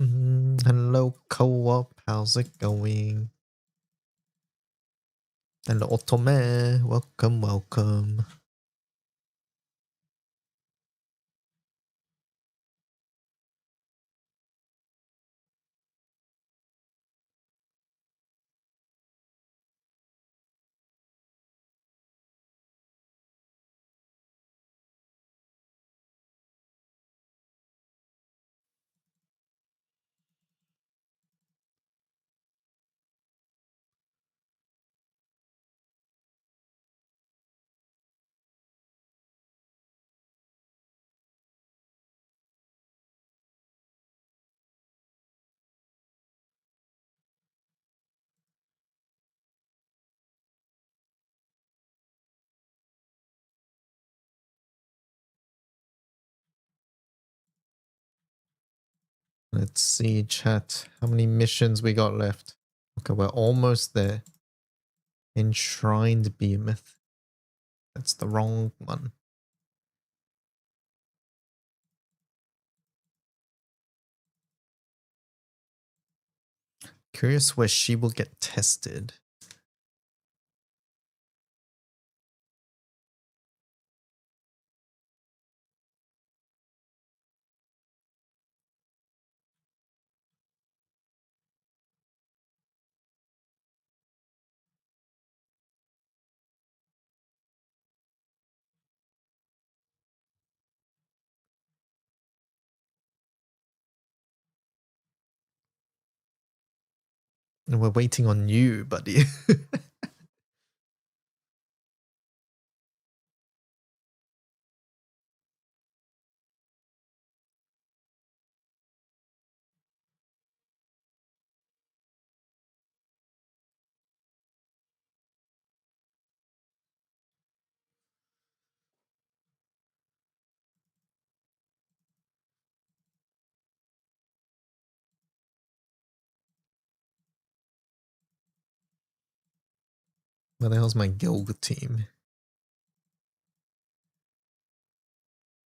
Hello, co-op. How's it going? Hello, Otome. Welcome, welcome. Let's see, chat. How many missions we got left? Okay, we're almost there. Enshrined Behemoth. That's the wrong one. Curious where she will get tested. And we're waiting on you, buddy. Where the hell's my guild team?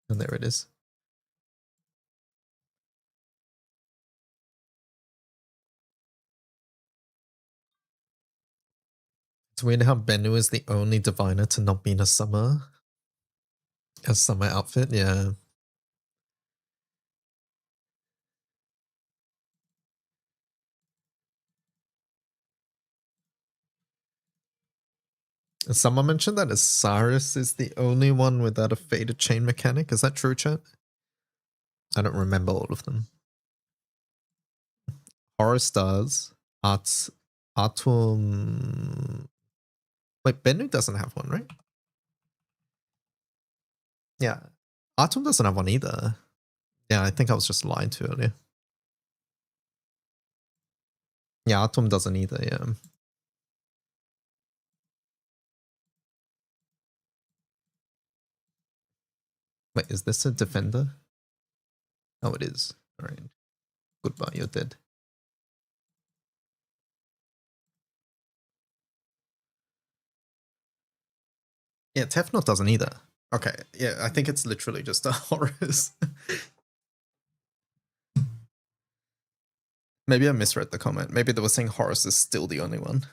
And there it is. It's weird how Bennu is the only diviner to not be in a summer outfit. Yeah. Someone mentioned that Osiris is the only one without a faded chain mechanic. Is that true, chat? I don't remember all of them. Horror Stars, Atum. Wait, Bennu doesn't have one, right? Yeah. Atum doesn't have one either. Yeah, I think I was just lying to earlier. Yeah, Atum doesn't either, yeah. Wait, is this a defender? Oh, it is. All right. Goodbye, you're dead. Yeah, Tefnut doesn't either. Okay, yeah, I think it's literally just a Horus. Maybe I misread the comment. Maybe they were saying Horus is still the only one.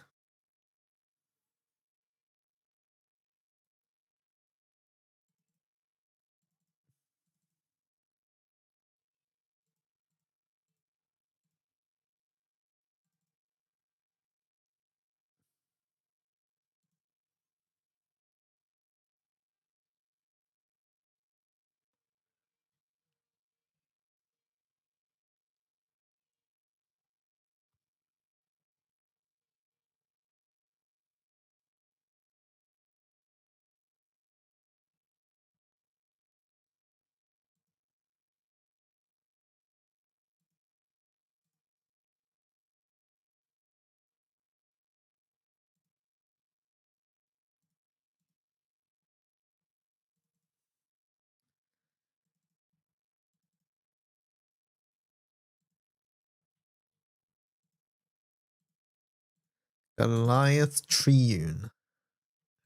Goliath Triune.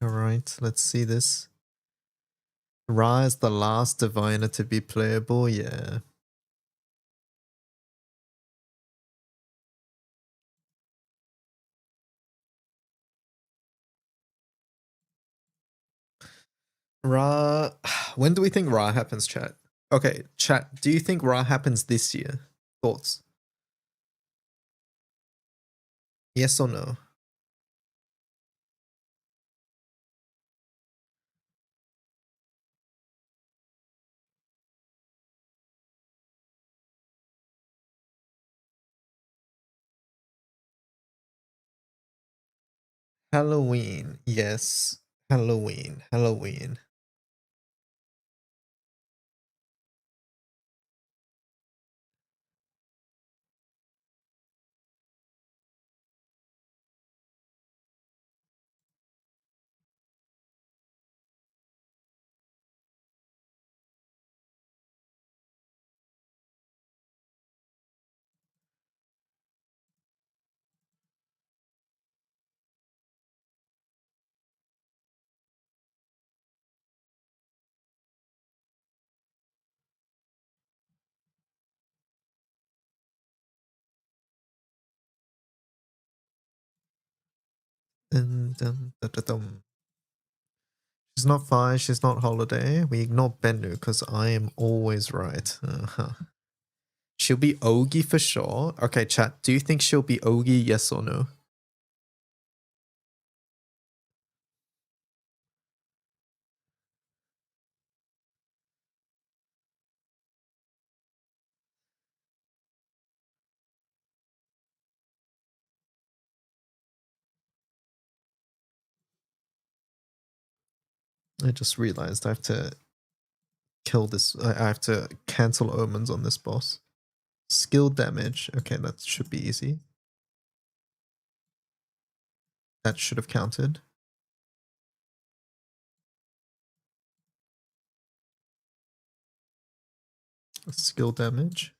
Alright, let's see this. Ra is the last diviner to be playable, yeah. Ra. When do we think Ra happens, chat? Okay, chat. Do you think Ra happens this year? Thoughts? Yes or no? Halloween. Yes. Halloween. Halloween. Dun, dun, dun, dun, dun. She's not fine. She's not holiday. We ignore Bennu because I am always right. Uh-huh. She'll be Ogi for sure. Okay, chat. Do you think she'll be Ogi? Yes or no? I just realized I have to kill this. I have to cancel omens on this boss. Skill damage. Okay, that should be easy. That should have counted. Skill damage.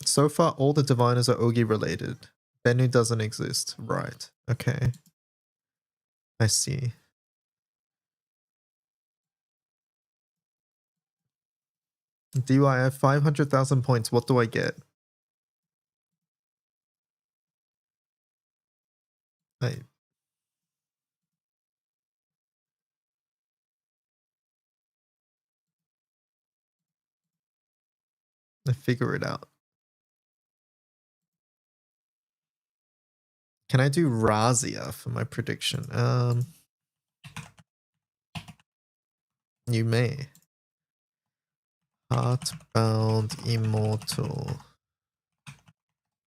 So far, all the diviners are Ogi related. Bennu doesn't exist. Right. Okay. I see. Do I have 500,000 points? What do I get? I figure it out. Can I do Razia for my prediction? You may. Heartbound Immortal.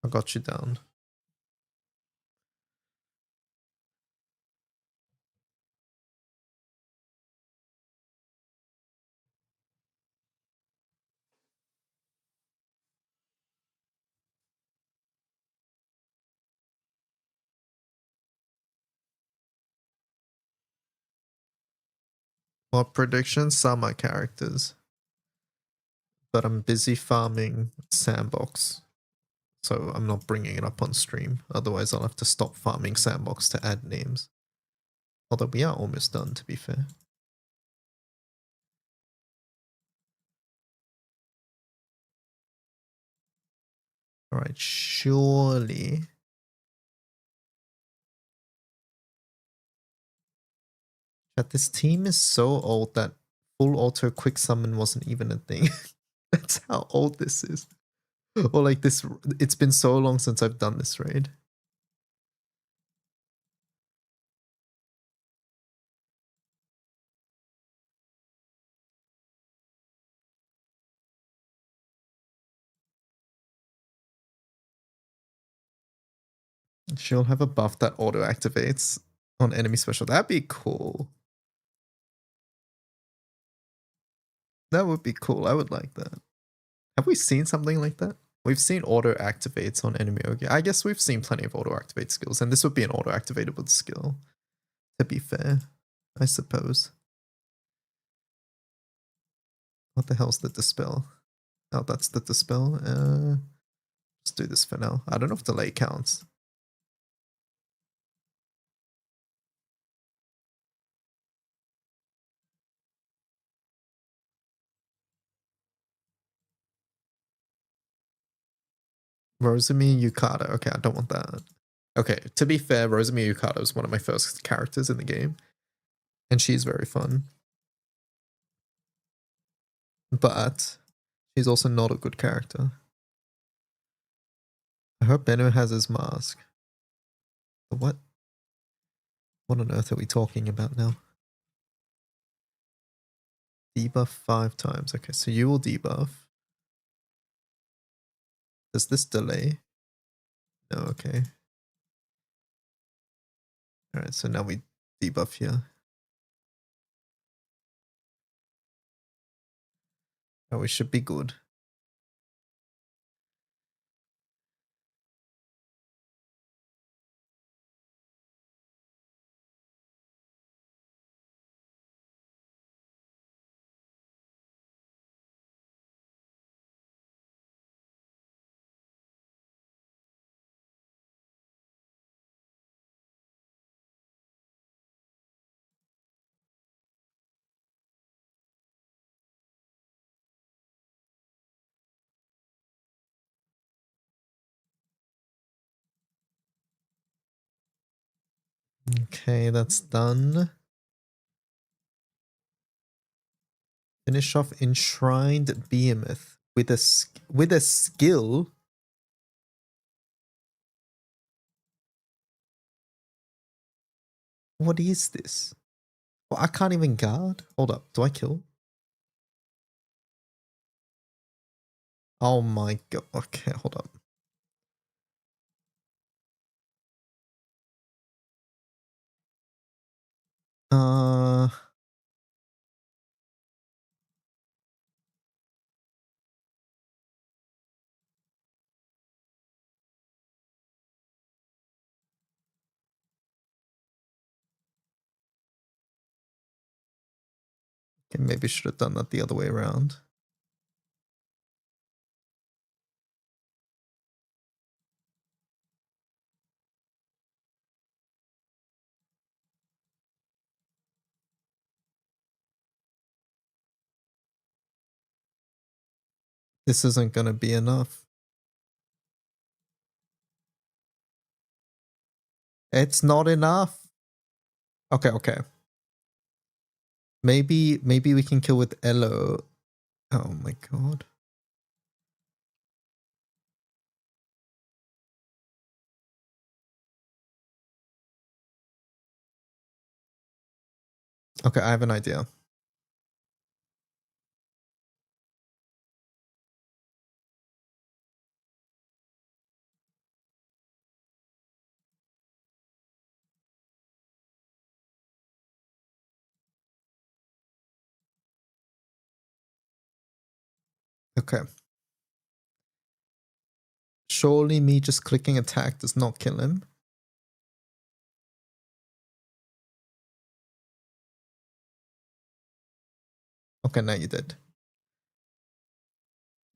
I got you down. What predictions? Some are characters. But I'm busy farming Sandbox. So I'm not bringing it up on stream. Otherwise, I'll have to stop farming Sandbox to add names. Although we are almost done, to be fair. Alright, surely. But this team is so old that full auto quick summon wasn't even a thing. That's how old this is. Or like this, it's been so long since I've done this raid. She'll have a buff that auto activates on enemy special. That'd be cool. That would be cool. I would like that. Have we seen something like that? We've seen auto activates on enemy Ogi. I guess we've seen plenty of auto activate skills, and this would be an auto activatable skill. To be fair, I suppose. What the hell's the dispel? Oh, that's the dispel. Let's do this for now. I don't know if delay counts. Rosemi Yukata. Okay, I don't want that. Okay, to be fair, Rosamund Yukata is one of my first characters in the game, and she's very fun. But she's also not a good character. I hope Bennu has his mask. What? What on earth are we talking about now? Debuff 5 times. Okay, so you will debuff. Does this delay? No, okay. Alright, so now we debuff here. Oh, we should be good. Okay, that's done. Finish off Enshrined Behemoth with a skill. What is this? Well, I can't even guard. Hold up, do I kill? Oh my god. Okay, hold up. Uh, okay, maybe should have done that the other way around. This isn't gonna be enough. It's not enough. Okay, okay. Maybe we can kill with Elo. Oh my god. Okay, I have an idea. Okay. Surely me just clicking attack does not kill him. Okay, now you did.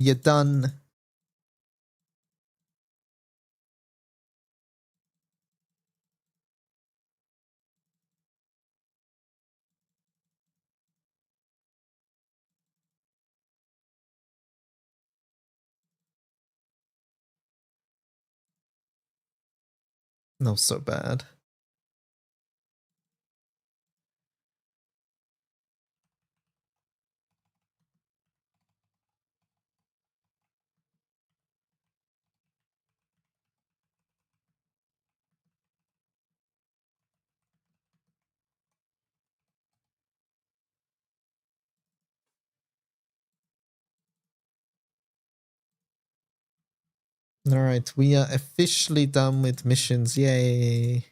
You're done. No, so bad. Alright, we are officially done with missions. Yay.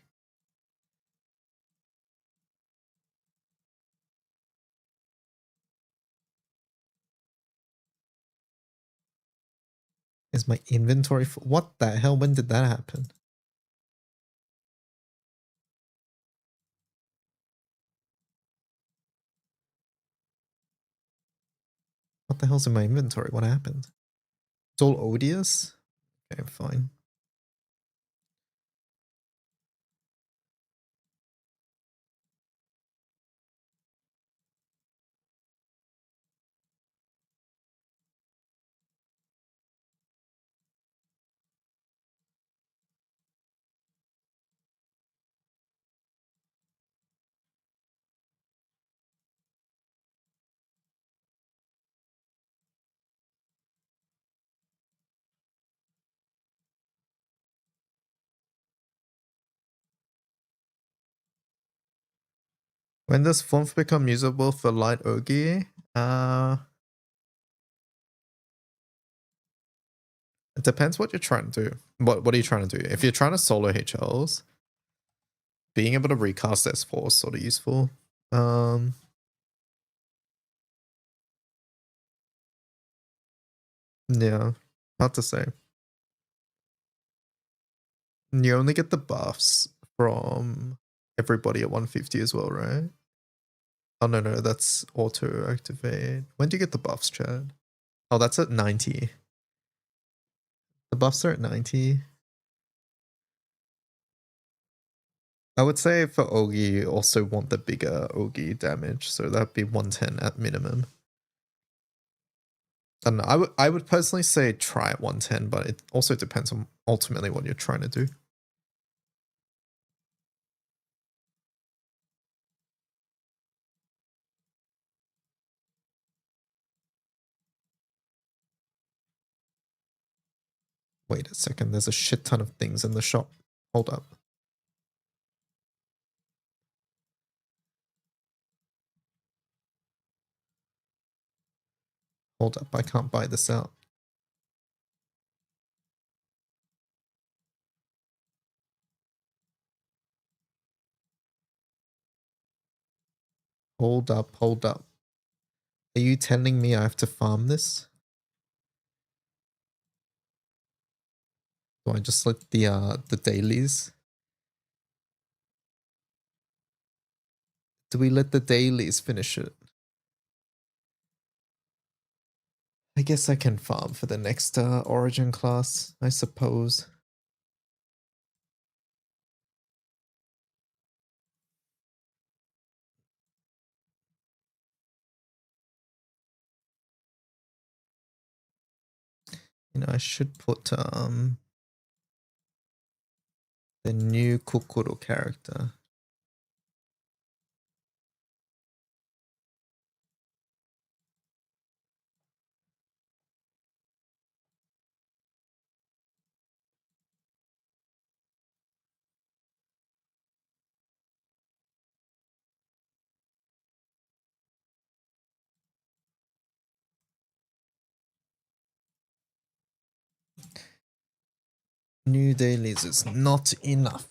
Is my inventory full? What the hell? When did that happen? What the hell's in my inventory? What happened? It's all odious? Okay, fine. When does Flumph become usable for light Ogi? It depends what you're trying to do. What are you trying to do? If you're trying to solo HLs, being able to recast S4 is sort of useful. Yeah, hard to say. You only get the buffs from everybody at 150 as well, right? Oh, no, that's auto activate. When do you get the buffs, Chad? Oh, that's at 90. The buffs are at 90. I would say for Ogi, you also want the bigger Ogi damage, so that'd be 110 at minimum. And I would personally say try at 110, but it also depends on ultimately what you're trying to do. Wait a second, there's a shit ton of things in the shop. Hold up. Hold up, I can't buy this out. Hold up, hold up. Are you telling me I have to farm this? Do I just let the dailies? Do we let the dailies finish it? I guess I can farm for the next origin class, I suppose. You know, I should put the new Kokoro character. New dailies is not enough.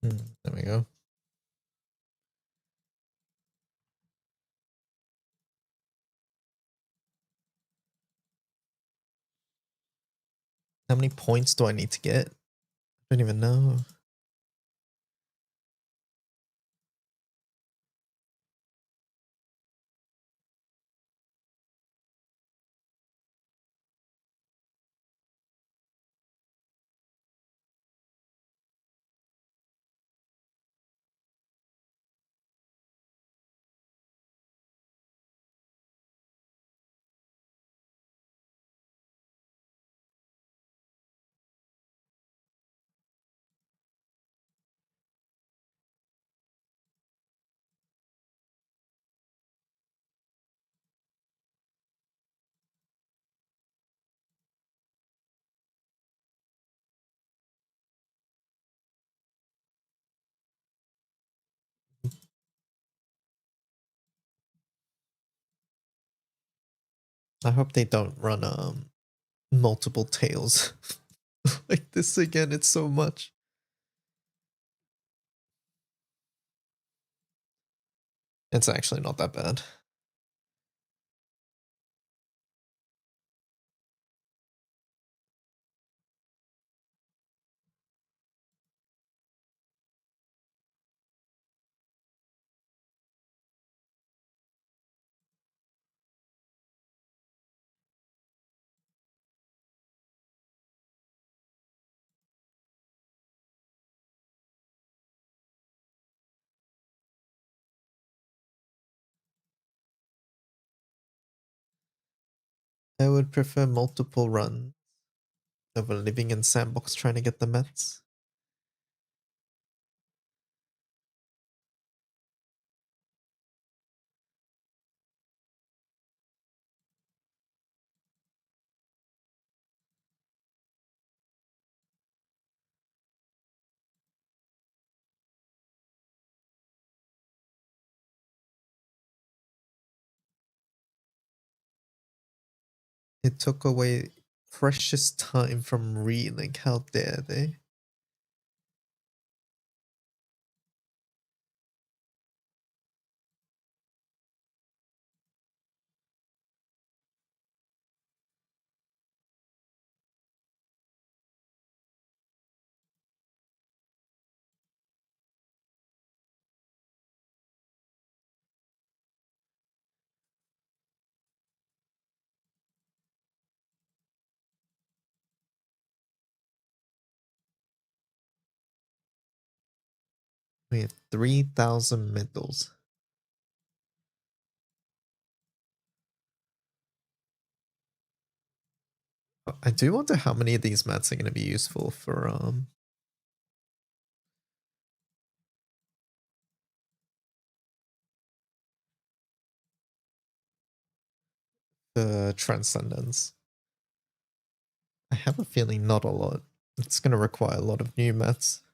There we go. How many points do I need to get? I don't even know. I hope they don't run multiple tails like this again. It's so much. It's actually not that bad. I would prefer multiple runs over living in sandbox trying to get the mets. It took away precious time from reeling. How dare they? We have 3,000 medals. I do wonder how many of these mats are going to be useful for the Transcendence. I have a feeling not a lot. It's going to require a lot of new mats.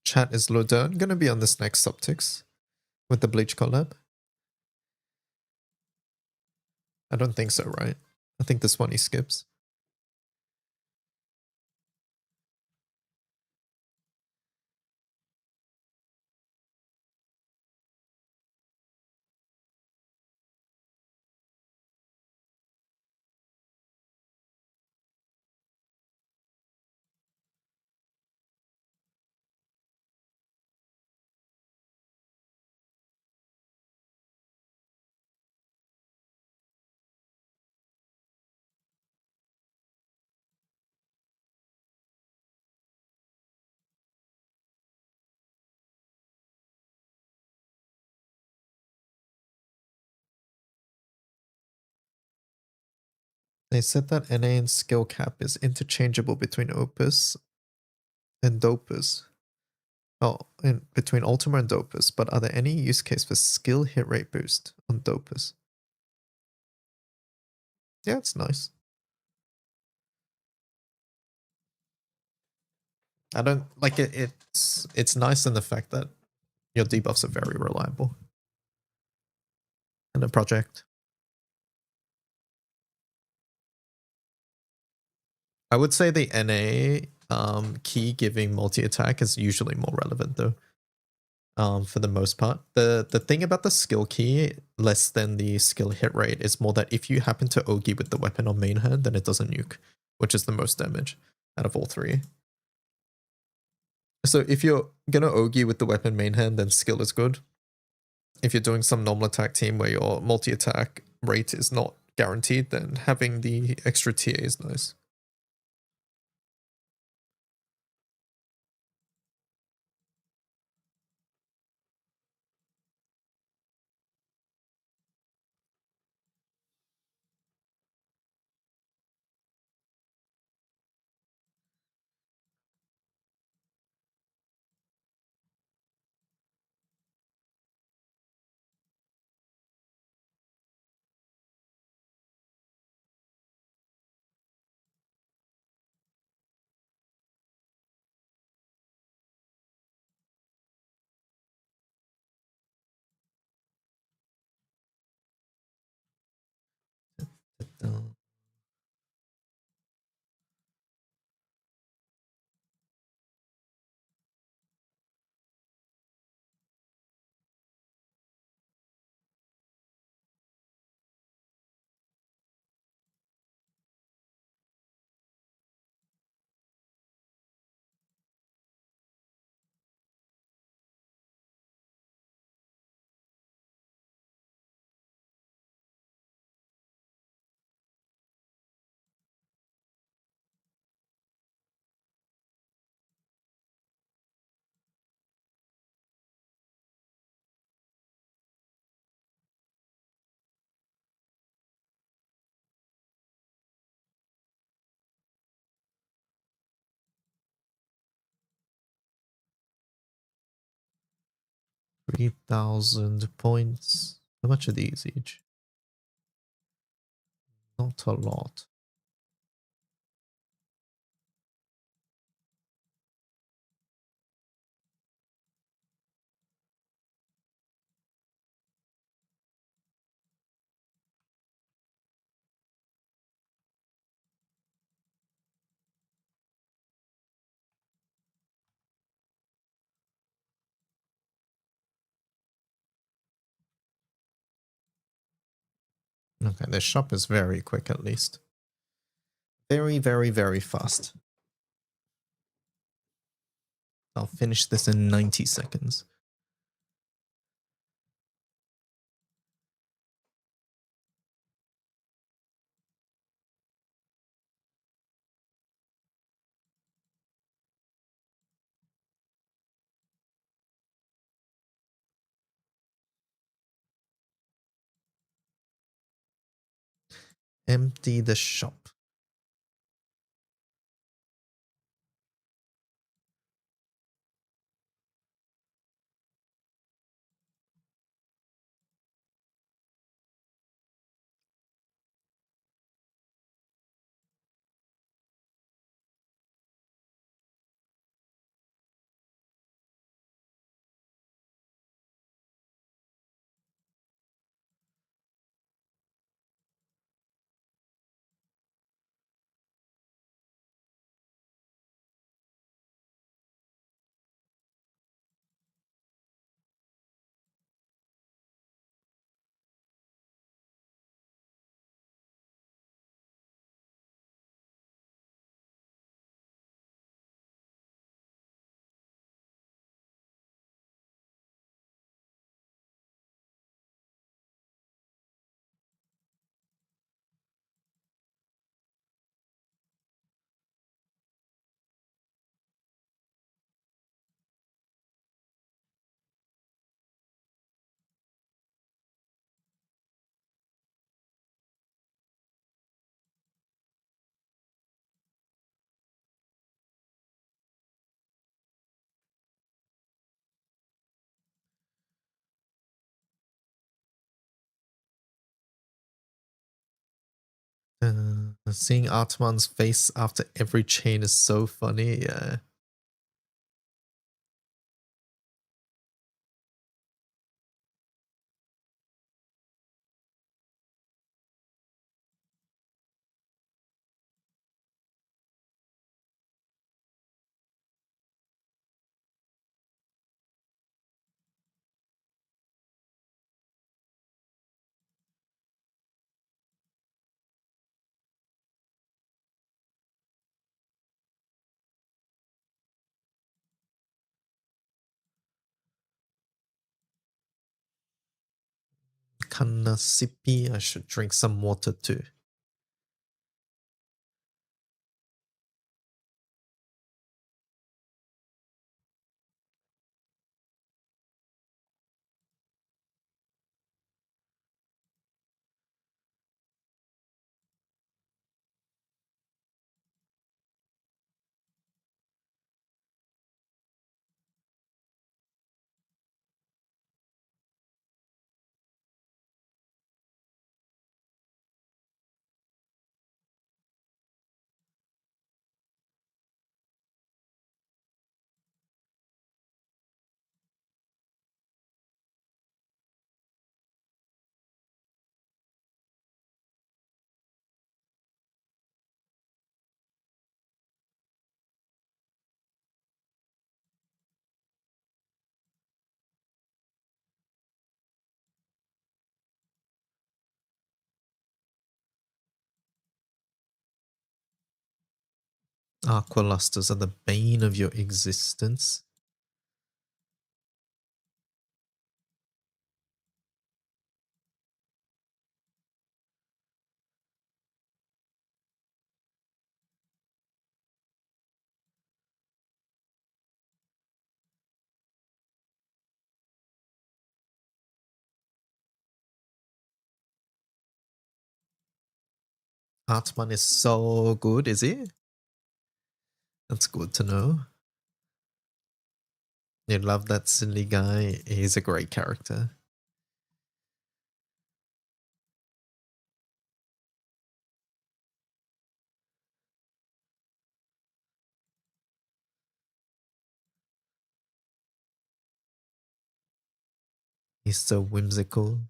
Chat, is Lodern going to be on this next Subtics with the Bleach collab? I don't think so, right? I think this one he skips. They said that NA and skill cap is interchangeable between Opus and Dopus. Oh, and between Ultima and Dopus, but are there any use case for skill hit rate boost on Dopus? Yeah, it's nice. I don't like it. It's nice in the fact that your debuffs are very reliable in the project. I would say the NA key giving multi-attack is usually more relevant though. For the most part. The thing about the skill key, less than the skill hit rate, is more that if you happen to Ogi with the weapon on main hand, then it doesn't nuke, which is the most damage out of all three. So if you're gonna Ogi with the weapon main hand, then skill is good. If you're doing some normal attack team where your multi-attack rate is not guaranteed, then having the extra TA is nice. $3,000 points. How much are these each? Not a lot. Okay, the shop is very quick at least. Very, very, very fast. I'll finish this in 90 seconds. Empty the shop. Seeing Atman's face after every chain is so funny. Yeah. kinda sippy. I should drink some water too. Aqualusters are the bane of your existence. Hartman is so good, is he? That's good to know. You love that silly guy. He's a great character. He's so whimsical.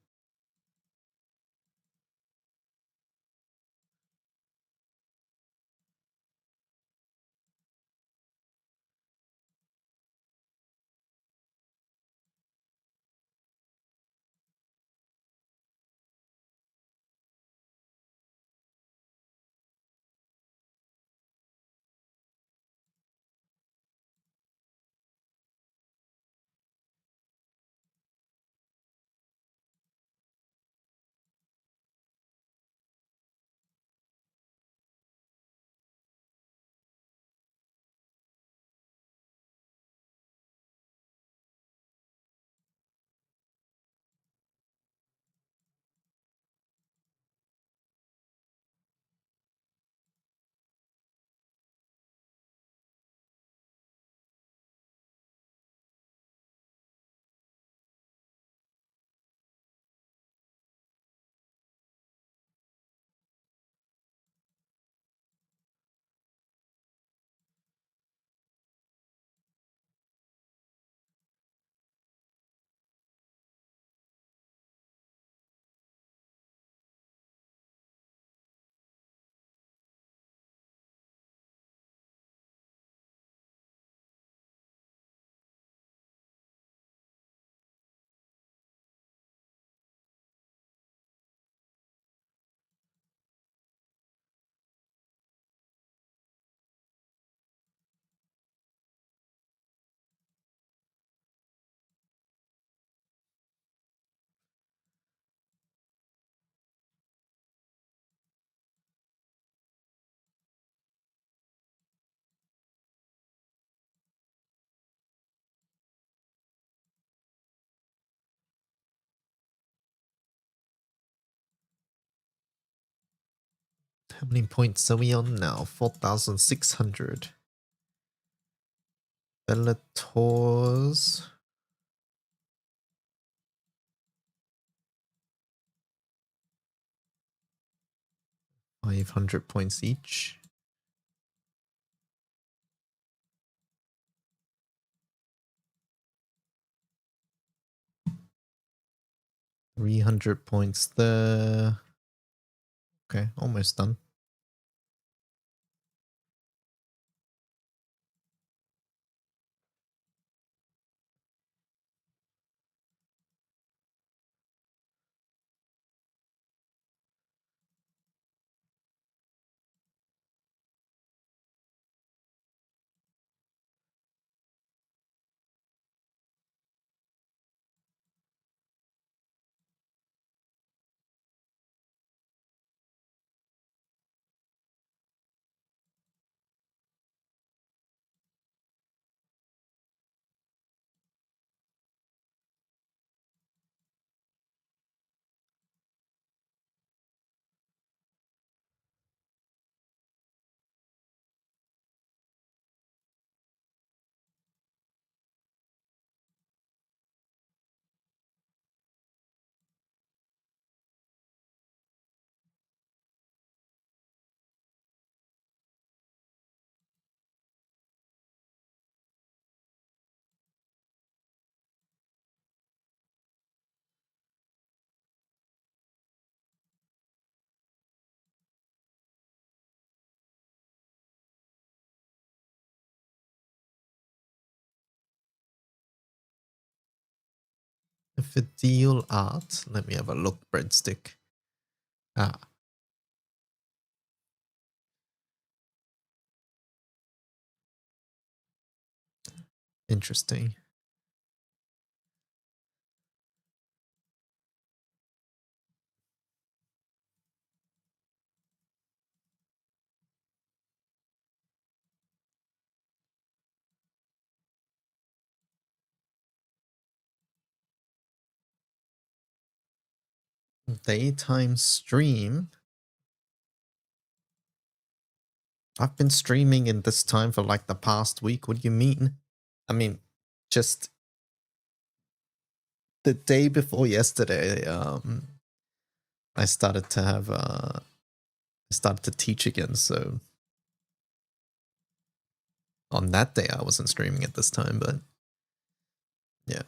How many points are we on now? 4,600. Bellators. 500 points each. £300 there. Okay, almost done. Fidel art. Let me have a look. Breadstick. Ah, interesting. Daytime stream. I've been streaming in this time for like the past week. What do you mean? I mean, just the day before yesterday, I started to have I started to teach again. So on that day, I wasn't streaming at this time, but yeah.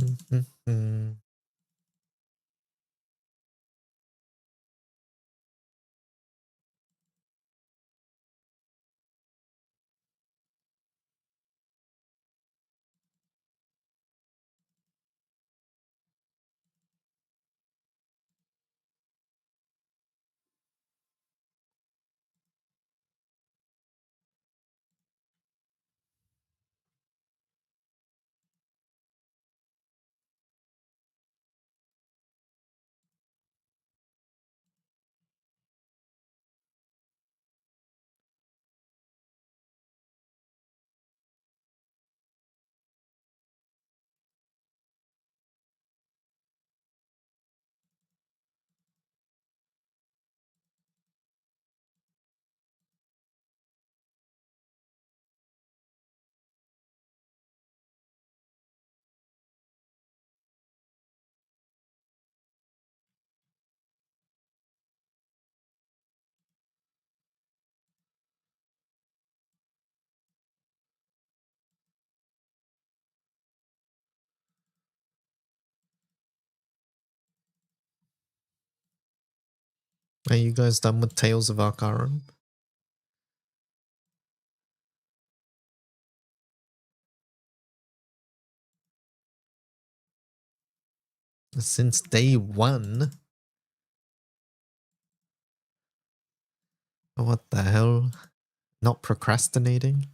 Mm-hmm. Are you guys done with Tales of Arcarum? Since day one? What the hell? Not procrastinating?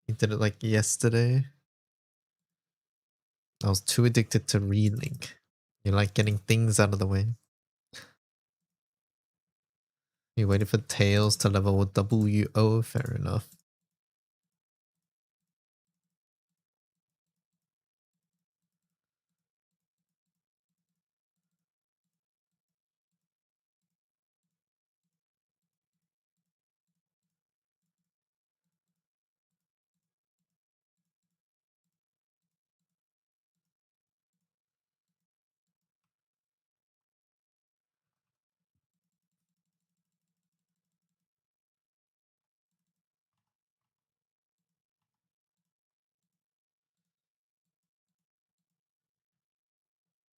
You did it like yesterday? I was too addicted to reeling. You like getting things out of the way. You waited for Tails to level with WO, fair enough.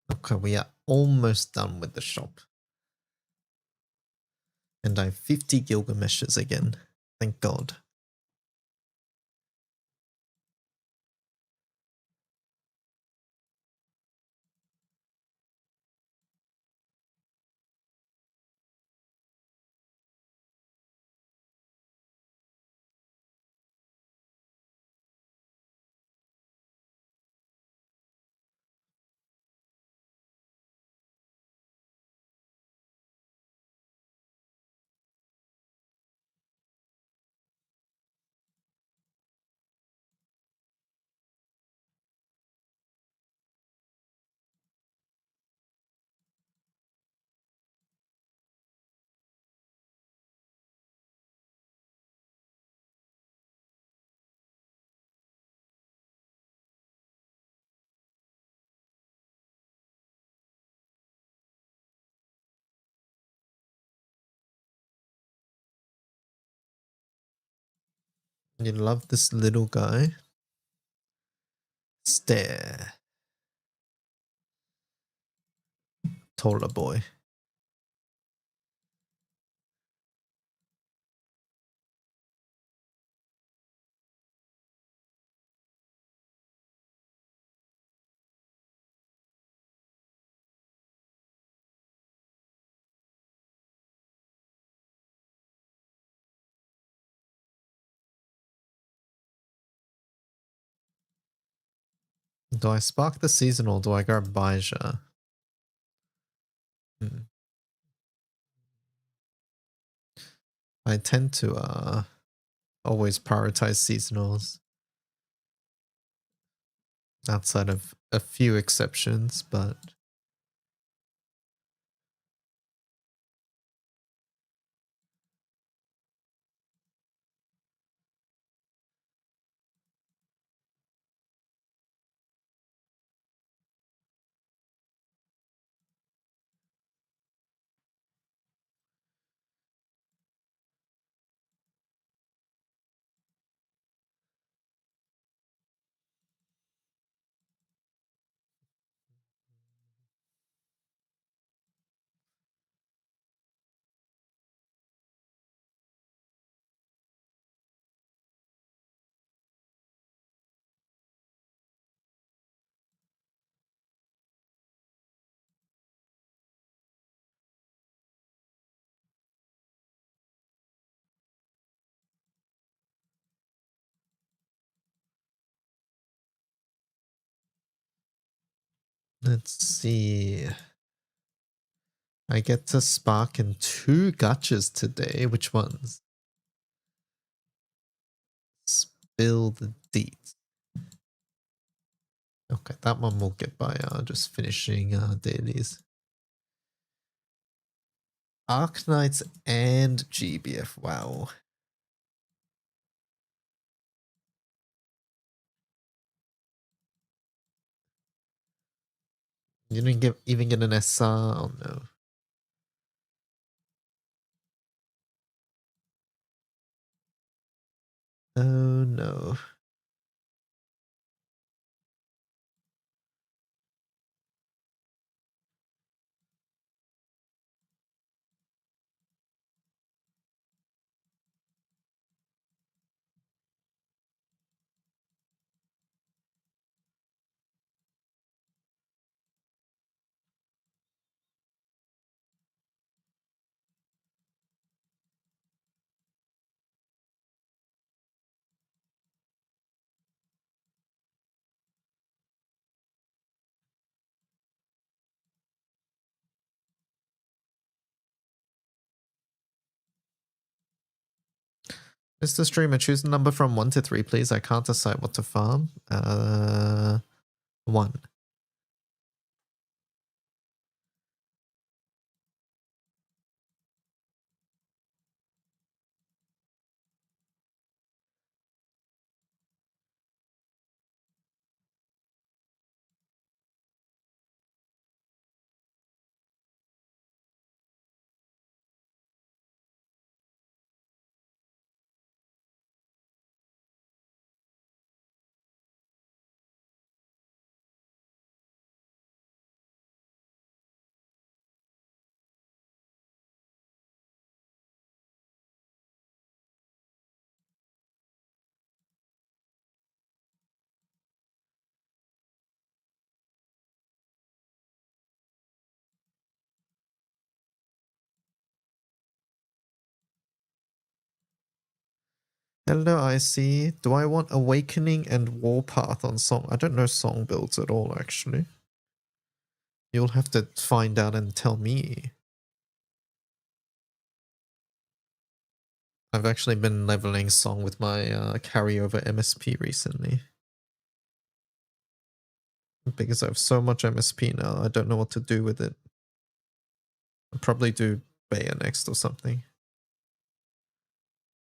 Okay, we are almost done with the shop. And I have 50 Gilgameshes again. Thank God. You love this little guy? Stare. Taller boy. Do I spark the season or do I grab Baija? I tend to always prioritize seasonals outside of a few exceptions, but let's see. I get to spark in 2 gachas today. Which ones? Spill the deets. Okay, that one we'll get by just finishing dailies. Arknights and GBF. Wow. You didn't even get an SR? Oh no. Oh no. Mr. Streamer, choose a number from 1 to 3, please. I can't decide what to farm. 1. Hello, I see. Do I want Awakening and Warpath on song? I don't know song builds at all, actually. You'll have to find out and tell me. I've actually been leveling song with my carryover MSP recently. Because I have so much MSP now, I don't know what to do with it. I'll probably do Bayer next or something.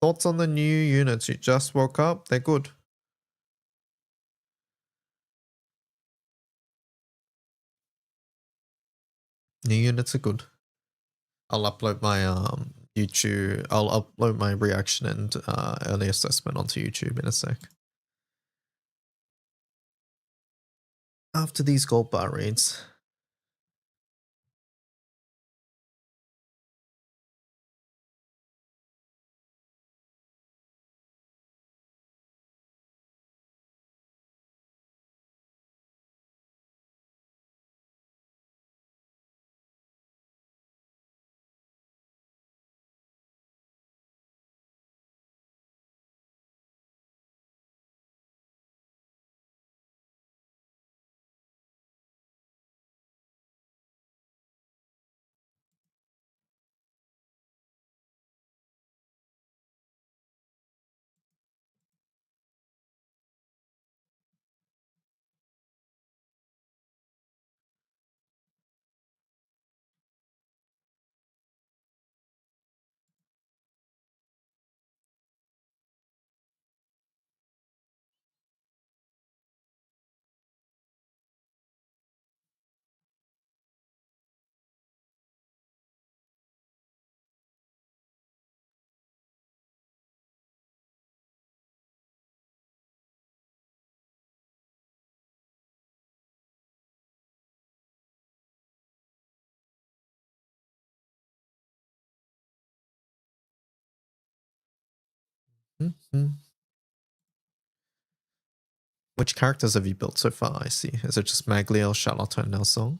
Thoughts on the new units? You just woke up? They're good. New units are good. I'll upload my YouTube. I'll upload my reaction and early assessment onto YouTube in a sec. After these gold bar raids. Which characters have you built so far? I see. Is it just Magliel, Charlotte, and Nelsong?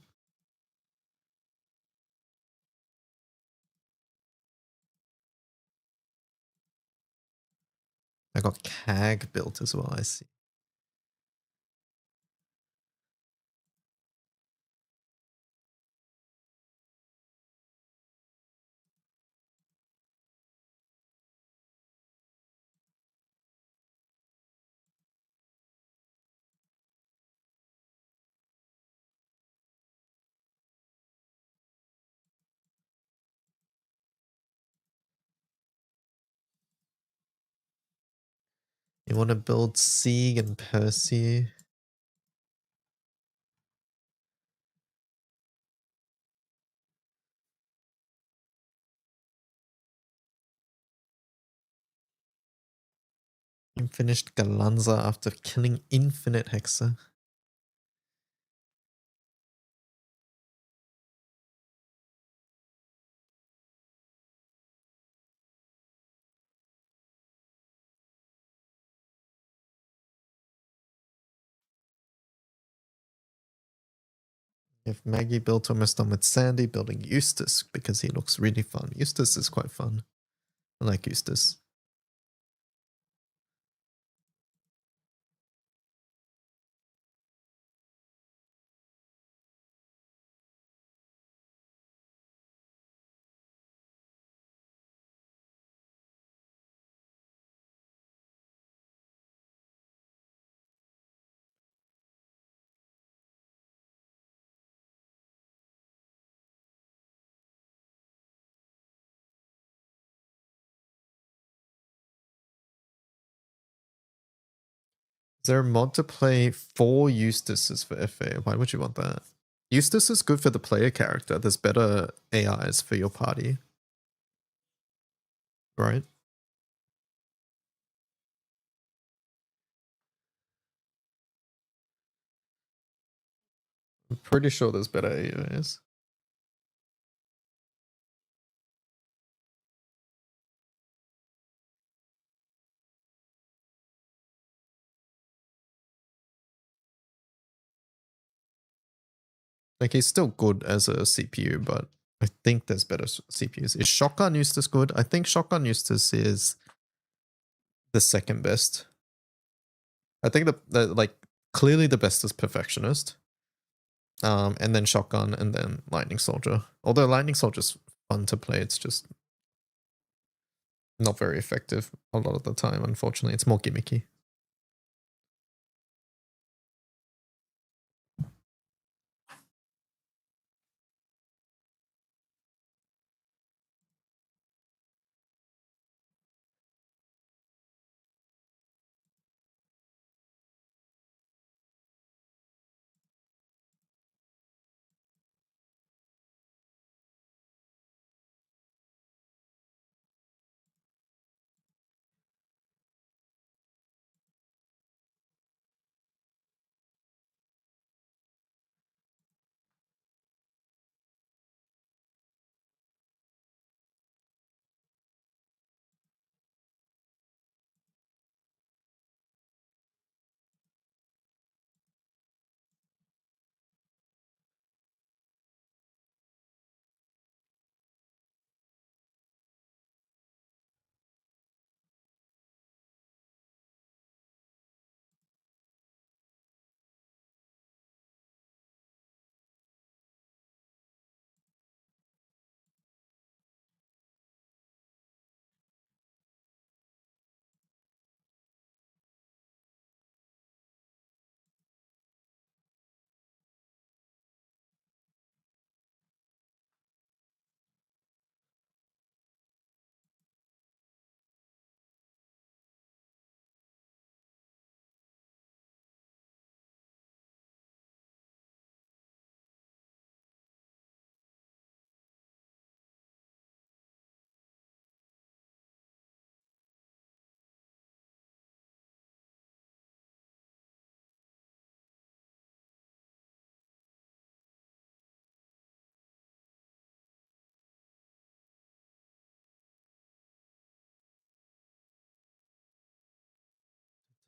I got Cag built as well, I see. You want to build Sieg and Percy? Finished Galanza after killing Infinite Hexa. If Maggie built almost done with Sandy, building Eustace because he looks really fun. Eustace is quite fun. I like Eustace. Is there a mod to play 4 Eustaces for FA? Why would you want that? Eustace is good for the player character. There's better AIs for your party. Right? I'm pretty sure there's better AIs. Like, he's still good as a CPU, but I think there's better CPUs. Is Shotgun Eustace good? I think Shotgun Eustace is the second best. I think the like clearly the best is Perfectionist. And then Shotgun, and then Lightning Soldier. Although Lightning Soldier's fun to play, it's just not very effective a lot of the time, unfortunately. It's more gimmicky.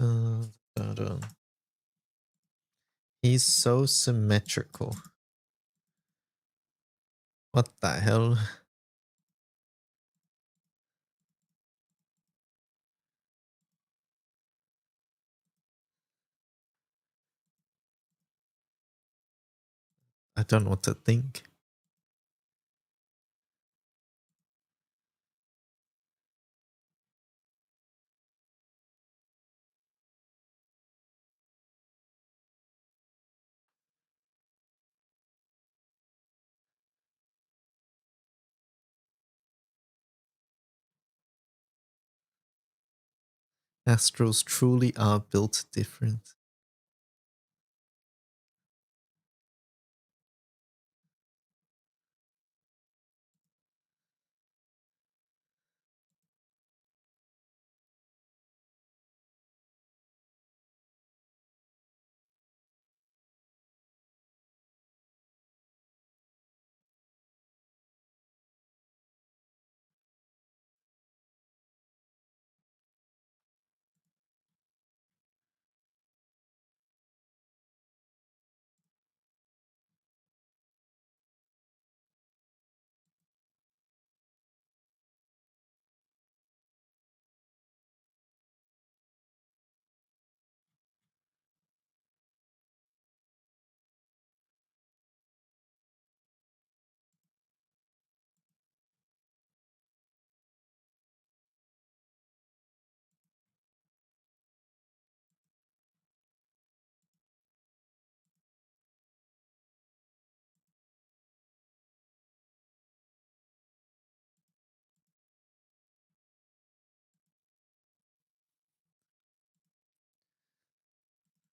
Dun, dun, dun. He's so symmetrical. What the hell? I don't know what to think. Astrals truly are built different.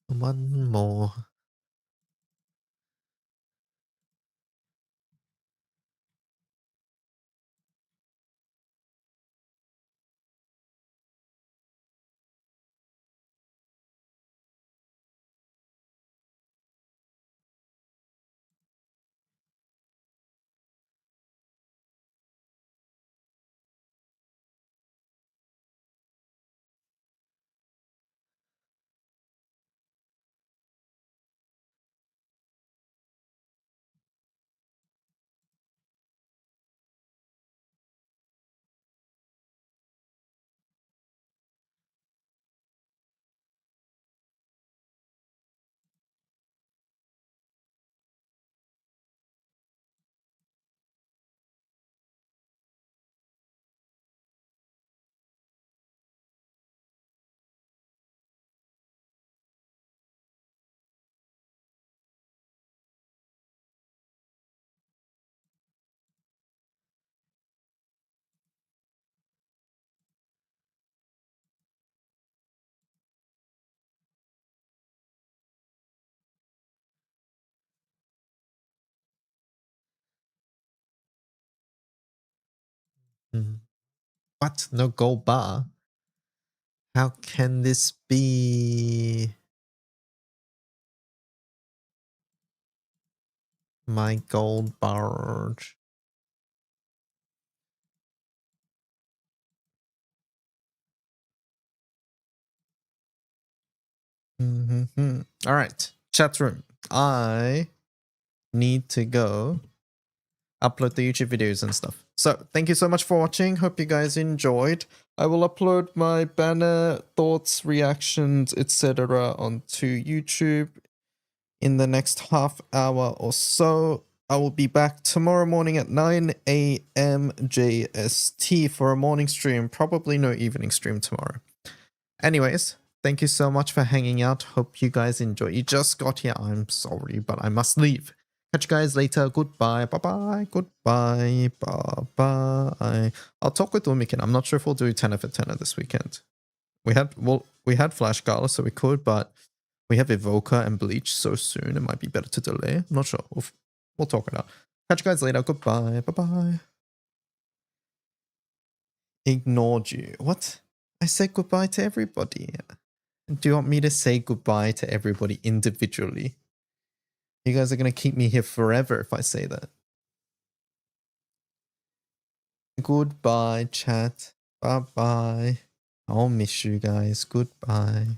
One more. What? No gold bar? How can this be? My gold barge. All right, chat room. I need to go upload the YouTube videos and stuff. So thank you so much for watching. Hope you guys enjoyed. I will upload my banner, thoughts, reactions, etc. onto YouTube in the next half hour or so. I will be back tomorrow morning at 9 a.m. JST for a morning stream. Probably no evening stream tomorrow. Anyways, thank you so much for hanging out. Hope you guys enjoy. You just got here. I'm sorry, but I must leave. Catch you guys later. Goodbye. Bye-bye. Goodbye. Bye-bye. I'll talk with Umikin. I'm not sure if we'll do 10 for 10 this weekend. We had Flash Gala, so we could, but we have Evoker and Bleach so soon. It might be better to delay. I'm not sure. We'll talk it out. Catch you guys later. Goodbye. Bye-bye. Ignored you. What? I said goodbye to everybody. Do you want me to say goodbye to everybody individually? You guys are going to keep me here forever if I say that. Goodbye, chat. Bye-bye. I'll miss you guys. Goodbye.